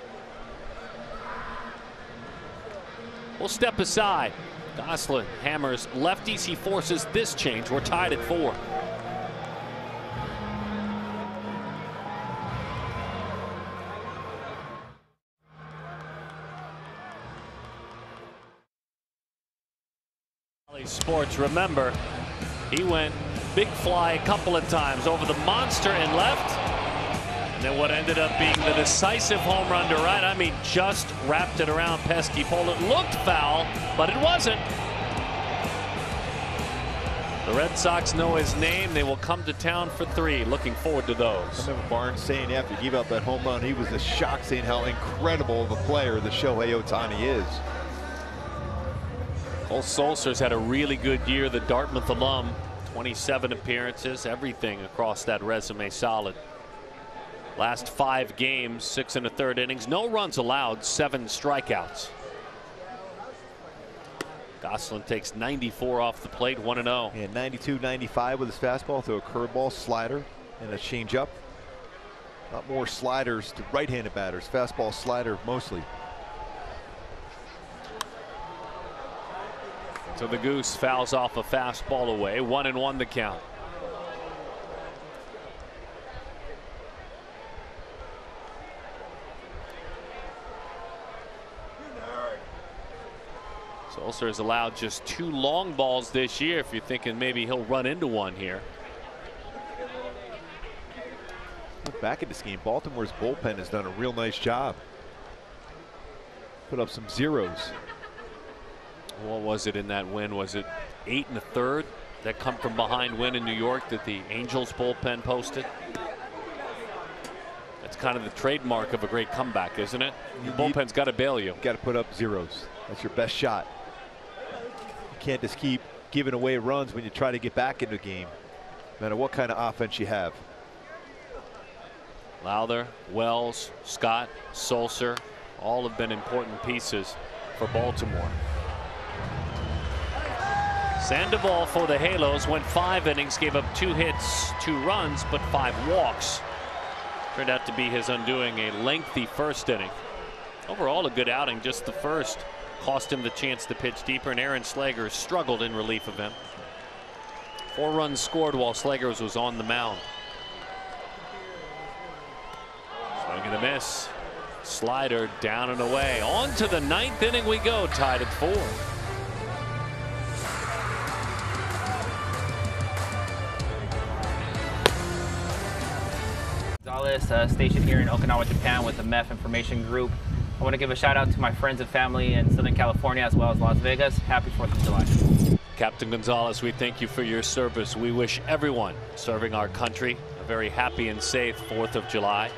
We'll step aside. Gosselin hammers lefties. He forces this change. We're tied at 4. Sports, remember, he went big fly a couple of times over the monster and left, and then what ended up being the decisive home run to right. I mean, just wrapped it around pesky pole. It looked foul, but it wasn't. The Red Sox know his name. They will come to town for 3. Looking forward to those. I remember Barnes saying after he gave up that home run, he was just shocked, saying how incredible of a player the Shohei Ohtani is. Cole Sulser's had a really good year, the Dartmouth alum. 27 appearances, everything across that resume solid. Last 5 games, 6 1/3 innings, no runs allowed, 7 strikeouts. Gosselin takes 94 off the plate, 1-0. And 92, 95 with his fastball, throw a curveball, slider, and a changeup. A lot more sliders to right-handed batters, fastball, slider mostly. So the Goose fouls off a fastball away. 1-1 the count. Sulser has allowed just 2 long balls this year. If you're thinking maybe he'll run into one here. Back in this game, Baltimore's bullpen has done a real nice job. Put up some zeros. What was it in that win? Was it 8 1/3? that come from behind win in New York that the Angels bullpen posted. That's kind of the trademark of a great comeback, isn't it? Your bullpen's got to bail you. Got to put up zeros. That's your best shot. You can't just keep giving away runs when you try to get back into the game, no matter what kind of offense you have. Lowther, Wells, Scott, Sulser, all have been important pieces for Baltimore. Sandoval for the Halos went 5 innings, gave up 2 hits, 2 runs, but 5 walks. Turned out to be his undoing, a lengthy first inning. Overall, a good outing, just the first cost him the chance to pitch deeper, and Aaron Slegers struggled in relief of him. 4 runs scored while Slegers was on the mound. Swing and a miss. Slider down and away. On to the 9th inning we go, tied at 4. Gonzalez, stationed here in Okinawa, Japan with the MEF Information Group. I want to give a shout out to my friends and family in Southern California as well as Las Vegas. Happy 4th of July. Captain Gonzalez, we thank you for your service. We wish everyone serving our country a very happy and safe 4th of July.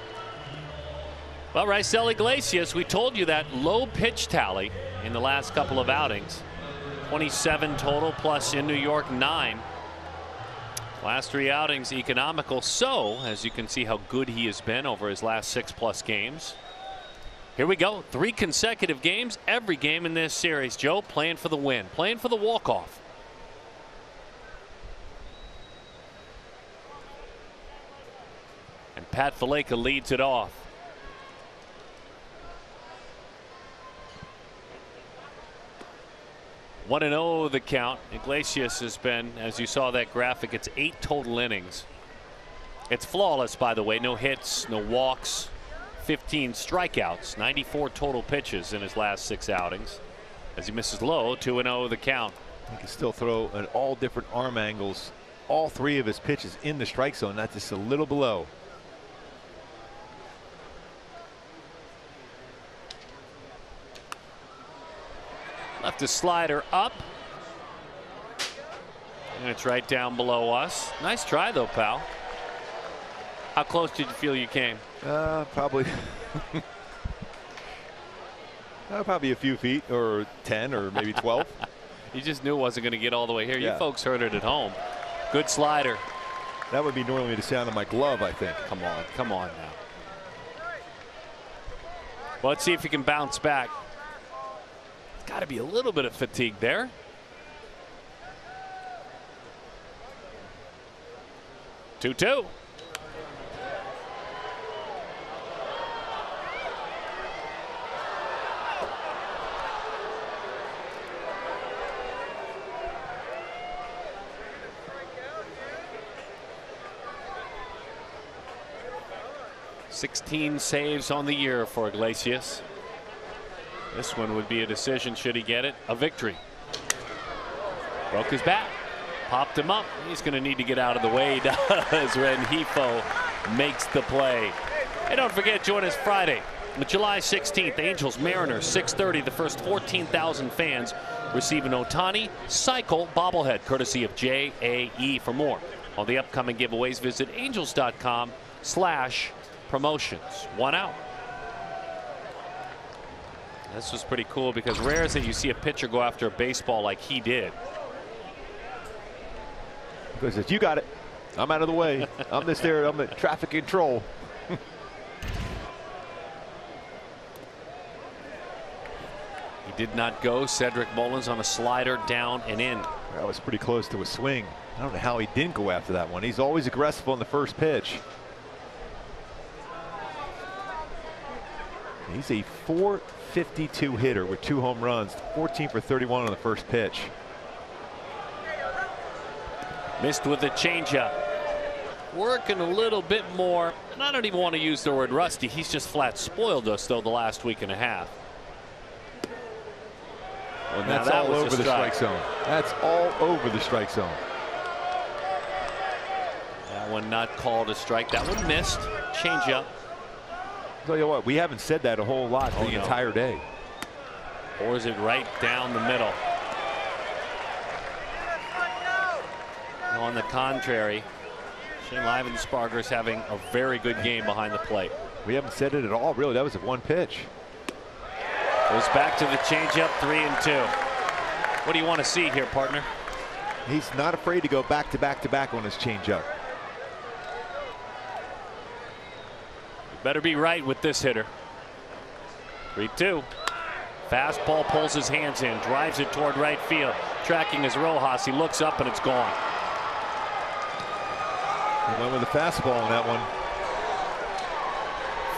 Well, Raisel Iglesias, we told you that low pitch tally in the last couple of outings. 27 total, plus in New York 9. Last 3 outings economical, so as you can see how good he has been over his last 6+ games. Here we go, 3 consecutive games, every game in this series. Joe playing for the win, playing for the walk-off. And Pat Valaika leads it off. 1-0 the count. Iglesias has been, as you saw that graphic, it's 8 total innings. It's flawless, by the way. No hits, no walks, 15 strikeouts, 94 total pitches in his last 6 outings. As he misses low, 2-0 the count. He can still throw at all different arm angles. All 3 of his pitches in the strike zone. That's just a little below. Left a slider up. And it's right down below us. Nice try, though, pal. How close did you feel you came? Probably. Probably a few feet, or 10, or maybe 12. You just knew it wasn't going to get all the way here. Yeah. You folks heard it at home. Good slider. That would be normally the sound of my glove, I think. Come on now. Well, let's see if he can bounce back. Got to be a little bit of fatigue there. Two. $16 saves on the year for Iglesias. This one would be a decision should he get it. A victory. Broke his bat. Popped him up. He's going to need to get out of the way, does Rengifo makes the play. Hey, don't forget, join us Friday, July 16th, Angels Mariners, 6:30. The first 14,000 fans receive an Ohtani Cycle bobblehead, courtesy of JAE. For more on the upcoming giveaways, visit angels.com/promotions. 1 out. This was pretty cool because rare is that you see a pitcher go after a baseball like he did. Because says, you got it. I'm out of the way. I'm this there. I'm at traffic control. He did not go. Cedric Mullins on a slider down and in. That was pretty close to a swing. I don't know how he didn't go after that one. He's always aggressive on the first pitch. He's a .452 hitter with 2 home runs, 14 for 31 on the first pitch. Missed with a changeup. Working a little bit more. And I don't even want to use the word rusty. He's just flat spoiled us, though, the last week and a half. Well, that's all over the strike zone. That's all over the strike zone. That one not called a strike. That one missed. Changeup. Tell you what, we haven't said that a whole lot the entire day. Or is it right down the middle? On the contrary, Shane Livensparger's having a very good game behind the plate. We haven't said it at all, really. That was a one pitch. Goes back to the changeup, 3-2. What do you want to see here, partner? He's not afraid to go back to back to back on his changeup. You better be right with this hitter. 3-2. Fastball pulls his hands in, drives it toward right field. Tracking his Rojas. He looks up and it's gone. He went with a fastball on that one.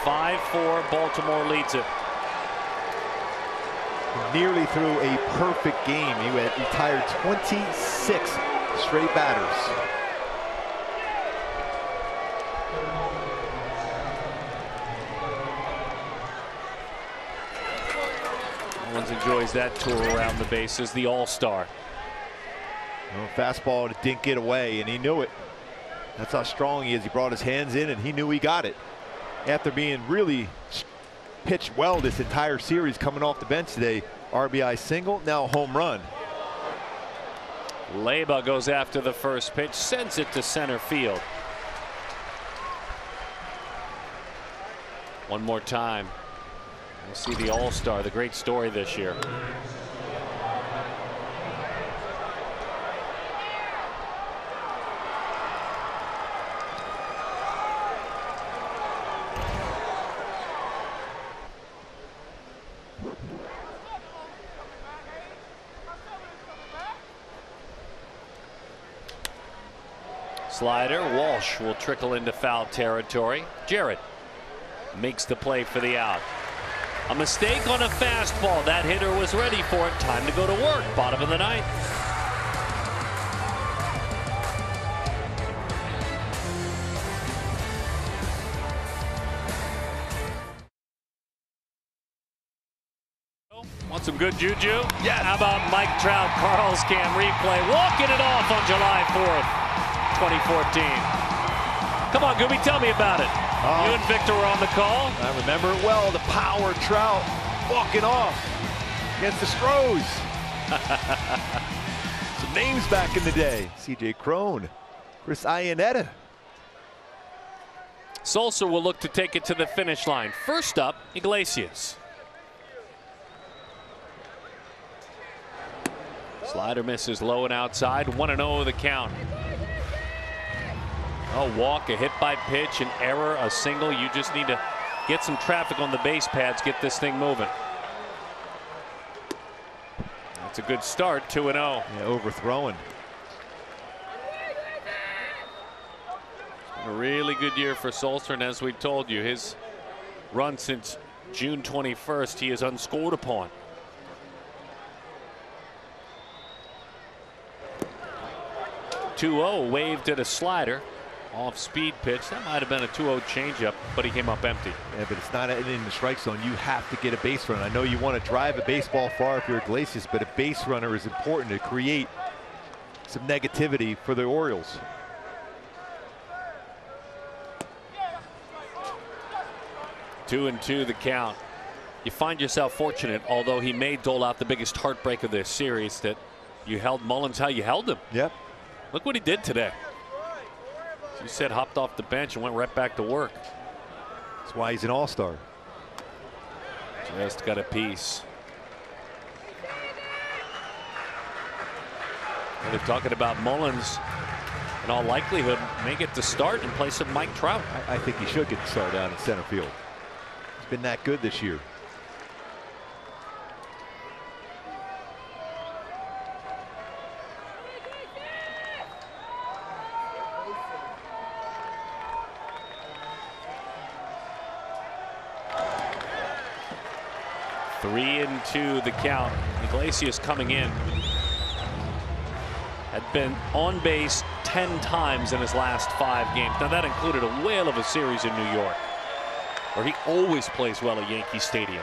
5-4, Baltimore leads it. Nearly threw a perfect game. He had retired 26 straight batters. Mullins enjoys that tour around the bases. The All-Star. Well, fastball didn't get away, and he knew it. That's how strong he is. He brought his hands in, and he knew he got it. After being really pitched well this entire series, coming off the bench today, RBI single, now a home run. Leyba goes after the first pitch, sends it to center field. One more time. We'll see the All-Star, the great story this year. Slider, Walsh will trickle into foul territory. Jarrett makes the play for the out. A mistake on a fastball. That hitter was ready for it. Time to go to work. Bottom of the ninth. Want some good juju? Yes. How about Mike Trout, Carl's Cam replay, walking it off on July 4th. 2014. Come on, Gooby, tell me about it. You and Victor were on the call. I remember it well. The power Trout walking off against the Stros. Some names back in the day. C.J. Crone, Chris Iannetta. Sulser will look to take it to the finish line. First up, Iglesias. Slider misses low and outside. 1-0 the count. A walk, a hit by pitch, an error, a single. You just need to get some traffic on the base pads, get this thing moving. That's a good start, 2-0. Yeah, overthrowing. A really good year for Sulser, and as we told you, his run since June 21st, he is unscored upon. .20 waved at a slider. Off-speed pitch. That might have been a 2-0 changeup, but he came up empty. Yeah, but it's not in the strike zone. You have to get a base run. I know you want to drive a baseball far if you're Iglesias, but a base runner is important to create some negativity for the Orioles. Two and two the count. You find yourself fortunate, although he may dole out the biggest heartbreak of this series, that you held Mullins how you held him. Yep. Look what he did today. You said hopped off the bench and went right back to work. That's why he's an all-star. Just got a piece. And they're talking about Mullins, in all likelihood, may get to start in place of Mike Trout. I think he should get the start out in center field. He's been that good this year. Three and two the count. Iglesias coming in. Had been on base 10 times in his last 5 games. Now that included a whale of a series in New York, where he always plays well at Yankee Stadium.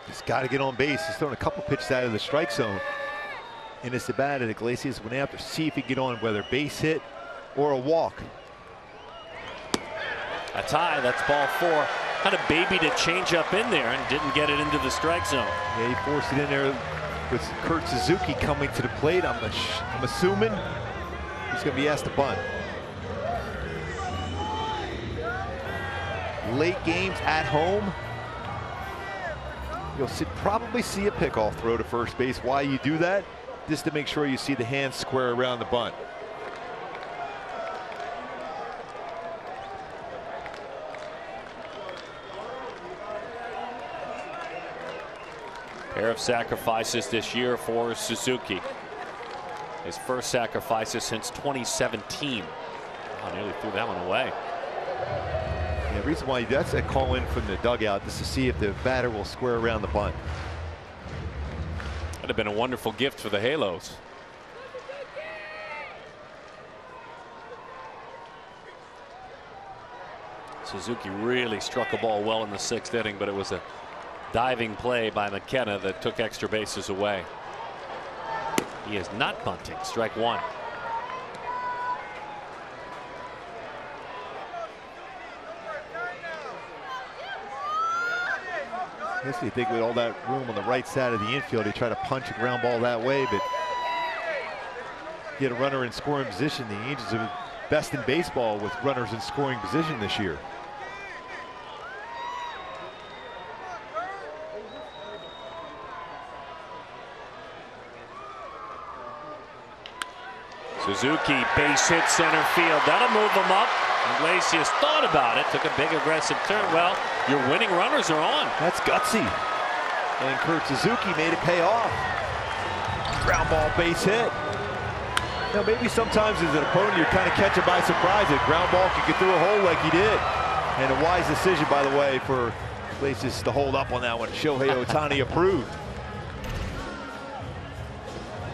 He's got to get on base. He's thrown a couple pitches out of the strike zone. And it's the bat that Iglesias went after. See if he can get on whether base hit or a walk. A tie, that's ball 4. Kind of babied a change up in there and didn't get it into the strike zone. Yeah, he forced it in there with Kurt Suzuki coming to the plate. I'm assuming he's going to be asked to bunt. Late games at home, you'll probably see a pickoff throw to first base. Why you do that? Just to make sure you see the hands square around the bunt. Pair of sacrifices this year for Suzuki. His first sacrifices since 2017. Oh, nearly threw that one away. Yeah, the reason why that's a call in from the dugout, just to see if the batter will square around the bunt. That'd have been a wonderful gift for the Halos. Suzuki really struck a ball well in the 6th inning, but it was a diving play by McKenna that took extra bases away. He is not bunting. Strike one. I guess you think with all that room on the right side of the infield, he tried to punch a ground ball that way, but get a runner in scoring position. The Angels are best in baseball with runners in scoring position this year. Suzuki base hit center field. That'll move him up. Iglesias thought about it, took a big aggressive turn. Well, your winning runners are on. That's gutsy. And Kurt Suzuki made it pay off. Ground ball base hit. Now maybe sometimes as an opponent you're kind of catching by surprise. A ground ball can get through a hole like he did. And a wise decision, by the way, for Iglesias to hold up on that one. Shohei Ohtani approved.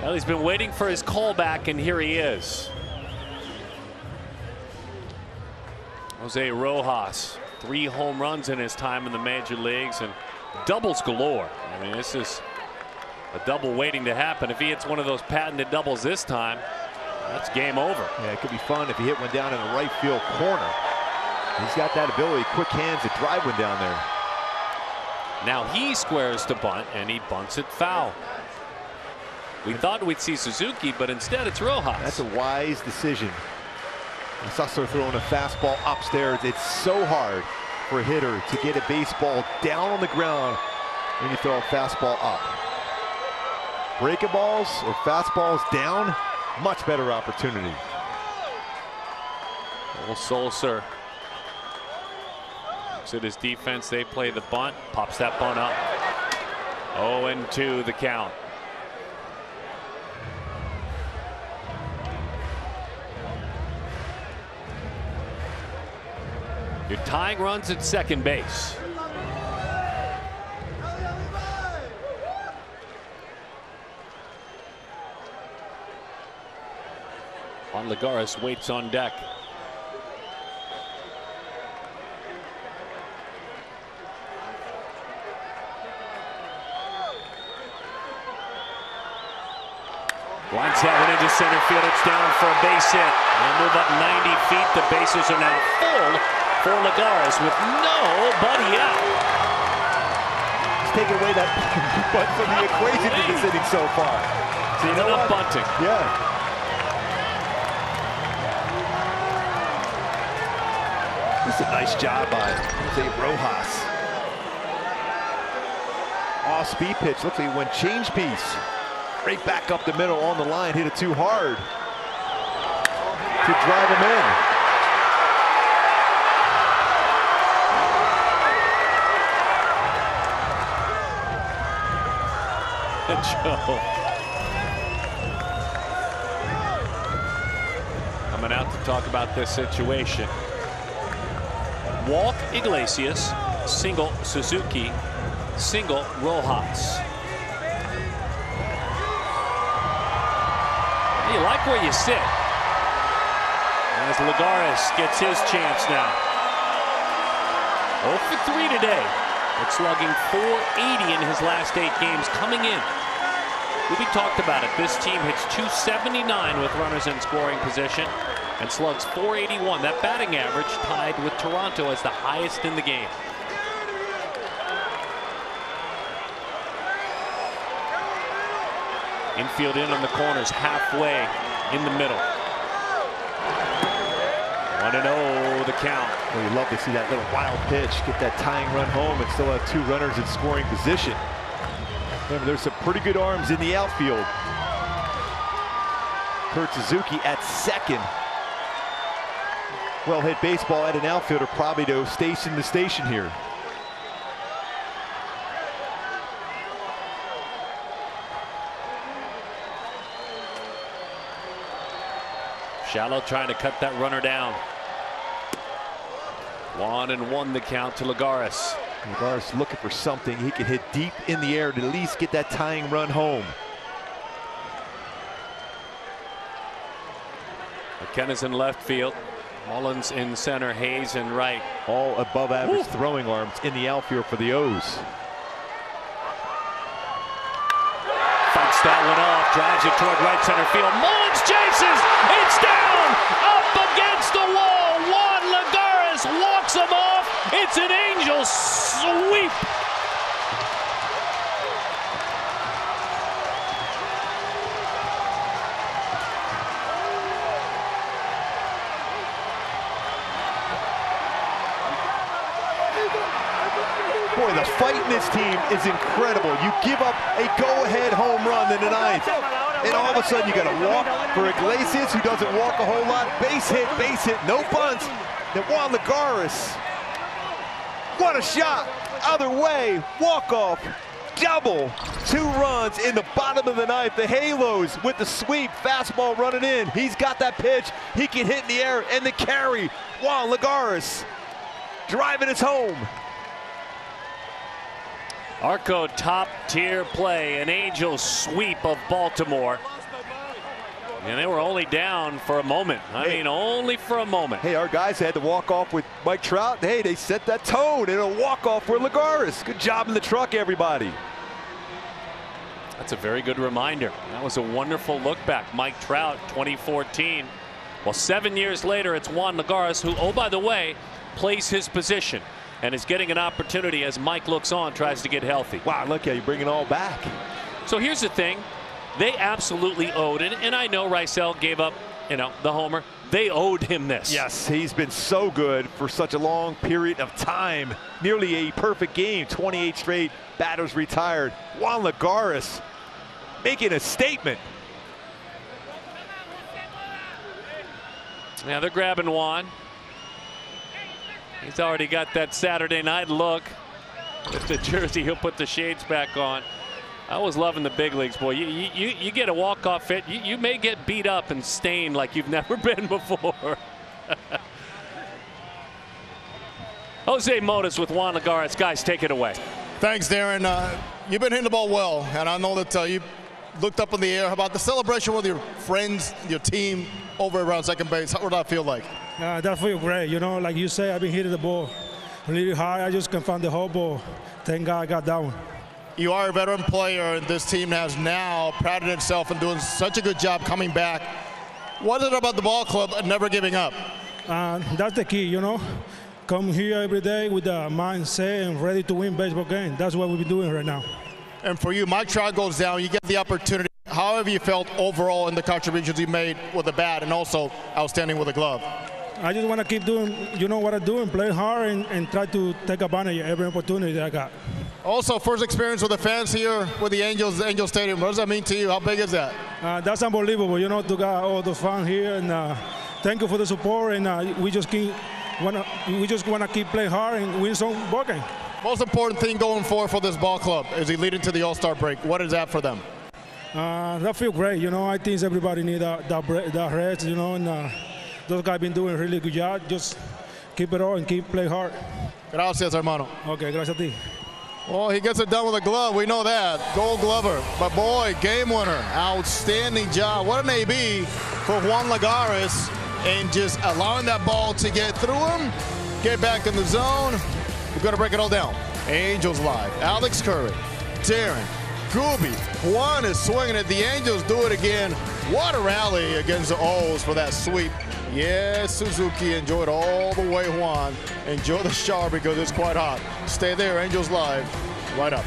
Well, he's been waiting for his callback, and here he is. Jose Rojas, 3 home runs in his time in the major leagues and doubles galore. I mean, this is a double waiting to happen. If he hits one of those patented doubles this time, that's game over. Yeah, it could be fun if he hit one down in the right field corner. He's got that ability, quick hands to drive one down there. Now he squares to bunt, and he bunts it foul. We thought we'd see Suzuki, but instead it's Rojas. That's a wise decision. Sussler throwing a fastball upstairs. It's so hard for a hitter to get a baseball down on the ground when you throw a fastball up. Breaking balls or fastballs down, much better opportunity. Well, Solser looks at his defense. They play the bunt, pops that bunt up. 0-2 the count. You're tying runs at second base. Juan Lagares waits on deck. Lines that one into center field. It's down for a base hit. They'll move up 90 feet. The bases are now full for Lagares with nobody out. He's taking away that bunt from the equation in this inning so far. So you know what? Bunting. Yeah. This is a nice job by Jose Rojas. Off speed pitch. Looks like he went change piece. Right back up the middle on the line. Hit it too hard to drive him in. Joe coming out to talk about this situation. Walk Iglesias, single Suzuki, single Rojas. You like where you sit. As Lagares gets his chance now. 0 for 3 today. But slugging .480 in his last 8 games coming in. We talked about it. This team hits .279 with runners in scoring position and slugs .481. That batting average tied with Toronto as the highest in the game. Infield in on the corners, halfway in the middle. 1-0 the count. Well, you love to see that little wild pitch, get that tying run home, and still have 2 runners in scoring position. Remember, there's some pretty good arms in the outfield. Kurt Suzuki at second. Well hit baseball at an outfielder, probably to station to station here. Shallow trying to cut that runner down. 1-1 the count to Lagares. Lagares looking for something. He can hit deep in the air to at least get that tying run home. McKenna's in left field. Mullins in center, Hayes in right. All above average throwing arms in the outfield for the O's. Fights that one off, drives it toward right center field. Mullins chases, it's down, up against the wall. Juan Lagares walks him off. It's an Angel sweep. Boy, the fight in this team is incredible. You give up a go-ahead home run in the 9th, and all of a sudden you got to walk for Iglesias, who doesn't walk a whole lot. Base hit, no bunts. Then Juan Lagares, what a shot! Other way, walk-off, double. 2 runs in the bottom of the 9th. The Halos with the sweep, fastball running in. He's got that pitch. He can hit in the air, and the carry. Juan Lagares driving us home. Arco top tier play, an Angel sweep of Baltimore. And they were only down for a moment. I mean, only for a moment. Hey, our guys had to walk off with Mike Trout. Hey, they set that tone in a walk-off for Lagares. Good job in the truck, everybody. That's a very good reminder. That was a wonderful look back. Mike Trout, 2014. Well, 7 years later, it's Juan Lagares, who, oh, by the way, plays his position and is getting an opportunity as Mike looks on, tries to get healthy. Wow, look how you bring it all back. So here's the thing. They absolutely owed it, and I know Rysel gave up, you know, the homer. They owed him this. Yes, he's been so good for such a long period of time. Nearly a perfect game, 28 straight batters retired. Juan Lagares making a statement. Yeah, they're grabbing Juan. He's already got that Saturday night look. With the jersey, he'll put the shades back on. I was loving the big leagues, boy. You get a walk-off hit, you may get beat up and stained like you've never been before. Jose Motas with Juan Lagares. Guys, take it away. Thanks, Darren. You've been hitting the ball well, and I know that you looked up in the air. How about the celebration with your friends, your team over around second base? How would that feel like? That feels great. You know, like you say, I've been hitting the ball really high. I just can't find the whole ball. Thank God I got that one. You are a veteran player, and this team has now prided itself in doing such a good job coming back. What is it about the ball club and never giving up? That's the key, you know. Come here every day with the mindset and ready to win baseball game. That's what we've been doing right now. And for you, Mike Trout goes down. You get the opportunity. How have you felt overall in the contributions you made with the bat and also outstanding with the glove? I just want to keep doing, you know what I'm doing, play hard and try to take advantage of every opportunity that I got. Also, first experience with the fans here with the Angel Stadium. What does that mean to you? How big is that? That's unbelievable, you know, to got all the fans here. And thank you for the support. And we just want to keep playing hard and win some ball game. Most important thing going forward for this ball club is he leading to the All-Star break. What is that for them? That feels great. You know, I think everybody needs that rest, you know, and those guys been doing a really good job. Just keep it on and keep play hard. Gracias, hermano. Okay, gracias a ti. Well, he gets it done with a glove. We know that. Gold Glover. But, boy, game winner. Outstanding job. What an AB for Juan Lagares, and just allowing that ball to get through him, get back in the zone. We're going to break it all down. Angels live. Alex Curry, Darren, Gooby. Juan is swinging it. The Angels do it again. What a rally against the O's for that sweep. Yes, Suzuki enjoyed all the way, Juan. Enjoy the shower because it's quite hot. Stay there, Angels live. Right up.